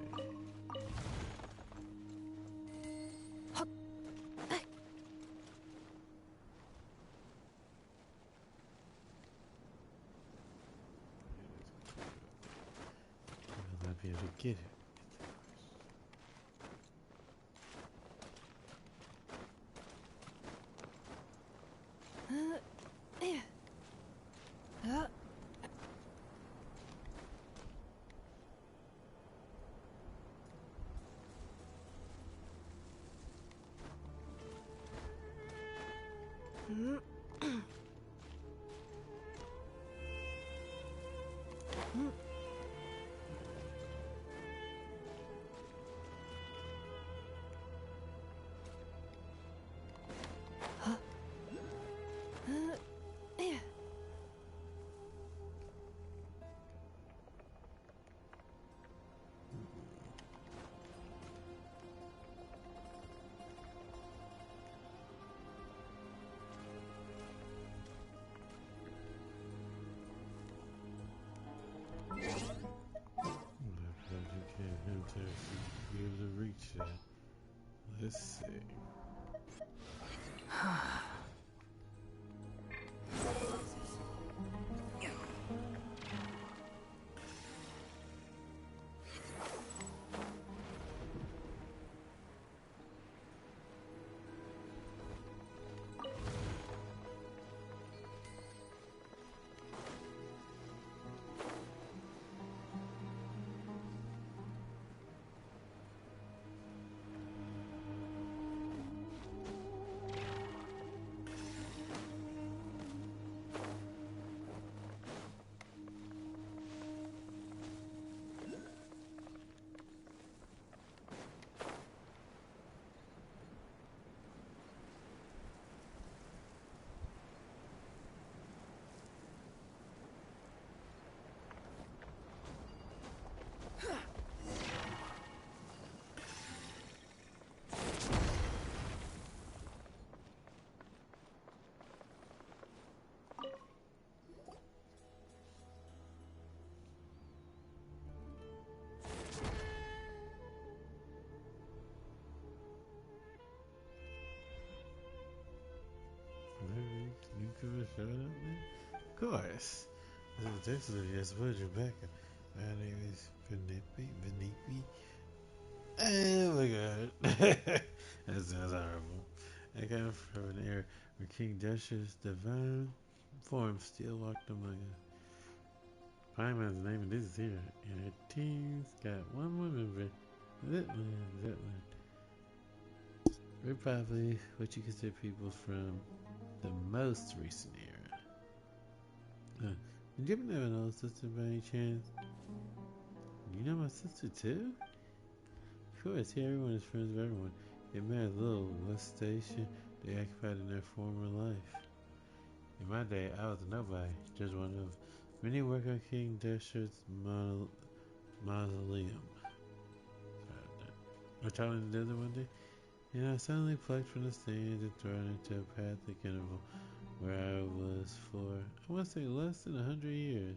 Will I be able to get it? people showing up there? Of course. This is Dexter. Yes, what is Rebecca? My name is Benipi. Oh my god. That sounds horrible. I come from an era where King Dusher's divine form still walked among us. Paimon's name and this is here. And her team's got one more member. Zitland. We're probably what you consider people from the most recent era. Did you ever have an older sister by any chance? You know my sister too? Of course, here everyone is friends with everyone. It matters little what station they occupied in their former life. In my day, I was a nobody, just one of many work on King Deshert's mausoleum. I traveled in the desert one day, and I suddenly plucked from the sands and thrown into a pathic interval where I was for, I want to say, less than 100 years.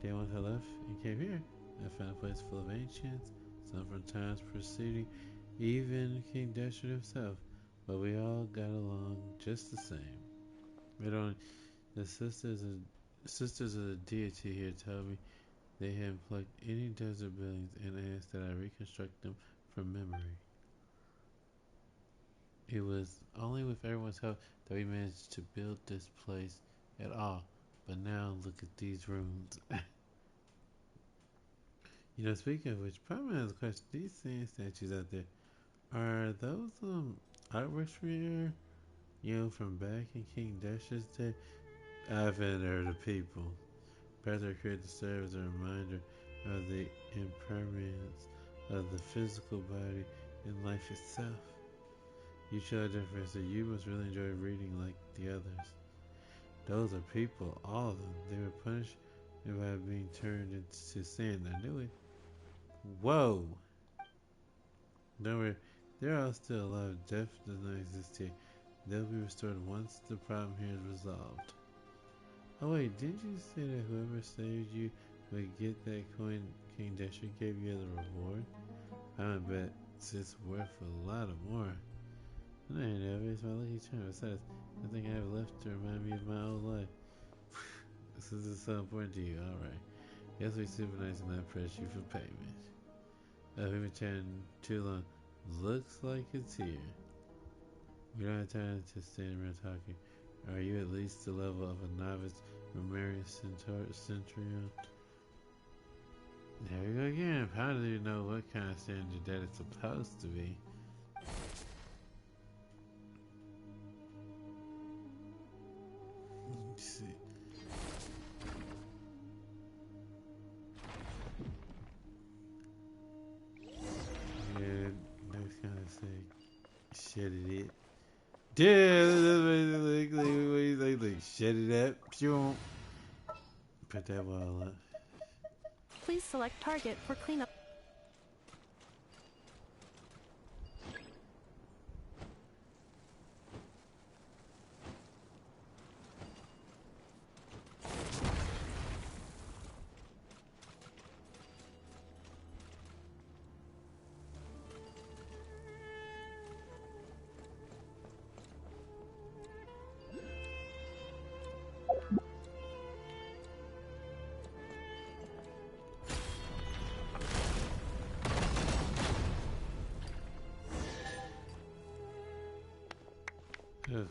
Then once I left and came here, I found a place full of ancients, some from times preceding even King Dashwood himself, but we all got along just the same. Later on, the sisters of the deity here told me they hadn't plucked any desert buildings and asked that I reconstruct them from memory. It was only with everyone's help that we managed to build this place at all, but now look at these ruins. Speaking of which, probably has a question. These sand statues out there, are those artworks from here? From back in King Dash's day? I've heard of people. Perhaps they're created to serve as a reminder of the impermanence of the physical body and life itself. You show a difference, so you must really enjoy reading like the others. Those are people, all of them. They were punished by being turned into sand. I knew it. Whoa! Don't worry, they're all still alive. Death does not exist here. They'll be restored once the problem here is resolved. Oh wait, didn't you say that whoever saved you would get that coin King Dasher gave you as a reward? I bet it's worth a lot more. No, it's my lucky charm. Besides, nothing I have left to remind me of my old life. This is so important to you. Alright. Guess we super nice and not press you for payment. We've been chatting too long. Looks like it's here. We don't have time to stand around talking. Are you at least the level of a novice Romarian Centurion? There we go again. How do you know what kind of standard that it's supposed to be? Let's see. Yeah, that's kind of sick. Shut it. Dude, like, shut it up. Sure. Put that wall up. Please select target for cleanup.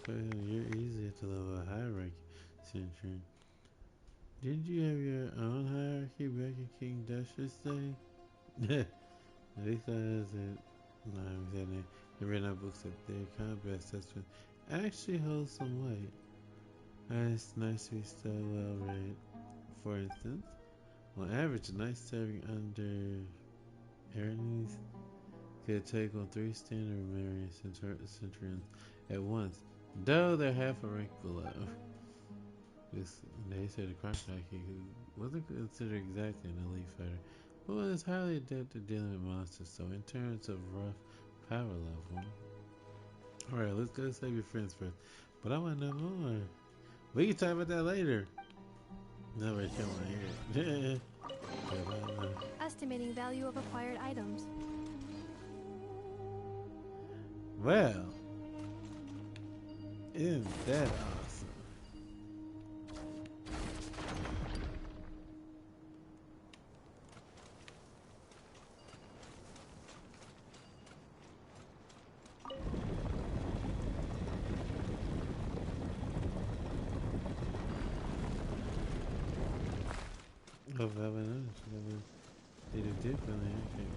You're easy to level a hierarchy, Centurion. Didn't you have your own hierarchy back in King Dash's day? At least I has it. No, exactly. They read out books that their combat assessment actually holds some weight. It's nice to be so well read. For instance, on average, a night serving under Aranes could take on 3 standard Romarian Centurions at once, though they're half a rank below. They said the Crocodile King, who wasn't considered exactly an elite fighter, but was highly adept at dealing with monsters, so in terms of rough power level. Alright, let's go save your friends first. But I want to know more. We can talk about that later. Nobody come on here. Estimating value of acquired items. Well, isn't that awesome? Oh, that went on. That was, they did differently. Okay.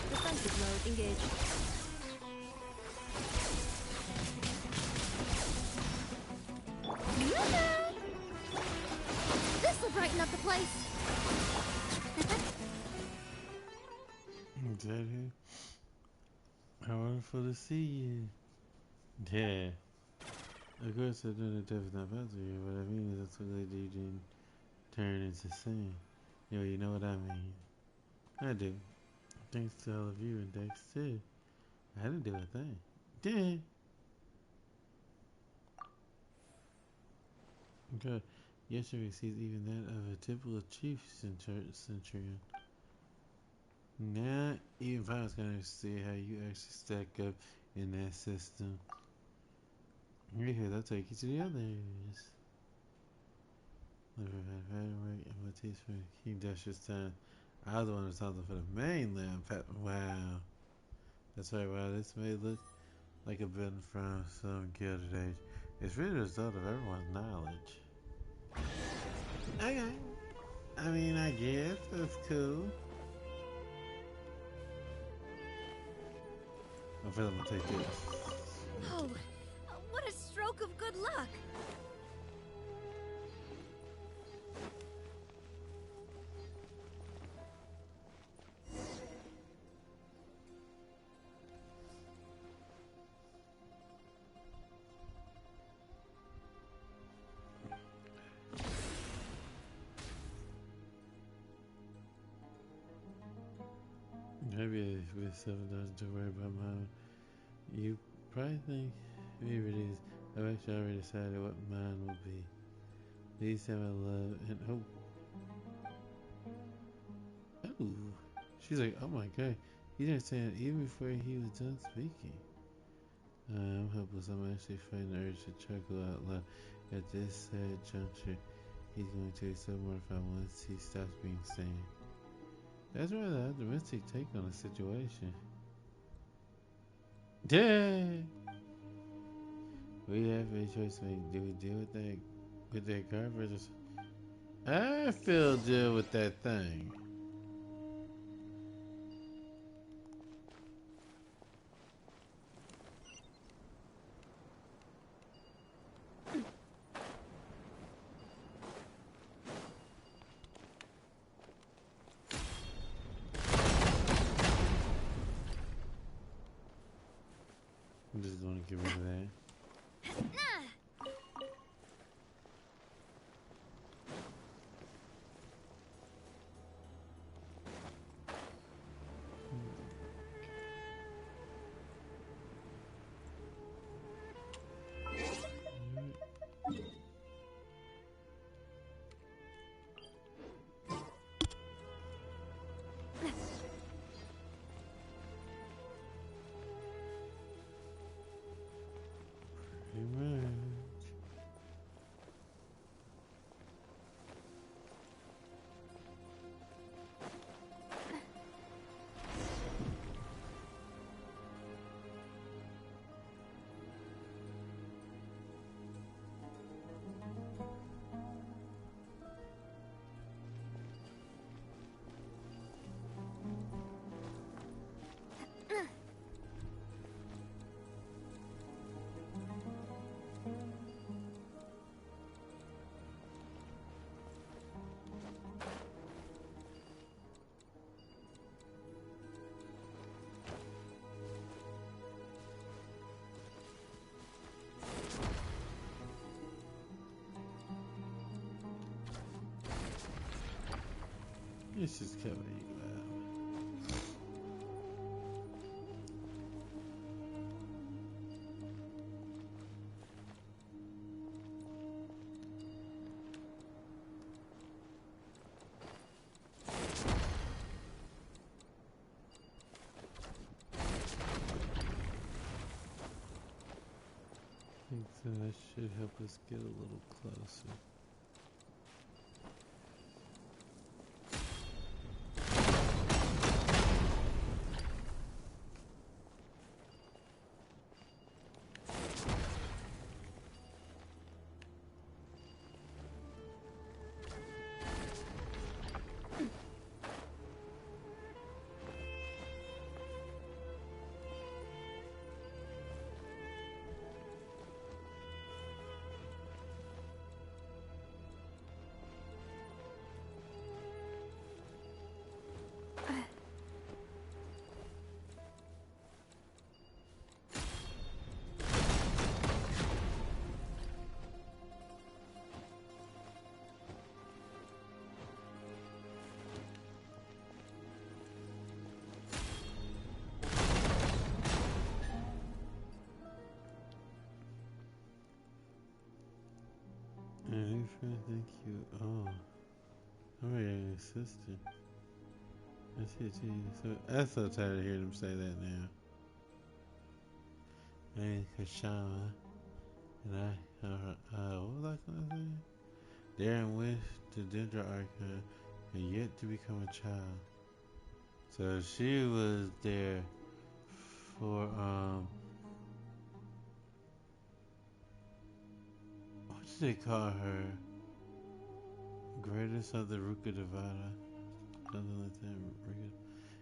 Defensive mode engaged. This'll brighten up the place. Is that it? How wonderful to see you. Yeah. Of course, I know that death is not possible here. What I mean is, I'm so glad you didn't turn into sin. Yo, you know what I mean. I do. Thanks to all of you and thanks too. I didn't do a thing. Did. Okay. Yesterday sees even that of a typical chief centurion. Now, even if I was gonna see how you actually stack up in that system. Right here, that'll take you to the other areas. I'm a taste for King Dash's time. I was the one responsible for the mainland. Wow. That's right, wow. This may look like a building from some gilded age. It's really the result of everyone's knowledge. Okay. I mean, I guess that's cool. I feel I'm gonna take this. Oh, what a stroke of good luck. Maybe with $7 to worry about mine. You probably think maybe it is. I've actually already decided what mine will be. These have my love and hope. Oh, she's like, oh my god. He didn't say it even before he was done speaking. I'm helpless. I'm actually fighting the urge to chuckle out loud. At this sad juncture, he's going to be so mortified once he stops being sane. That's rather optimistic take on the situation. Yeah. We have a choice to make. Do we deal with that garbage? I feel deal with that thing. I'm just going to get rid of that. Pretty much. It's just cover you loud. think so. That should help us get a little closer. Thank you. Oh, I'm ready to assistant. I see it too. So I'm so tired of hearing him say that now. My name is Kashama, and what was I gonna say? Darren wished the Dendra Archon had yet to become a child. So she was there for what did they call her? Greatest of the Ruka Devada. Something like that.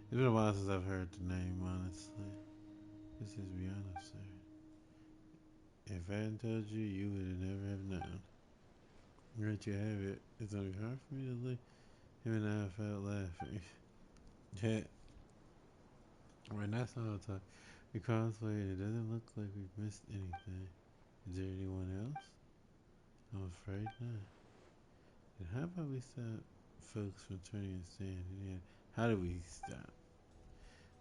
It's been a while since I've heard the name, honestly. Let's just be honest, sir. If I hadn't told you, you would have never have known. Right, you have it. It's gonna be hard for me to look. Him and I felt laughing. Yeah. Right, that's all I'll talk. We crossed way, and it doesn't look like we've missed anything. Is there anyone else? I'm afraid not. And how about we stop folks from turning and saying, yeah, how do we stop?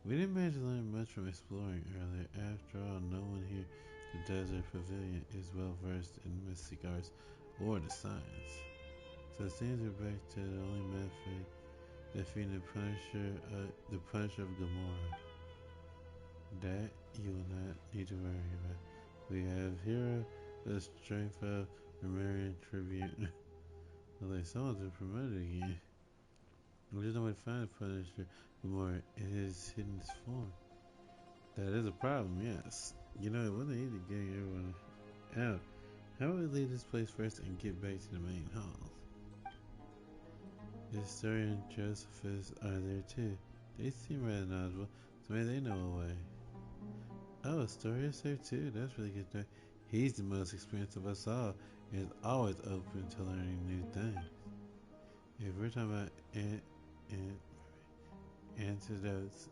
We didn't manage to learn much from exploring earlier. After all, no one here at the Desert Pavilion is well versed in mystic arts or the science. So it seems we're back to the only method, defeating the Punisher of Gomorrah. That you will not need to worry about. We have here the strength of Romarian Tribune. Like someone's been promoted again. There's no way to find the Punisher Gomorrah in his hidden form. That is a problem, yes. You know, it wasn't easy getting everyone out. How about we leave this place first and get back to the main hall? The historian and Josephus are there too. They seem rather knowledgeable, so maybe they know a way. Oh, Astoria's there too. That's really good to know. He's the most experienced of us all and is always open to learning new things. If we're talking about antidotes,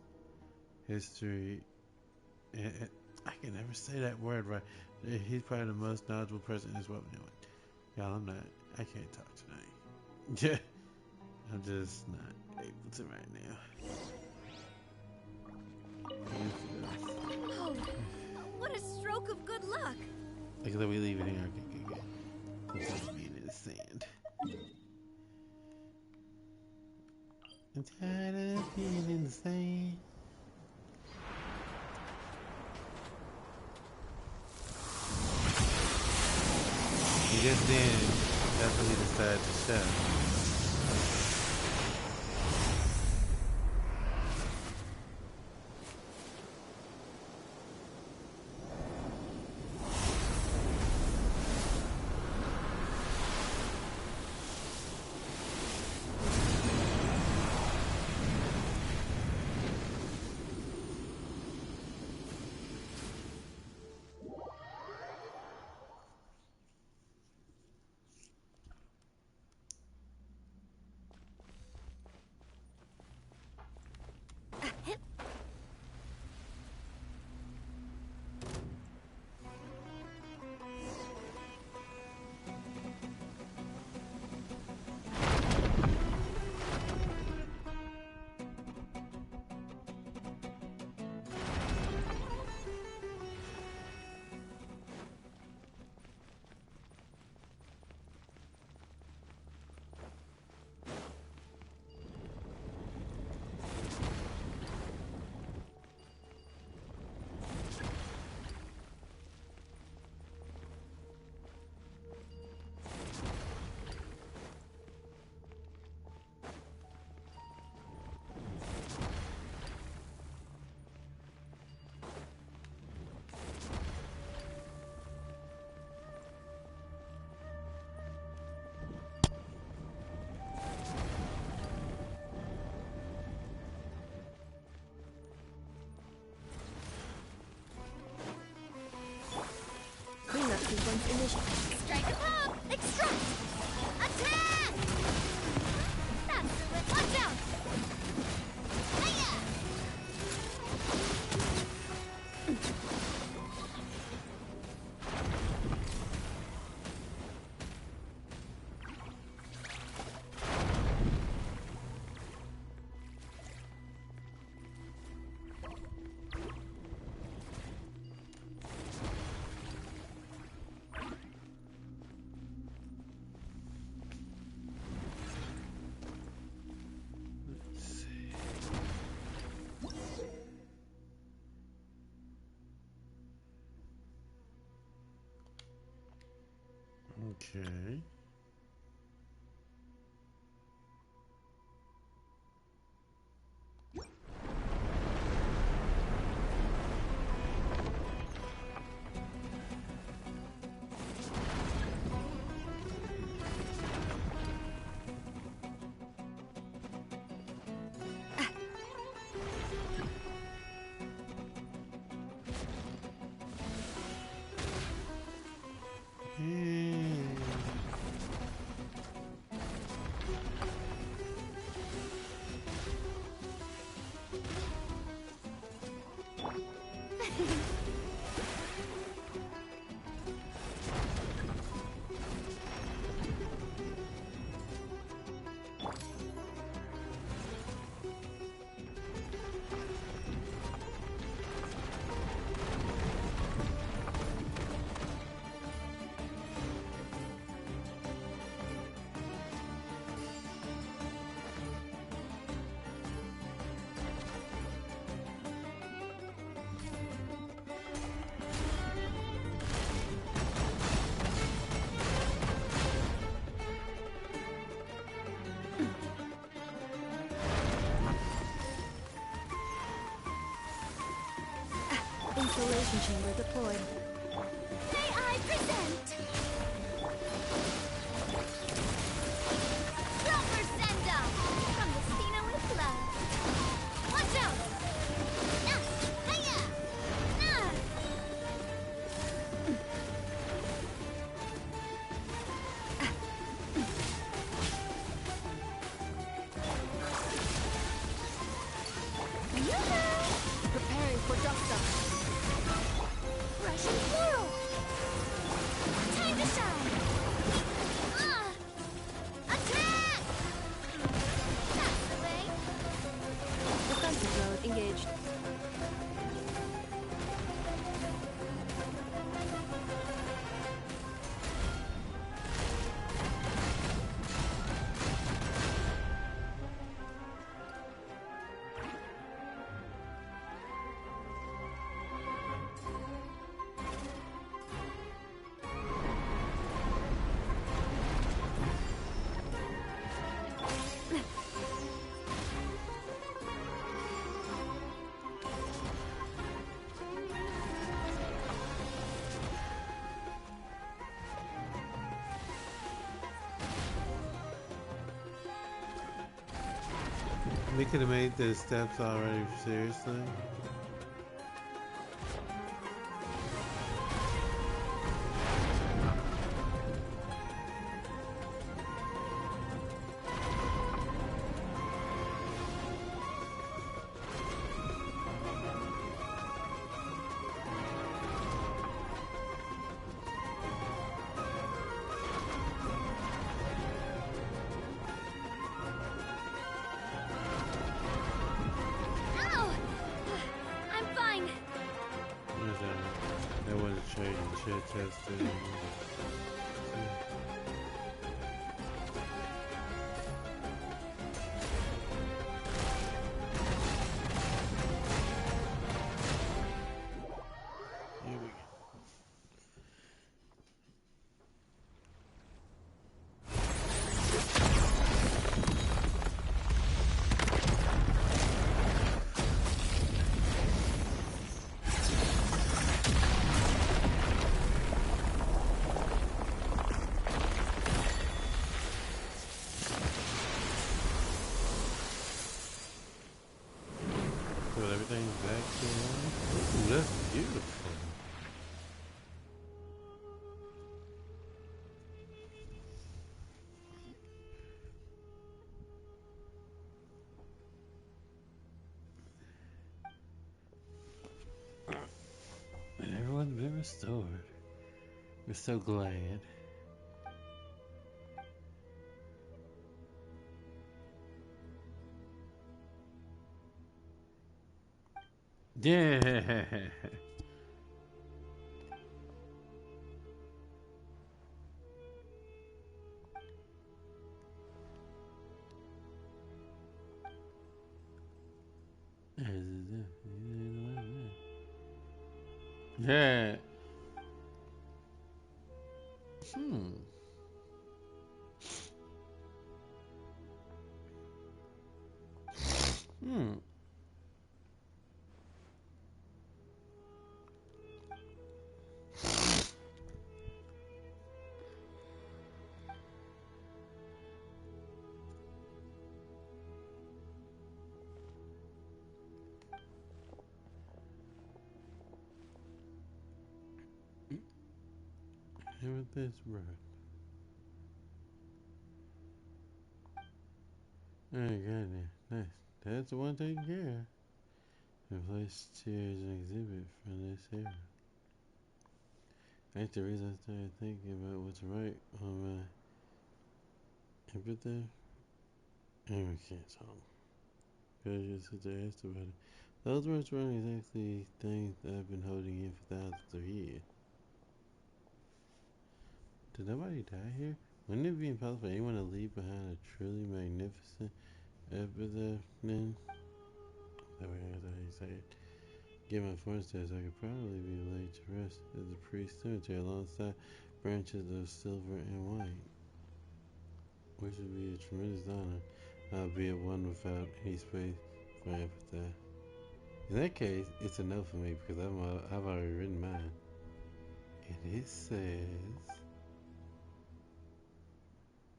history, I can never say that word right. He's probably the most knowledgeable person in this world. You know what? Y'all, I can't talk tonight. Yeah, I'm just not able to right now. Oh, what a stroke of good luck! Like that we leave it here. Okay. Just being in the sand. I'm tired of being in the sand. And just then, that's when he decided to show. Okay. Insulation chamber deployed. May I present? Silver Senda from the Cena with love. Watch out! Nah, hiya! Nah! Yoo-hoo! Preparing for dust-up. Russian floral! Time to shine! Attack! That's the way! Defensive mode engaged. We could have made the steps already, seriously? Ow! I'm fine. That wasn't trading shit tested. Here we go. Put everything back to normal. Ooh, that's beautiful. And everyone's been restored. We're so glad. Yeah. Yeah. Hmm. How about this, bro? Oh, goodness. Nice. That's the one taken care of. Replace chair as an exhibit from this era. That's the reason I started thinking about what's right on my empathy. And we can't talk. Because your sister asked about it. Those words weren't exactly things that I've been holding in for thousands of years. Did nobody die here? Wouldn't it be impossible for anyone to leave behind a truly magnificent epitaph then? That way, as I say it. Given my foreign status, I could probably be laid to rest at the priest's cemetery alongside branches of silver and white, which would be a tremendous honor, albeit one without any space for epitaph. In that case, it's a no for me because I've already written mine. And it says,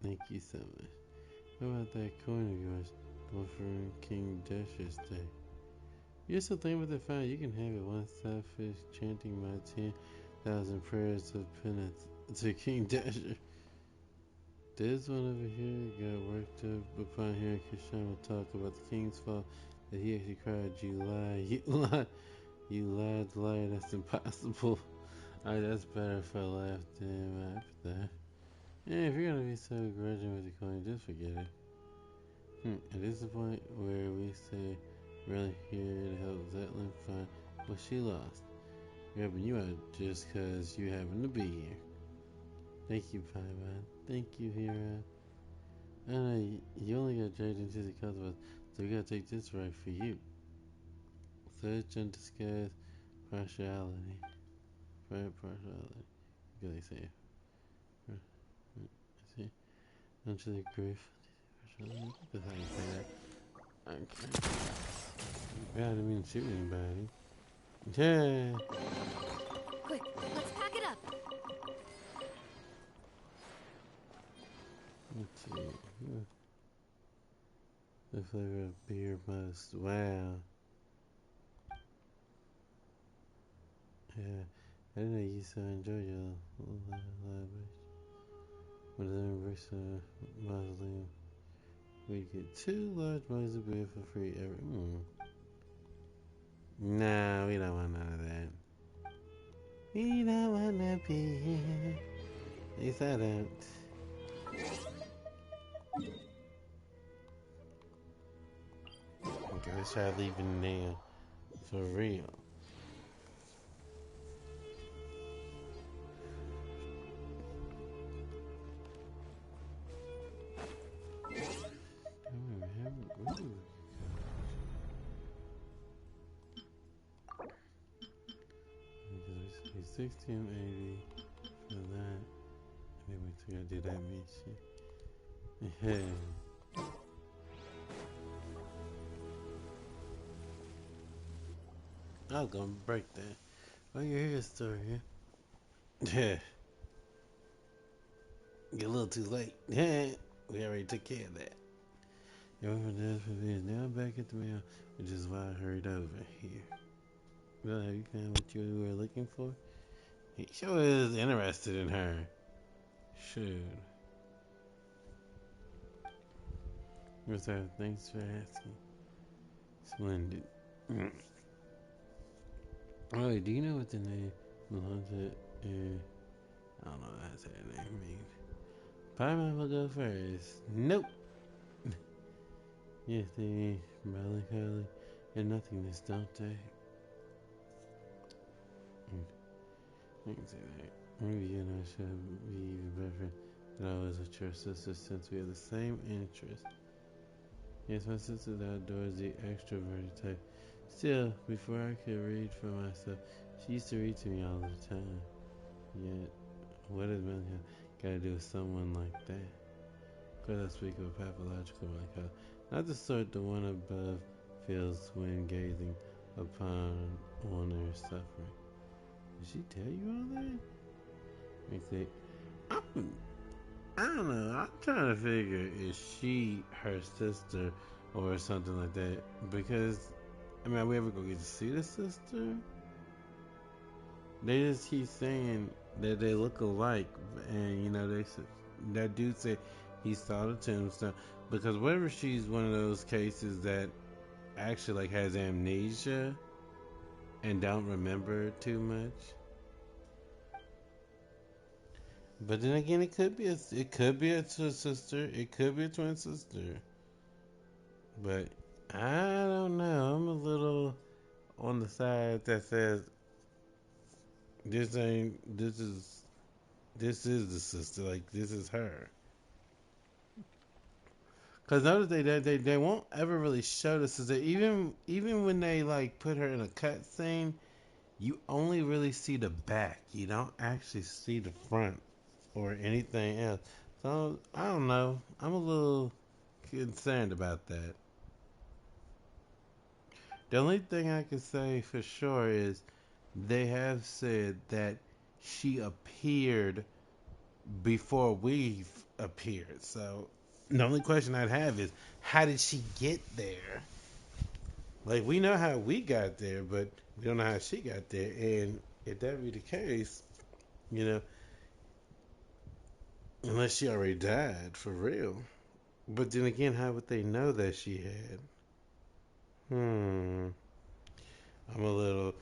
thank you so much. How about that coin of yours, the one from King Dasher's day? You're still thinking about that fine. You can have it. One selfish chanting my 10,000 prayers of penance to King Dasher. This one over here got worked up upon hearing Krishna talk about the king's fault that he actually cried, "You lie, you lie, you lied, liar, that's impossible." Alright, that's better if I laughed him after. Yeah, if you're gonna be so grudging with the coin, just forget it. At this point where we say we're really here to help Zetlin find what she lost. We're helping you out just cause you happen to be here. Thank you, Paimon. Thank you, Hero. I know you only got dragged into the cosmos, so we gotta take this right for you. Such undisguised partiality. Partiality. What can they say? See? Untrue grief. Partiality. That's how you say that. Okay. God, I didn't mean to shoot anybody. Yeah. Quick, let's pack it up. Let's see. The flavor of beer must. Wow. Yeah. I didn't know you used to enjoy your library. With the universal mausoleum, we get 2 large mugs of beer for free every. Nah, we don't want none of that. We don't want no beer. At least I don't. Okay, let's try leaving now. For real. It's 1680 for that. Maybe we gotta do that mission. Yeah. I was gonna break that. Oh, you hear a story, yeah? Yeah. Get a little too late. Yeah. We already took care of that. Your death is now back at the mail, which is why I hurried over here. Well, have you found what you were looking for? He sure is interested in her. Shoot. What's up? Thanks for asking. Splendid. Oh, do you know what the name Melanta I don't know what that's her name means. Paimon will go first. Nope. Yes, they mean melancholy and nothingness, don't they? I can say that. Maybe you and I should be even better than I was with your sister since we have the same interests. Yes, my sister's outdoorsy, extroverted type. Still, before I could read for myself, she used to read to me all the time. Yet, what does melancholy got to do with someone like that? Of course, I speak of a pathological melancholy, not the sort the one above feels when gazing upon one of her suffering. Did she tell you all that? Makes it. I don't know. I'm trying to figure is she her sister or something like that? Because I mean, are we ever gonna get to see the sister? They just keep saying that they look alike, and you know that dude said he saw the tombstone. Because whether she's one of those cases that actually like has amnesia and don't remember too much. But then again, it could be a twin sister. It could be a twin sister. But I don't know. I'm a little on the side that says this ain't. This is the sister. Like this is her. Cause notice they won't ever really show the sister. Even when they like put her in a cut scene, you only really see the back. You don't actually see the front or anything else. So I don't know. I'm a little concerned about that. The only thing I can say for sure is they have said that she appeared before we've appeared. So the only question I'd have is how did she get there? Like we know how we got there, but we don't know how she got there. And if that be the case, you know, unless she already died for real. But then again, how would they know that she had? Hmm. I'm a little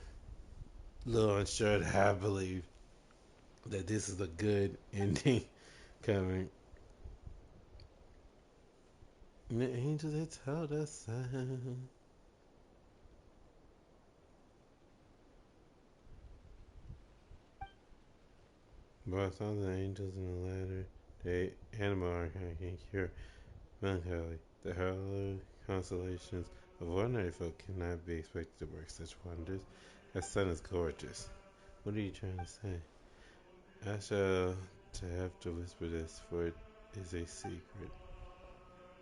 unsure that I believe that this is a good ending coming. The angels had told us. But I saw the angels in the ladder. They animal archive can cure melancholy. The hollow consolations of ordinary folk cannot be expected to work such wonders. That sun is gorgeous. What are you trying to say? I shall to have to whisper this, for it is a secret.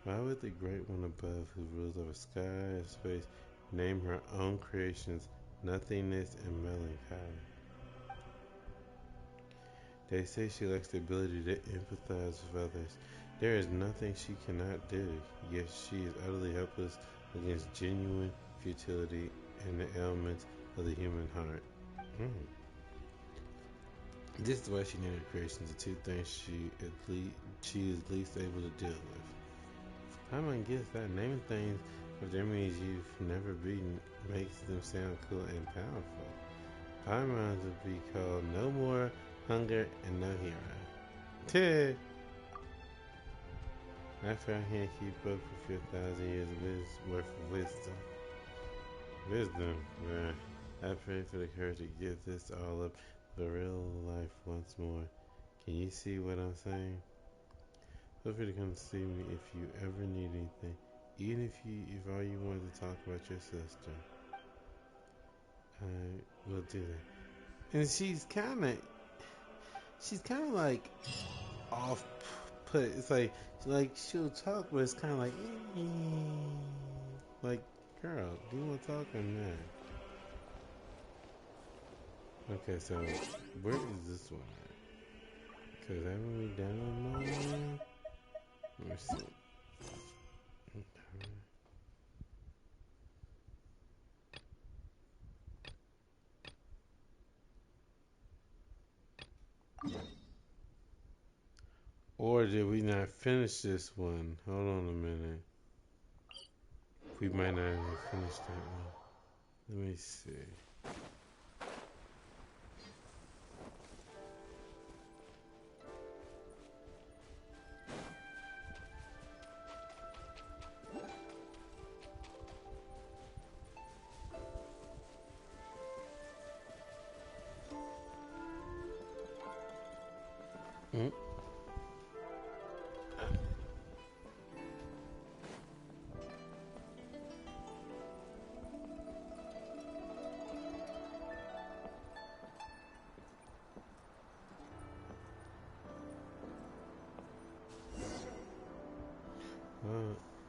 Why would the great one above, who rules over sky and space, name her own creations nothingness and melancholy? They say she lacks the ability to empathize with others. There is nothing she cannot do, yet she is utterly helpless against genuine futility and the ailments of the human heart. Hmm. This is why she named her creations the two things she is least able to deal with. I might guess that naming things with enemies you've never beaten makes them sound cool and powerful. Paimons would be called No More Hunger and No Hero. After I can't keep up with your 1,000 years worth of wisdom. Wisdom, man. I pray for the courage to give this all up for real life once more. Can you see what I'm saying? Feel free to come see me if you ever need anything. Even if all you wanted to talk about your sister. I will do that. And she's kinda like off put. It's like she'll talk, but it's kinda like, girl, do you wanna talk or not? Okay, so where is this one at? Cause haven't we done one? Let me see. Or did we not finish this one? Hold on a minute. We might not have finished that one. Let me see. Mm.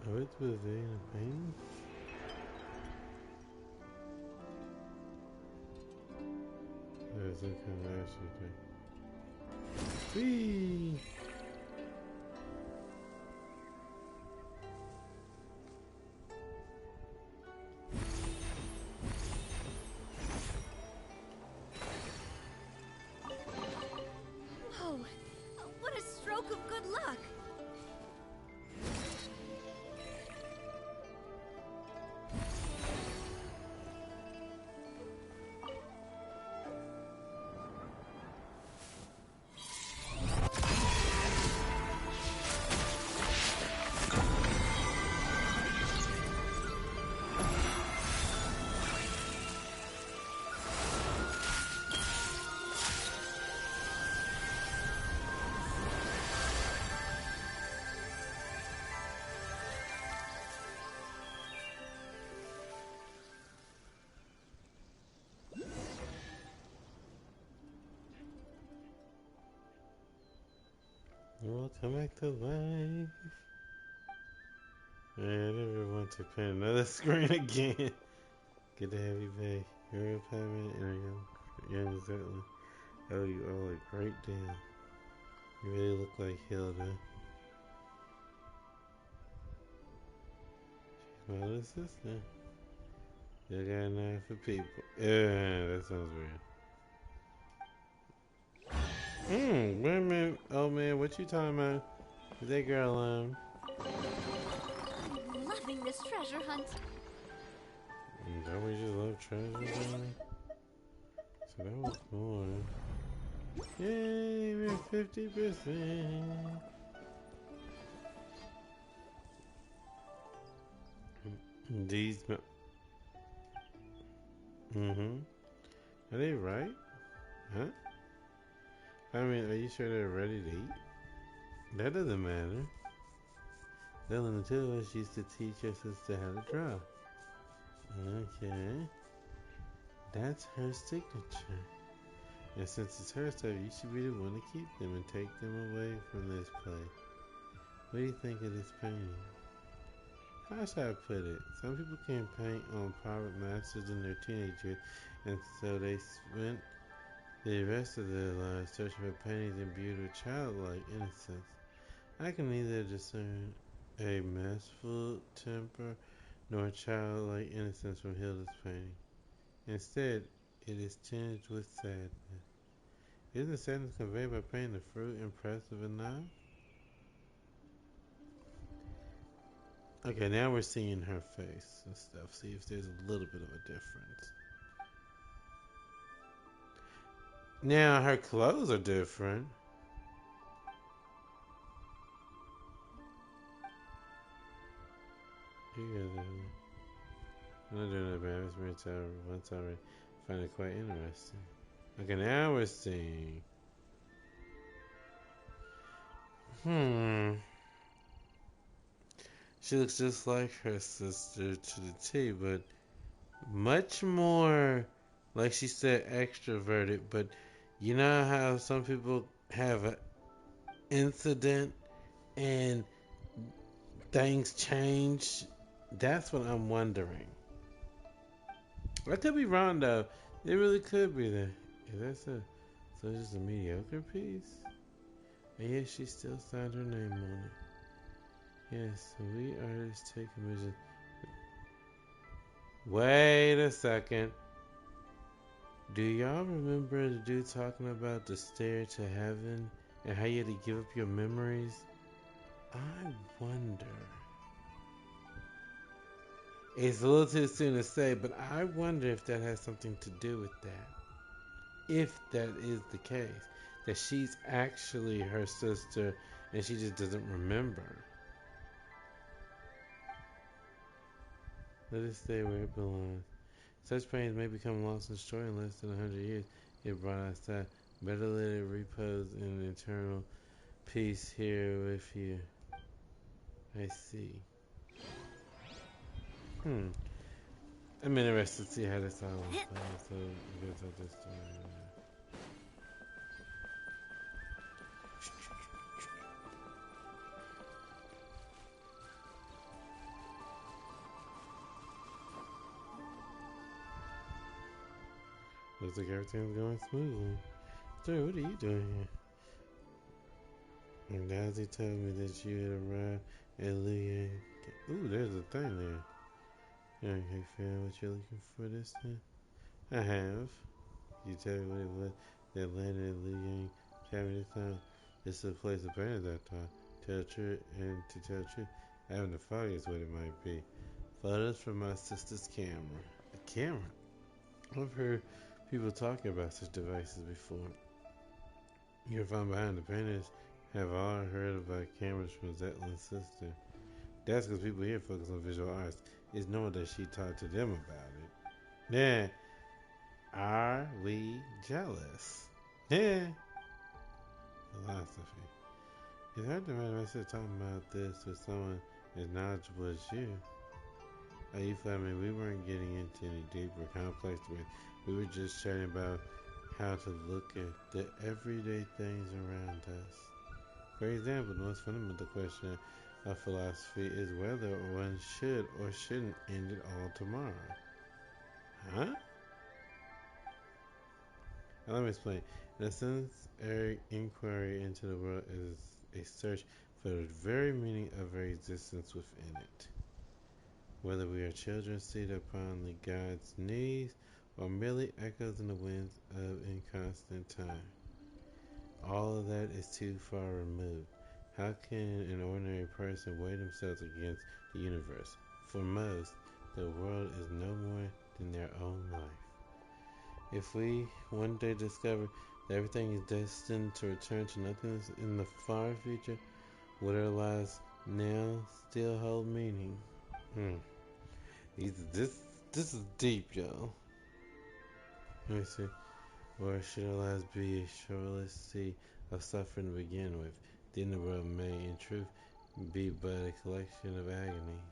With Pavilion of Pain? there's some kind of action thing. Whee! Whoa! What a stroke of good luck! Welcome back to life. I never want to paint another screen again. Get the heavy bag. You're a payment and a young Zetland. Oh, you all a great deal. You really look like Hilda. She's my little sister. You got an eye for people. Yeah, that sounds weird. Wait a minute. Oh man, what you talking about? Is that girl I'm loving this treasure hunt. Don't we just love treasure hunting? So that was more. Yay, we're 50%. These. Are they right? Huh? I mean, are you sure they're ready to eat? That doesn't matter. Della and the two of us used to teach your sister how to draw. Okay. That's her signature. And since it's her stuff, you should be the one to keep them and take them away from this place. What do you think of this painting? How should I put it? Some people can't paint on private masters in their teenager, and so they spent the rest of their lives searching for paintings imbued with childlike innocence. I can neither discern a masterful temper nor childlike innocence from Hilda's painting. Instead, it is tinged with sadness. Isn't the sadness conveyed by painting the fruit impressive enough? Okay, now we're seeing her face and stuff. See if there's a little bit of a difference. Now her clothes are different. You guys I'm not doing that bad. It's once already. I find it quite interesting. Okay, now we're seeing. She looks just like her sister to the T, but much more, like she said, extroverted. But you know how some people have an incident and things change? That's what I'm wondering. I could be wrong though. It really could be that. That's a so just a mediocre piece. And yet she still signed her name on it. Yes, so we artists take commission. Wait a second. Do y'all remember the dude talking about the stair to heaven and how you had to give up your memories? I wonder. It's a little too soon to say, but I wonder if that has something to do with that. If that is the case, that she's actually her sister and she just doesn't remember. Let it stay where it belongs. Such pains may become lost and destroyed in less than 100 years. If brought outside, better let it repose in eternal peace here with you. I see. I'm interested to see how this all unfolds. So, I guess I'll just. looks like everything's going smoothly. Sir, what are you doing here? And Daisy told me that you had arrived at Liang. Ooh, there's a thing there. Young, have you found what you're looking for this time? I have. You tell me what it was that landed at Liang cabin this time? It's a place of pain at that time. Tell the truth, and to tell the truth, having the fog is what it might be. Photos from my sister's camera. A camera? I've heard people talking about such devices before. You're found behind the painters have all heard about cameras from Zetlin's sister. That's because people here focus on visual arts. It's known that she talked to them about it. Yeah. Are we jealous? Yeah. Philosophy. It's hard to imagine myself talking about this with someone as knowledgeable as you. Are you funny? We weren't getting into any deeper, complex debates. We were just chatting about how to look at the everyday things around us. For example, the most fundamental question of philosophy is whether one should or shouldn't end it all tomorrow. Huh? Now, let me explain. In a sense, every inquiry into the world is a search for the very meaning of our existence within it. Whether we are children seated upon the God's knees or merely echoes in the winds of inconstant time. All of that is too far removed. How can an ordinary person weigh themselves against the universe? For most, the world is no more than their own life. If we one day discover that everything is destined to return to nothingness in the far future, would our lives now still hold meaning? This is deep, y'all. Let me see. Or should our lives be a shoreless sea of suffering to begin with? Then the world may, in truth, be but a collection of agonies.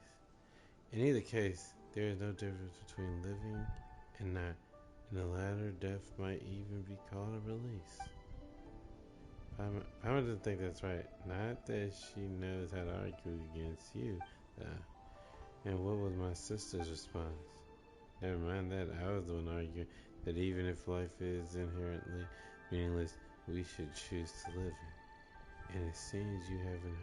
In either case, there is no difference between living and not. In the latter, death might even be called a release. Pama doesn't think that's right. Not that she knows how to argue against you, though. And what was my sister's response? Never mind that, I was the one arguing that even if life is inherently meaningless, we should choose to live it. And it seems you haven't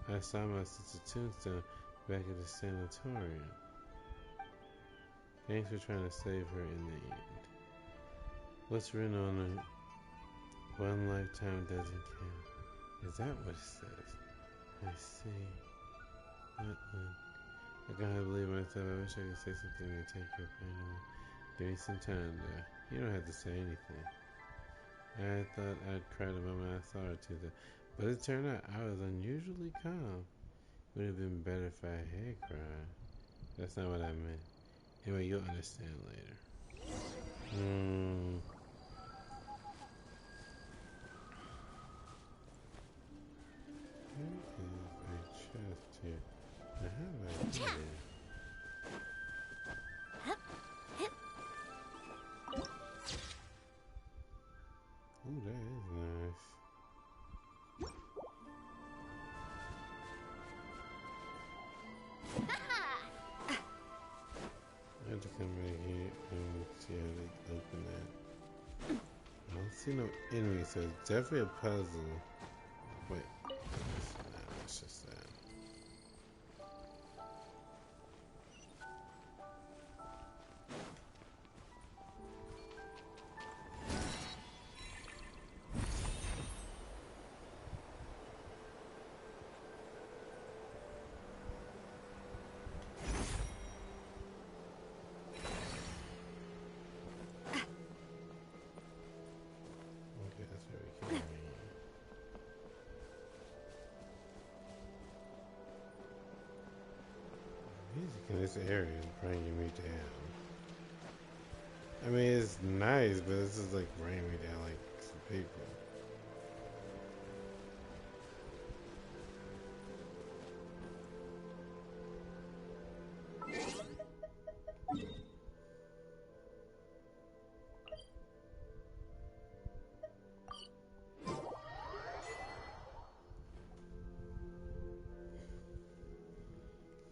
heard. I saw my sister Tombstone back at the sanatorium. Thanks for trying to save her in the end. What's written on it? One lifetime doesn't count. Is that what it says? I see. I can't believe myself. I wish I could say something to take your pain away. Give me some time, though. You don't have to say anything. I thought I'd cry the moment I saw her too, but it turned out I was unusually calm. Would have been better if I had cried. That's not what I meant. Anyway, you'll understand later. There is a chest here. Now, how do I get it? Ooh, that is nice. I have to come back here and see how they open that. I don't see no enemies, so it's definitely a puzzle. Wait, it's just that. Music in this area is bringing me down. I mean, it's nice, but this is like bringing me down like some people.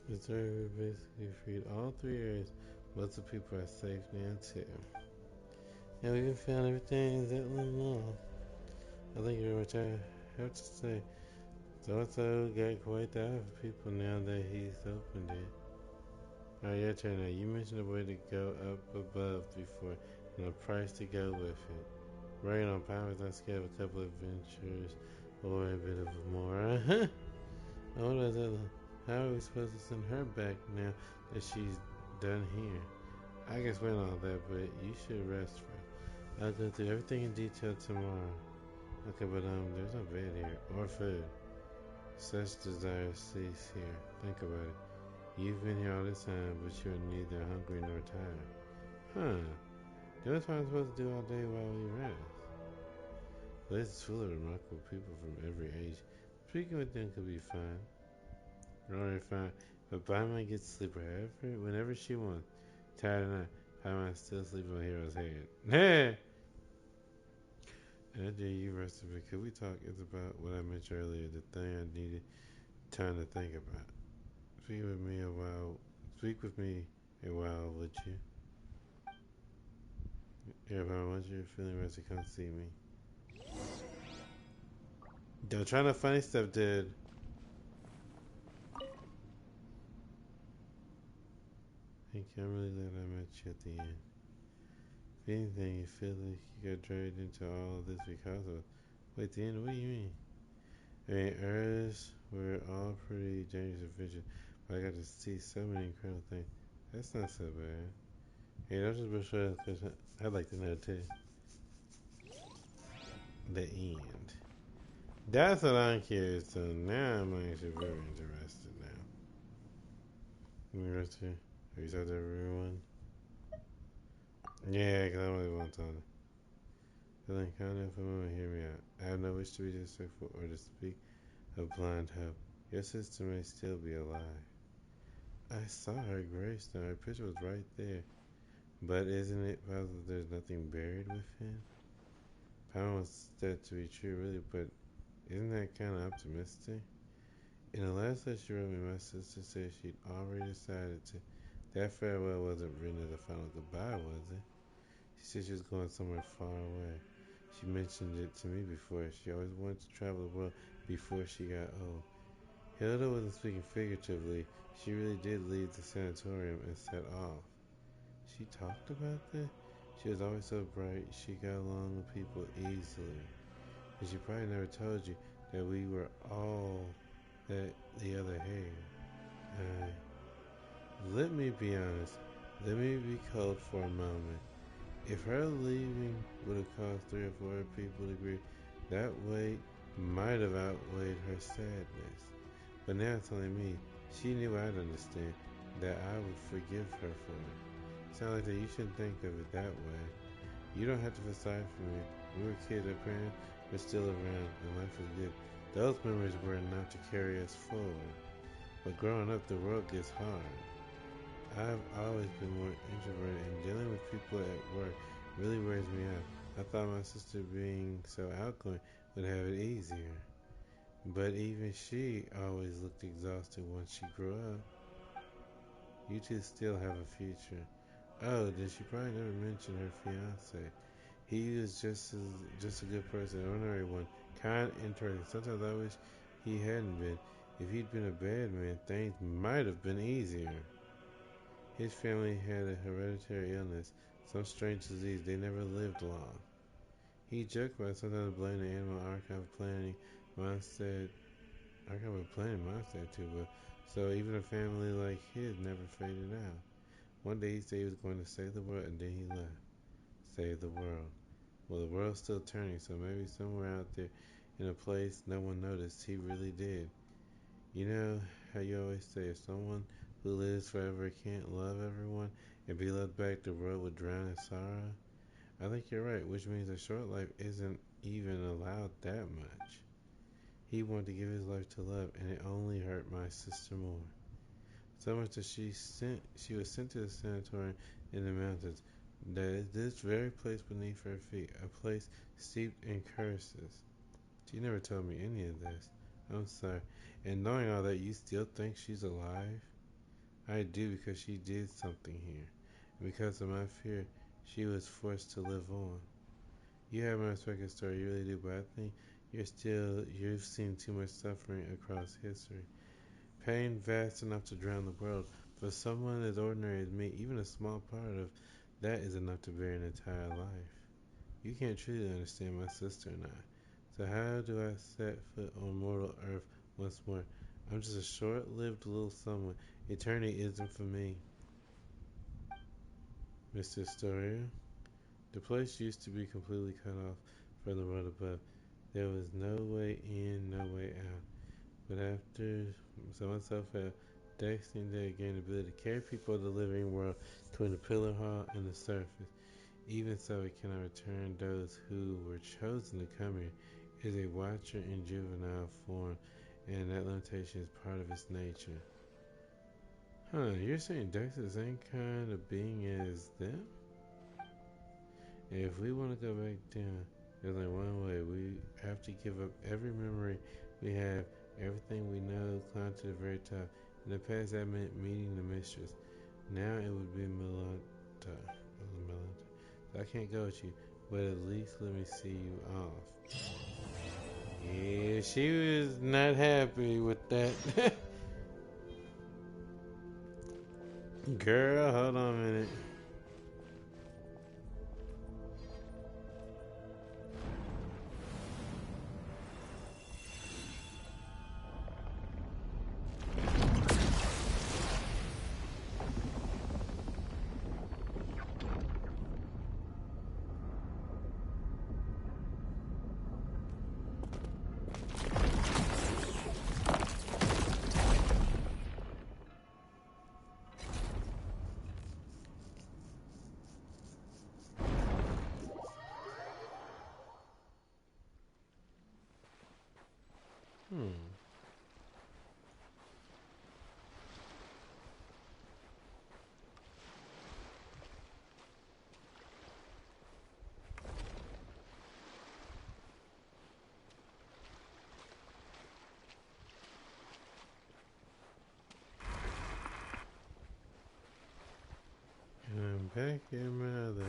The third basically freed all three areas Most of the people are safe now too. And we even found everything that went wrong. I think you're what I have to say. So got quite the eye for people now that he's opened it. Alright, your turn now. You mentioned a way to go up above before and a price to go with it. Right on Powers, I scaled a couple of adventures or a bit of more. Oh, how are we supposed to send her back now that she's done here? I guess we know all that, but you should rest first. I'll go through everything in detail tomorrow. Okay, but there's no bed here or food. Such desire cease here. Think about it. You've been here all this time, but you're neither hungry nor tired. Huh? That's what I'm supposed to do all day while we rest. This is full of remarkable people from every age. Speaking with them could be fun. Alright, fine. But Paimon gets to sleep whenever she wants. Tired or not, Paimon's still sleeping on Hero's head. Hey! After you rested, but could we talk? It's about what I mentioned earlier, the thing I needed time to think about. Speak with me a while. Speak with me a while, would you? Yeah, Paimon, once you're feeling rested, come see me. Don't try no funny stuff, dude. Thank you. I'm really glad I met you at the end. If anything, you feel like you got dragged into all of this because of. Wait, the end? What do you mean? I mean, Earths were all pretty dangerous adventures, but I got to see so many incredible things. That's not so bad. Hey, don't just brush off because I'd like to know too. The end. That's what I'm curious. So now I'm actually very interested now. Interested? Have you talked to everyone? Yeah, because I really want to talk. Feeling kind enough for a moment, hear me out. I have no wish to be disrespectful or to speak of blind hope. Your sister may still be alive. I saw her gravestone. Her picture was right there. But isn't it possible there's nothing buried within? Pound wants that to be true, really, but isn't that kind of optimistic? In the last letter she wrote me, my sister said she'd already decided to. That farewell wasn't written as a final goodbye, was it? She said she was going somewhere far away. She mentioned it to me before. She always wanted to travel the world before she got old. Hilda wasn't speaking figuratively. She really did leave the sanatorium and set off. She talked about that? She was always so bright. She got along with people easily. And she probably never told you that we were all that the other had. Let me be honest. Let me be cold for a moment. If her leaving would have caused 3 or 4 people to grieve, that weight might have outweighed her sadness. But now it's only me. She knew I'd understand, that I would forgive her for it. Sound like that you shouldn't think of it that way. You don't have to feel sorry for me. We were kids, our parents were still around, and life was good. Those memories were enough to carry us forward. But growing up, the world gets hard. I've always been more introverted, and dealing with people at work really wears me out. I thought my sister being so outgoing would have it easier. But even she always looked exhausted once she grew up. You two still have a future. Oh, did she probably never mention her fiance? He is just a good person, an ordinary one, kind, interesting. Sometimes I wish he hadn't been. If he'd been a bad man, things might have been easier. His family had a hereditary illness, some strange disease. They never lived long. He joked about sometimes blaming the animal archive planning mindset. Archive of planning mindset too, but so even a family like his never faded out. One day he said he was going to save the world, and then he left. Save the world. Well, the world's still turning, so maybe somewhere out there in a place no one noticed, he really did. You know how you always say if someone who lives forever can't love everyone and be loved back, the world would drown in sorrow? I think you're right, which means a short life isn't even allowed that much. He wanted to give his life to love, and it only hurt my sister more. So much that she was sent to the sanatorium in the mountains. That is this very place beneath her feet, a place steeped in curses. She never told me any of this. I'm sorry. And knowing all that, you still think she's alive? I do, because she did something here. Because of my fear, she was forced to live on. You have my respect, story, you really do, but I think you've seen too much suffering across history. Pain vast enough to drown the world. For someone as ordinary as me, even a small part of that is enough to bear an entire life. You can't truly understand my sister and I. So how do I set foot on mortal earth once more? I'm just a short-lived little someone. Eternity isn't for me. Mr. Astoria, the place used to be completely cut off from the world above. There was no way in, no way out. But after myself had Destiny they gained the ability to carry people of the living world between the pillar hall and the surface. Even so, it cannot return those who were chosen to come here. It is a watcher in juvenile form, and that limitation is part of its nature. Huh, you're saying Dex is the same kind of being as them? If we want to go back down, there's only one way. We have to give up every memory we have, everything we know, climb to the very top. In the past, that meant meeting the mistress. Now it would be Melanta. So I can't go with you, but at least let me see you off. Yeah, she was not happy with that. Girl, hold on a minute. And I'm back in my other.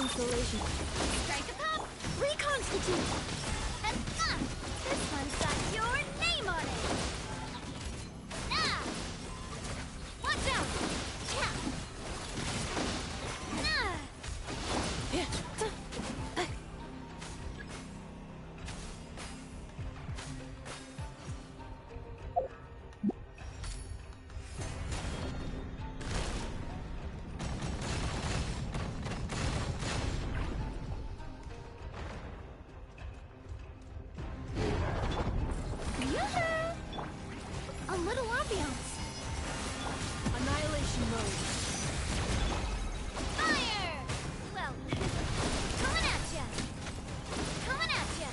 consolation. Strike a pop! Reconstitute! This one's got your name on it! Ah! Watch out! Yeah! Ah! A little ambiance. Annihilation mode. Fire! Well, coming at ya. Coming at ya.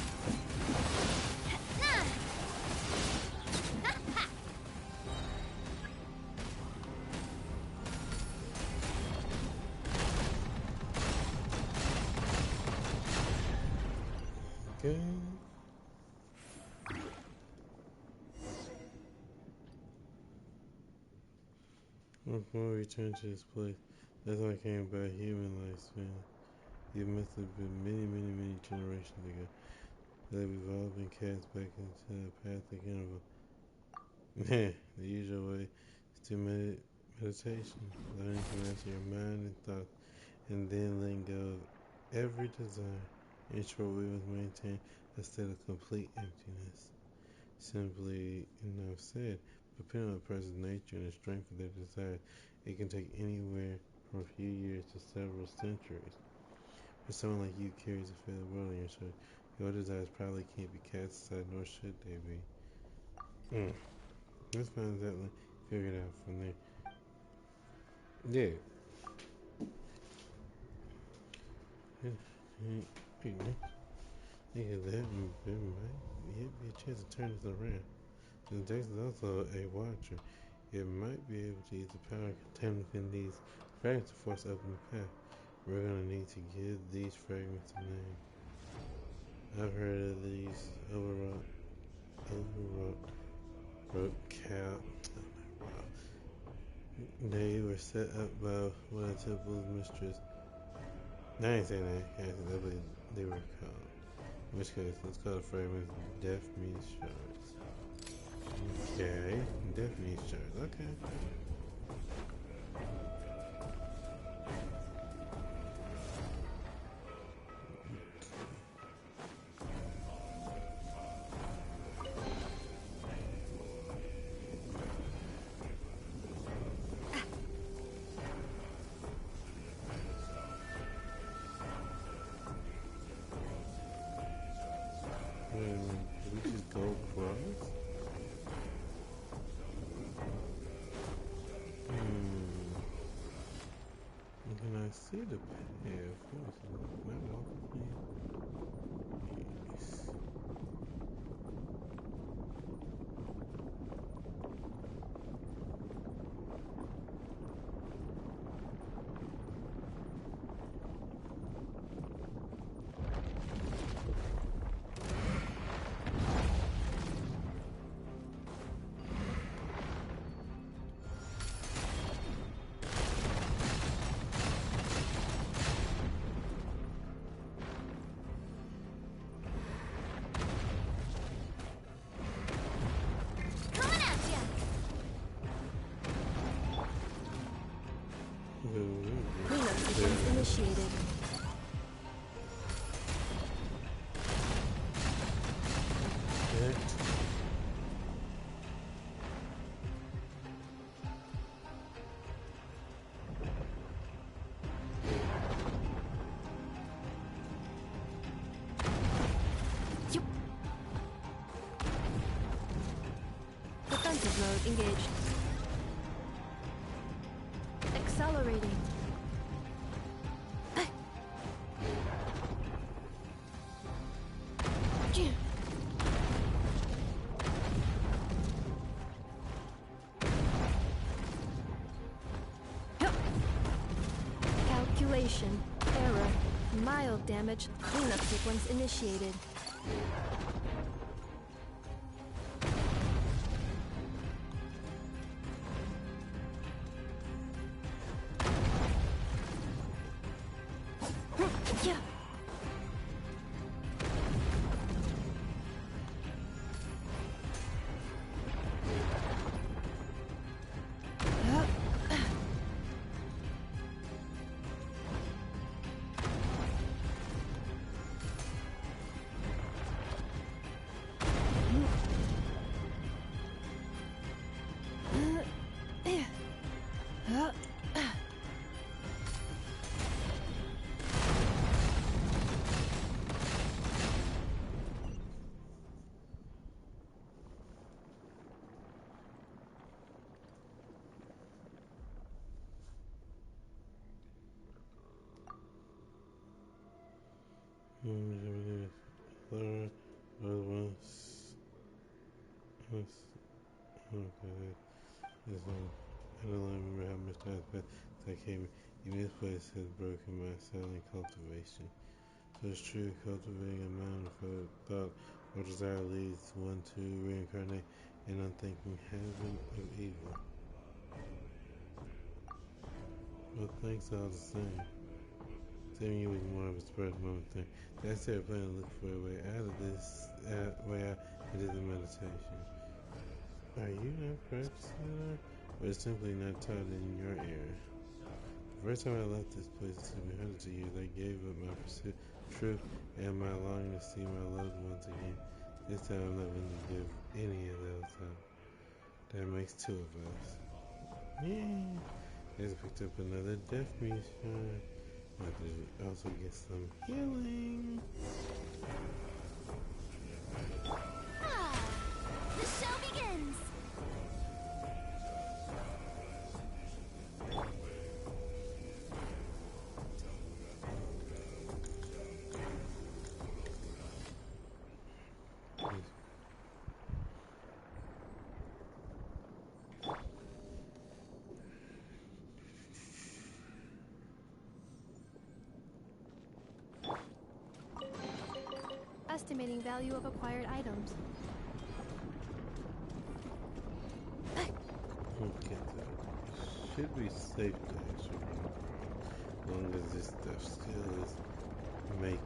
Okay. Before we return to this place, that's how I came by human lifespan. It must have been many, many, many generations ago that we've all been cast back into a pathic interval. The usual way is to meditation, learning to master your mind and thoughts, and then letting go of every desire. In short, we must maintain a state of complete emptiness. Simply enough said, depending on a person's nature and the strength of their desires, it can take anywhere from a few years to several centuries. For someone like you carries a fair world on your shoulders, your desires probably can't be cast aside, nor should they be. Let's find exactly figure it out from there. Yeah. Yeah, that might be a chance to turn this around. Since Dex is also a watcher, it might be able to use the power contained within these fragments to force open the path. We're gonna need to give these fragments a name. I've heard of these overwrought cow. They were set up by one of the temple's mistress. No, I ain't saying that. I believe they were called. In which case, let's call the fragments Death Means Shards. Okay, Death Means Shards. Okay. We just go across? Can I see the path? Can I walk up here? Yes. Cleanup sequence initiated. Defensive mode engaged. Accelerating. Calculation. Error. Mild damage. Cleanup sequence initiated. Laura, once. Okay. I don't remember how much time passed since I came. Even this place has broken my silent cultivation. So it's true, cultivating a mind of thought or desire leads one to reincarnate in unthinking heaven of evil. Well, thanks all the same. Saving you was more of a spread moment thing. I started planning to look for a way out of this, way out into the meditation. Are you not practicing it, or is simply not taught in your area? The first time I left this place, it took me hundreds of years. I gave up my pursuit of truth and my longing to see my loved ones again. This time I'm not willing to give any of those up. That makes two of us. Yeah. I just picked up another death mission. I could also get some healing. Ah, the show begins. Estimating value of acquired items. Okay, that should be safe to actually run across, as long as this stuff still is making.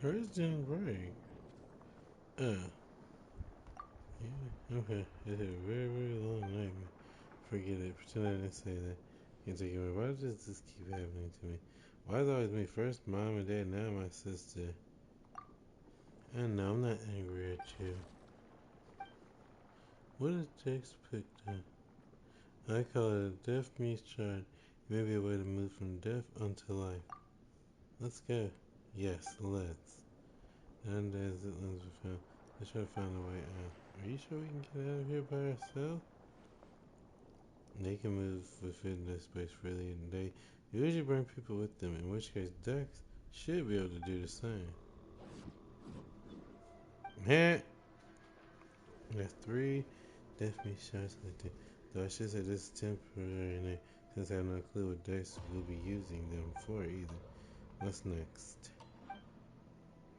Hers doing great. Yeah, okay. It's a very, very long nightmare. Forget it. Pretend I didn't say that. Can't take it away. Why does this keep happening to me? Why is it always me? First mom and dad, now my sister. I know, I'm not angry at you. What is Jake's picked up? I call it a death meets chart. Maybe a way to move from death unto life. Let's go. Yes, let's. And as it lands we found, let's try to find a way out. Are you sure we can get out of here by ourselves? They can move within this space freely, and they usually bring people with them, in which case ducks should be able to do the same. Heh! That's 3 death meat shots like that. Though I should say this is temporary name, since I have no clue what dice we'll be using them for either. What's next?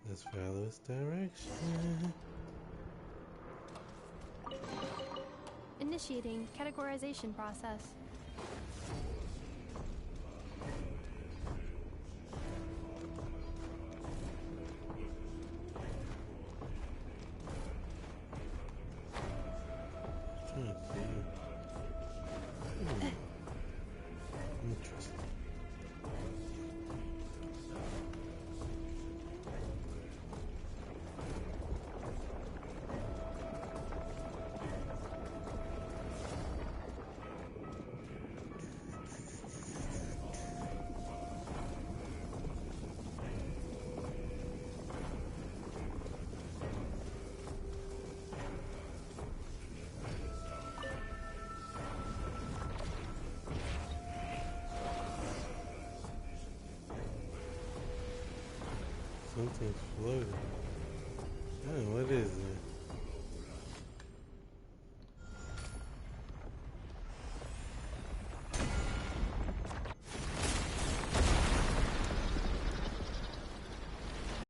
Let's follow its direction. Initiating categorization process. Interesting. Something's floating. Oh, what is it?